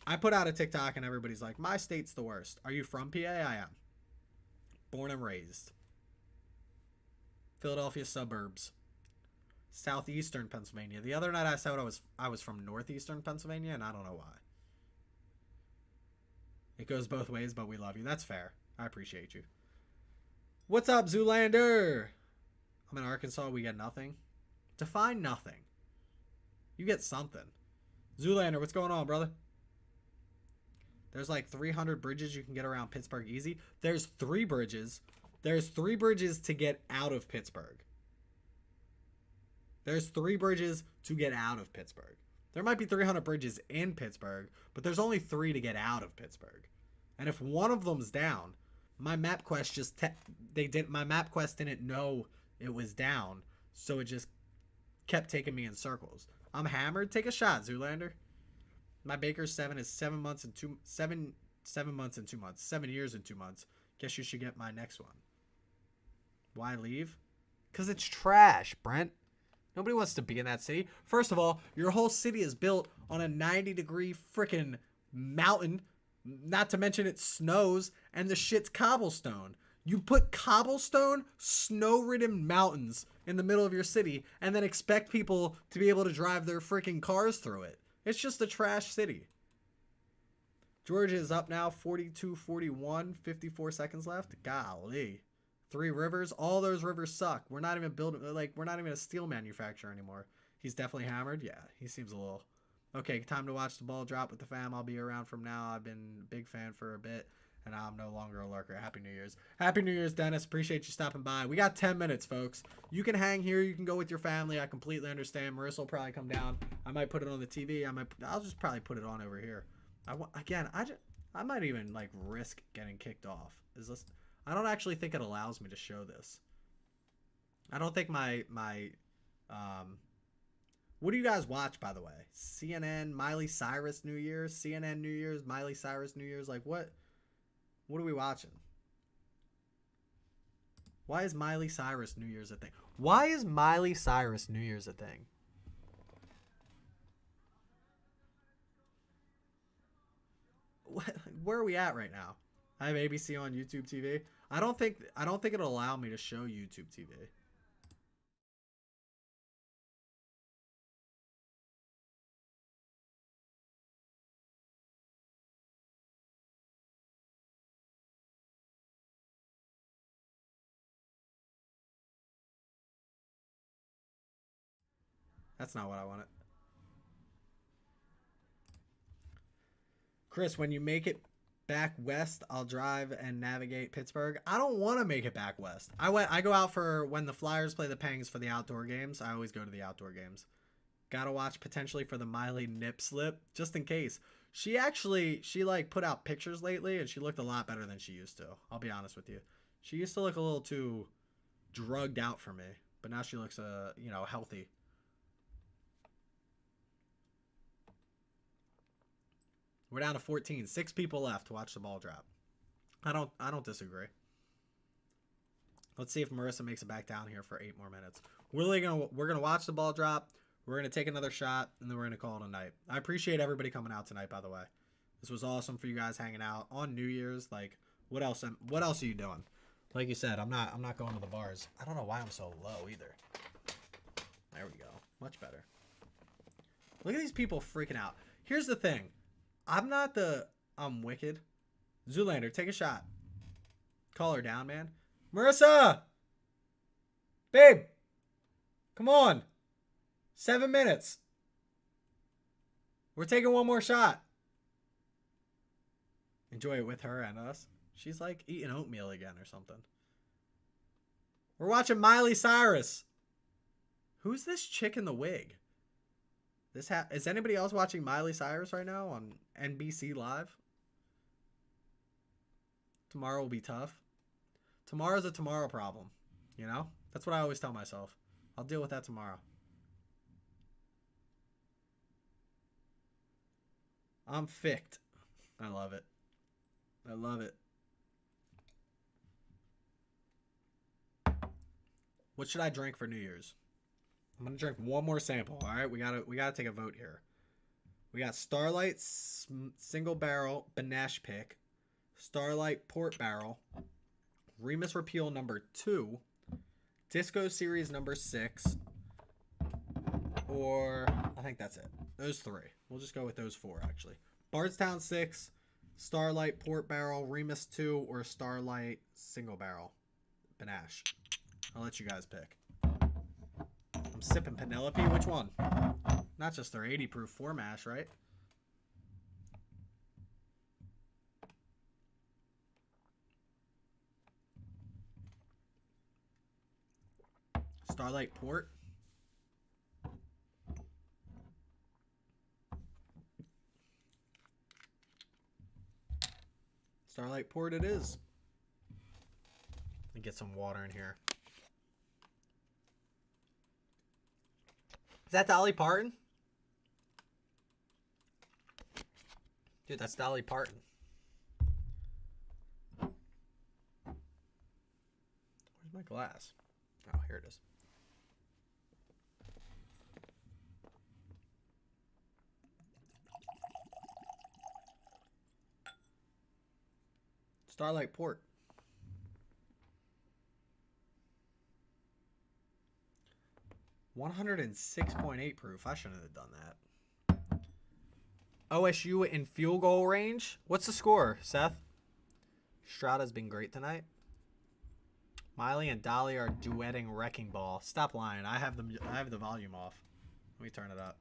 I put out a TikTok and everybody's like, my state's the worst. Are you from PA? I am. Born and raised. Philadelphia suburbs. Southeastern Pennsylvania. The other night I said I was from northeastern Pennsylvania, and I don't know why. It goes both ways, but we love you. That's fair. I appreciate you. What's up, Zoolander? I'm in Arkansas. We get nothing. Define nothing. You get something. Zoolander, what's going on, brother? There's like 300 bridges you can get around Pittsburgh easy. There's 3 bridges. There's 3 bridges to get out of Pittsburgh. There's 3 bridges to get out of Pittsburgh. There might be 300 bridges in Pittsburgh, but there's only 3 to get out of Pittsburgh. And if one of them's down, my MapQuest didn't know it was down, so it just kept taking me in circles. I'm hammered. Take a shot, Zoolander. My Baker's 7 is 7 months and 2 7 months and 2 months. 7 years and 2 months. Guess you should get my next one. Why leave? Because it's trash, Brent. Nobody wants to be in that city. First of all, your whole city is built on a 90-degree freaking mountain. Not to mention it snows, and the shit's cobblestone. You put cobblestone, snow-ridden mountains in the middle of your city and then expect people to be able to drive their freaking cars through it. It's just a trash city. Georgia is up now, 42-41, 54 seconds left. Golly. 3 rivers. All those rivers suck. We're not even we're not even a steel manufacturer anymore. He's definitely hammered. Yeah, he seems a little. Okay, time to watch the ball drop with the fam. I'll be around from now. I've been a big fan for a bit, and now I'm no longer a lurker. Happy New Year's. Happy New Year's, Dennis. Appreciate you stopping by. We got 10 minutes, folks. You can hang here. You can go with your family. I completely understand. Marissa will probably come down. I might put it on the TV. I'll just probably put it on over here. I might even like risk getting kicked off. I don't actually think it allows me to show this. I don't think my what do you guys watch, by the way? CNN, Miley Cyrus New Year's, CNN New Year's, Miley Cyrus New Year's. Like what are we watching? Why is Miley Cyrus New Year's a thing? Why is Miley Cyrus New Year's a thing? Where are we at right now? I have ABC on YouTube TV. I don't think it'll allow me to show YouTube TV. That's not what I wanted. Chris, when you make it back west, I'll drive and navigate Pittsburgh. I don't want to make it back west. I go out for when the Flyers play the Pengs for the outdoor games. I always go to the outdoor games. Gotta watch potentially for the Miley nip slip, just in case. She like put out pictures lately, and she looked a lot better than she used to. I'll be honest with you. She used to look a little too drugged out for me, but now she looks healthy. We're down to 14. 6 people left to watch the ball drop. I don't disagree. Let's see if Marissa makes it back down here for 8 more minutes. We're gonna watch the ball drop. We're gonna take another shot, and then we're gonna call it a night. I appreciate everybody coming out tonight, by the way. This was awesome for you guys hanging out on New Year's. Like, what else are you doing? Like you said, I'm not going to the bars. I don't know why I'm so low either. There we go. Much better. Look at these people freaking out. Here's the thing. I'm wicked. Zoolander, take a shot. Call her down, man. Marissa! Babe! Come on. 7 minutes. We're taking one more shot. Enjoy it with her and us. She's like eating oatmeal again or something. We're watching Miley Cyrus. Who's this chick in the wig? Is anybody else watching Miley Cyrus right now on NBC Live? Tomorrow will be tough. Tomorrow's a tomorrow problem. You know? That's what I always tell myself. I'll deal with that tomorrow. I'm ficked. I love it. I love it. What should I drink for New Year's? I'm gonna drink one more sample. All right, we gotta take a vote here. We got Starlight Single Barrel Banash Pick, Starlight Port Barrel, Remus Repeal number 2, Disco Series number 6, or I think that's it. Those 3. We'll just go with those 4 actually. Bardstown 6, Starlight Port Barrel, Remus 2, or Starlight Single Barrel Banash. I'll let you guys pick. I'm sipping Penelope. Which one? Not just their 80 proof 4 mash, right? Starlight Port. Starlight Port it is. Let me get some water in here. Is that Dolly Parton? Dude, that's Dolly Parton. Where's my glass? Oh, here it is. Starlight Port. .106.8 proof. I shouldn't have done that. OSU in field goal range. What's the score, Seth? Strada's been great tonight. Miley and Dolly are duetting Wrecking Ball. Stop lying. I have the volume off. Let me turn it up.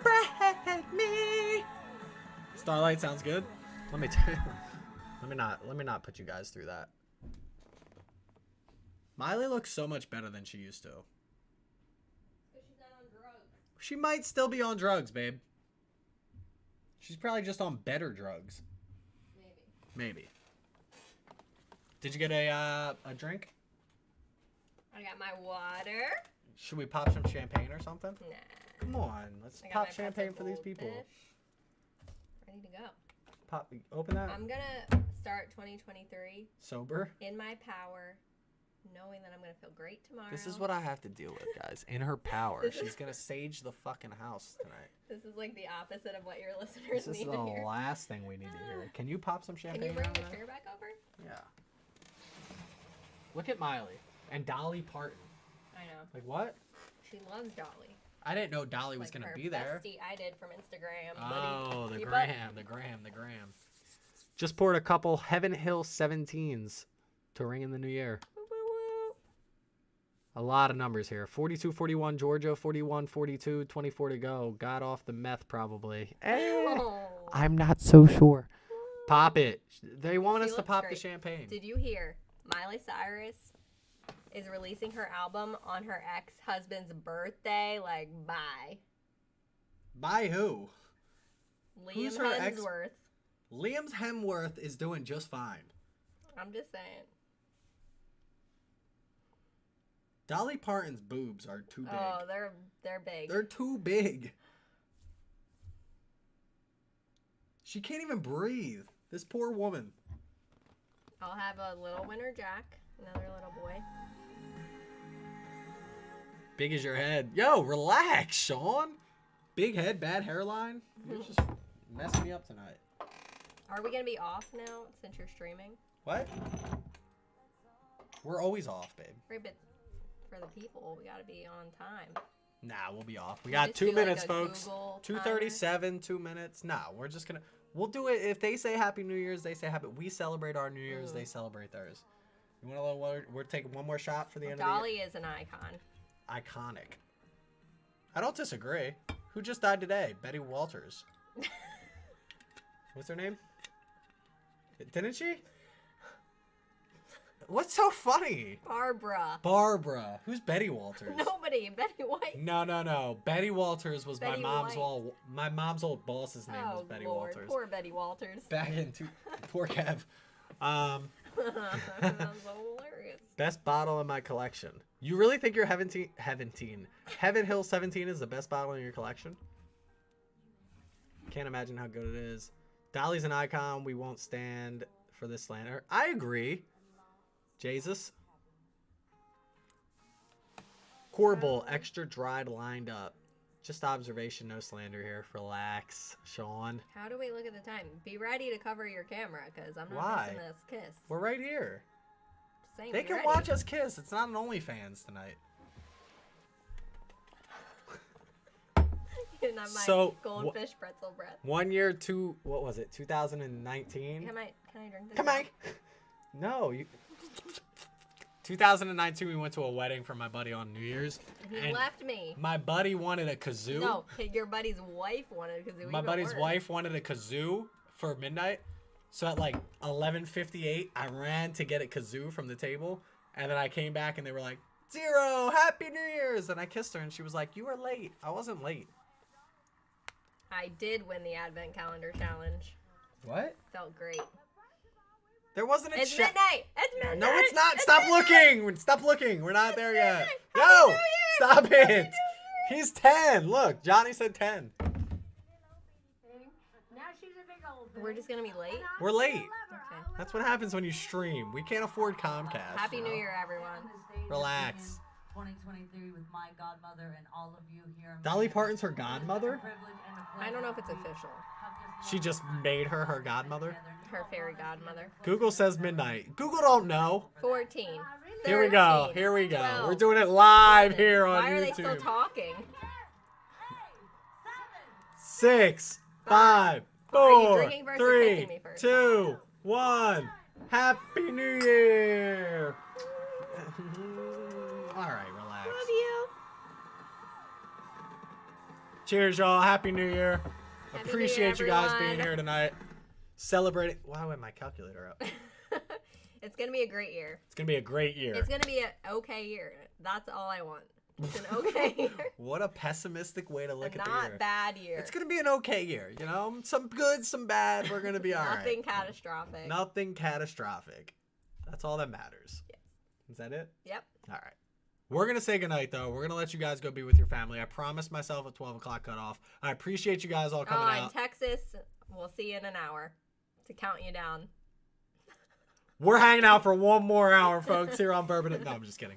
Break me. Starlight sounds good. Let me not put you guys through that. Miley looks so much better than she used to.
Because she's not on drugs.
She might still be on drugs, babe. She's probably just on better drugs. Maybe. Did you get a drink?
I got my water.
Should we pop some champagne or something?
Nah.
Come on, let's pop champagne for these people.
Ready to go.
Pop, open that.
I'm gonna start 2023
sober.
In my power, knowing that I'm gonna feel great tomorrow.
This is what I have to deal with, guys. In her power, she's gonna sage the fucking house tonight.
This is like the opposite of what your listeners need to hear.
This is the last thing we need to hear. Can you pop some champagne?
Can you bring the chair back over?
Yeah. Look at Miley and Dolly Parton.
I know.
Like what?
She loves Dolly.
I didn't know Dolly was gonna be there.
Bestie I did from Instagram.
Oh, the gram. Just poured a couple Heaven Hill 17s to ring in the new year.
Woo, woo, woo.
A lot of numbers here. 42-41 Georgia, 41-42, 24 to go. Got off the meth probably. I'm not so sure. Pop it. They want us to pop the champagne.
Did you hear? Miley Cyrus is releasing her album on her ex-husband's birthday. Like, bye.
By who?
Liam Hemsworth.
Liam Hemsworth is doing just fine.
I'm just saying.
Dolly Parton's boobs are too big.
Oh, they're big.
They're too big. She can't even breathe. This poor woman.
I'll have a little winter Jack. Another little boy.
Big as your head. Yo, relax, Sean. Big head, bad hairline. You're just messing me up tonight.
Are we going to be off now since you're streaming?
What? We're always off, babe.
Right, but for the people, we got to be on time.
Nah, we'll be off. We got 2 minutes, folks. 2:37, 2 minutes. Nah, we're just going to... We'll do it. If they say Happy New Year's, they say Happy... We celebrate our New Year's, they celebrate theirs. You want a little... We're taking one more shot for the end of the year?
Dolly is an icon.
Iconic. I don't disagree. Who just died today? Betty Walters. What's her name? Didn't she? What's so funny?
Barbara.
Who's Betty Walters?
Nobody. Betty White.
No. Betty Walters was
Betty
my mom's old boss's name was Betty
Lord.
Walters.
Poor Betty Walters.
Back in poor Kev.
That's so hilarious.
Best bottle in my collection. You really think your Heaven Hill 17 is the best bottle in your collection? Can't imagine how good it is. Dolly's an icon. We won't stand for this slander. I agree. Jesus. Corbel, extra dried, lined up. Just observation, no slander here. Relax, Sean.
How do we look at the time? Be ready to cover your camera, because I'm not
Why?
missing this kiss.
We're right here.
Saying
They can
ready.
watch us kiss. It's not an OnlyFans tonight.
And I'm
So,
goldfish pretzel breath.
1 year, what was it? 2019?
Can I drink this?
Come on. No, 2019, we went to a wedding for my buddy on New Year's.
He left me.
My buddy wanted a kazoo.
No, your buddy's wife wanted a kazoo.
My buddy's wife wanted a kazoo for midnight. So at like 11:58, I ran to get a kazoo from the table. And then I came back and they were like, 0, Happy New Year's. And I kissed her and she was like, you were late. I wasn't late.
I did win the Advent Calendar Challenge.
What?
Felt great.
There wasn't a
It's midnight. It's midnight.
No, it's not.
It's
Stop
midnight.
looking. Stop looking. We're not there yet.
Happy
No,
New Year.
stop
Happy
it.
New Year.
He's 10. Look, Johnny said 10.
We're just going to be late?
We're late.
Okay.
That's what happens when you stream. We can't afford Comcast.
Happy New Year, everyone.
Relax.
2023 with my godmother and all of you here.
Dolly Parton's her godmother?
I don't know if it's official.
She just made her godmother?
Her fairy godmother.
Google says midnight. Google don't know.
14.
Here we go.
13,
Here we go.
12,
We're doing it live here on
Why are
YouTube.
they still talking?
6, 5,
Are you
4,
drinking first or kissing me
3,
first?
2, 1. Happy New Year. All right, relax.
Love you.
Cheers, y'all. Happy New Year.
Happy
Appreciate
New
you
Year,
guys
everyone.
being here tonight. Celebrating. Why went my calculator up?
It's going to be a great year.
It's going to be a great year.
It's going to be an okay year. That's all I want. It's an okay year.
What a pessimistic way to look
A
at the year.
not bad year.
It's going to be an okay year, you know? Some good, some bad. We're going to be all right.
Nothing catastrophic.
Nothing catastrophic. That's all that matters.
Yes.
Is that it?
Yep.
All right. We're going to say goodnight, though. We're going to let you guys go be with your family. I promised myself a 12 o'clock cutoff. I appreciate you guys all coming
In
out.
Texas, we'll see you in an hour to count you down.
We're hanging out for one more hour, folks, here on Bourbon. No, I'm just kidding.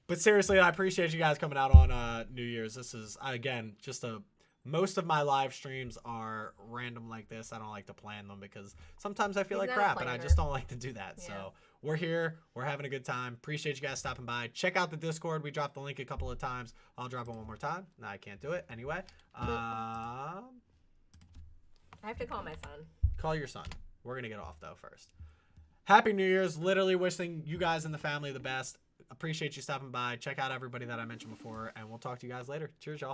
But seriously, I appreciate you guys coming out on New Year's. This is, again, just most of my live streams are random like this. I don't like to plan them because sometimes I feel
He's
like
not a
crap, and I
planner.
just don't like to do that.
Yeah.
So we're here. We're having a good time. Appreciate you guys stopping by. Check out the Discord. We dropped the link a couple of times. I'll drop it one more time. No, I can't do it. Anyway,
I have to call my son.
call your son. We're going to get off, though, first. Happy New Year's. Literally wishing you guys and the family the best. appreciate you stopping by. Check out everybody that I mentioned before, and we'll talk to you guys later. Cheers, y'all.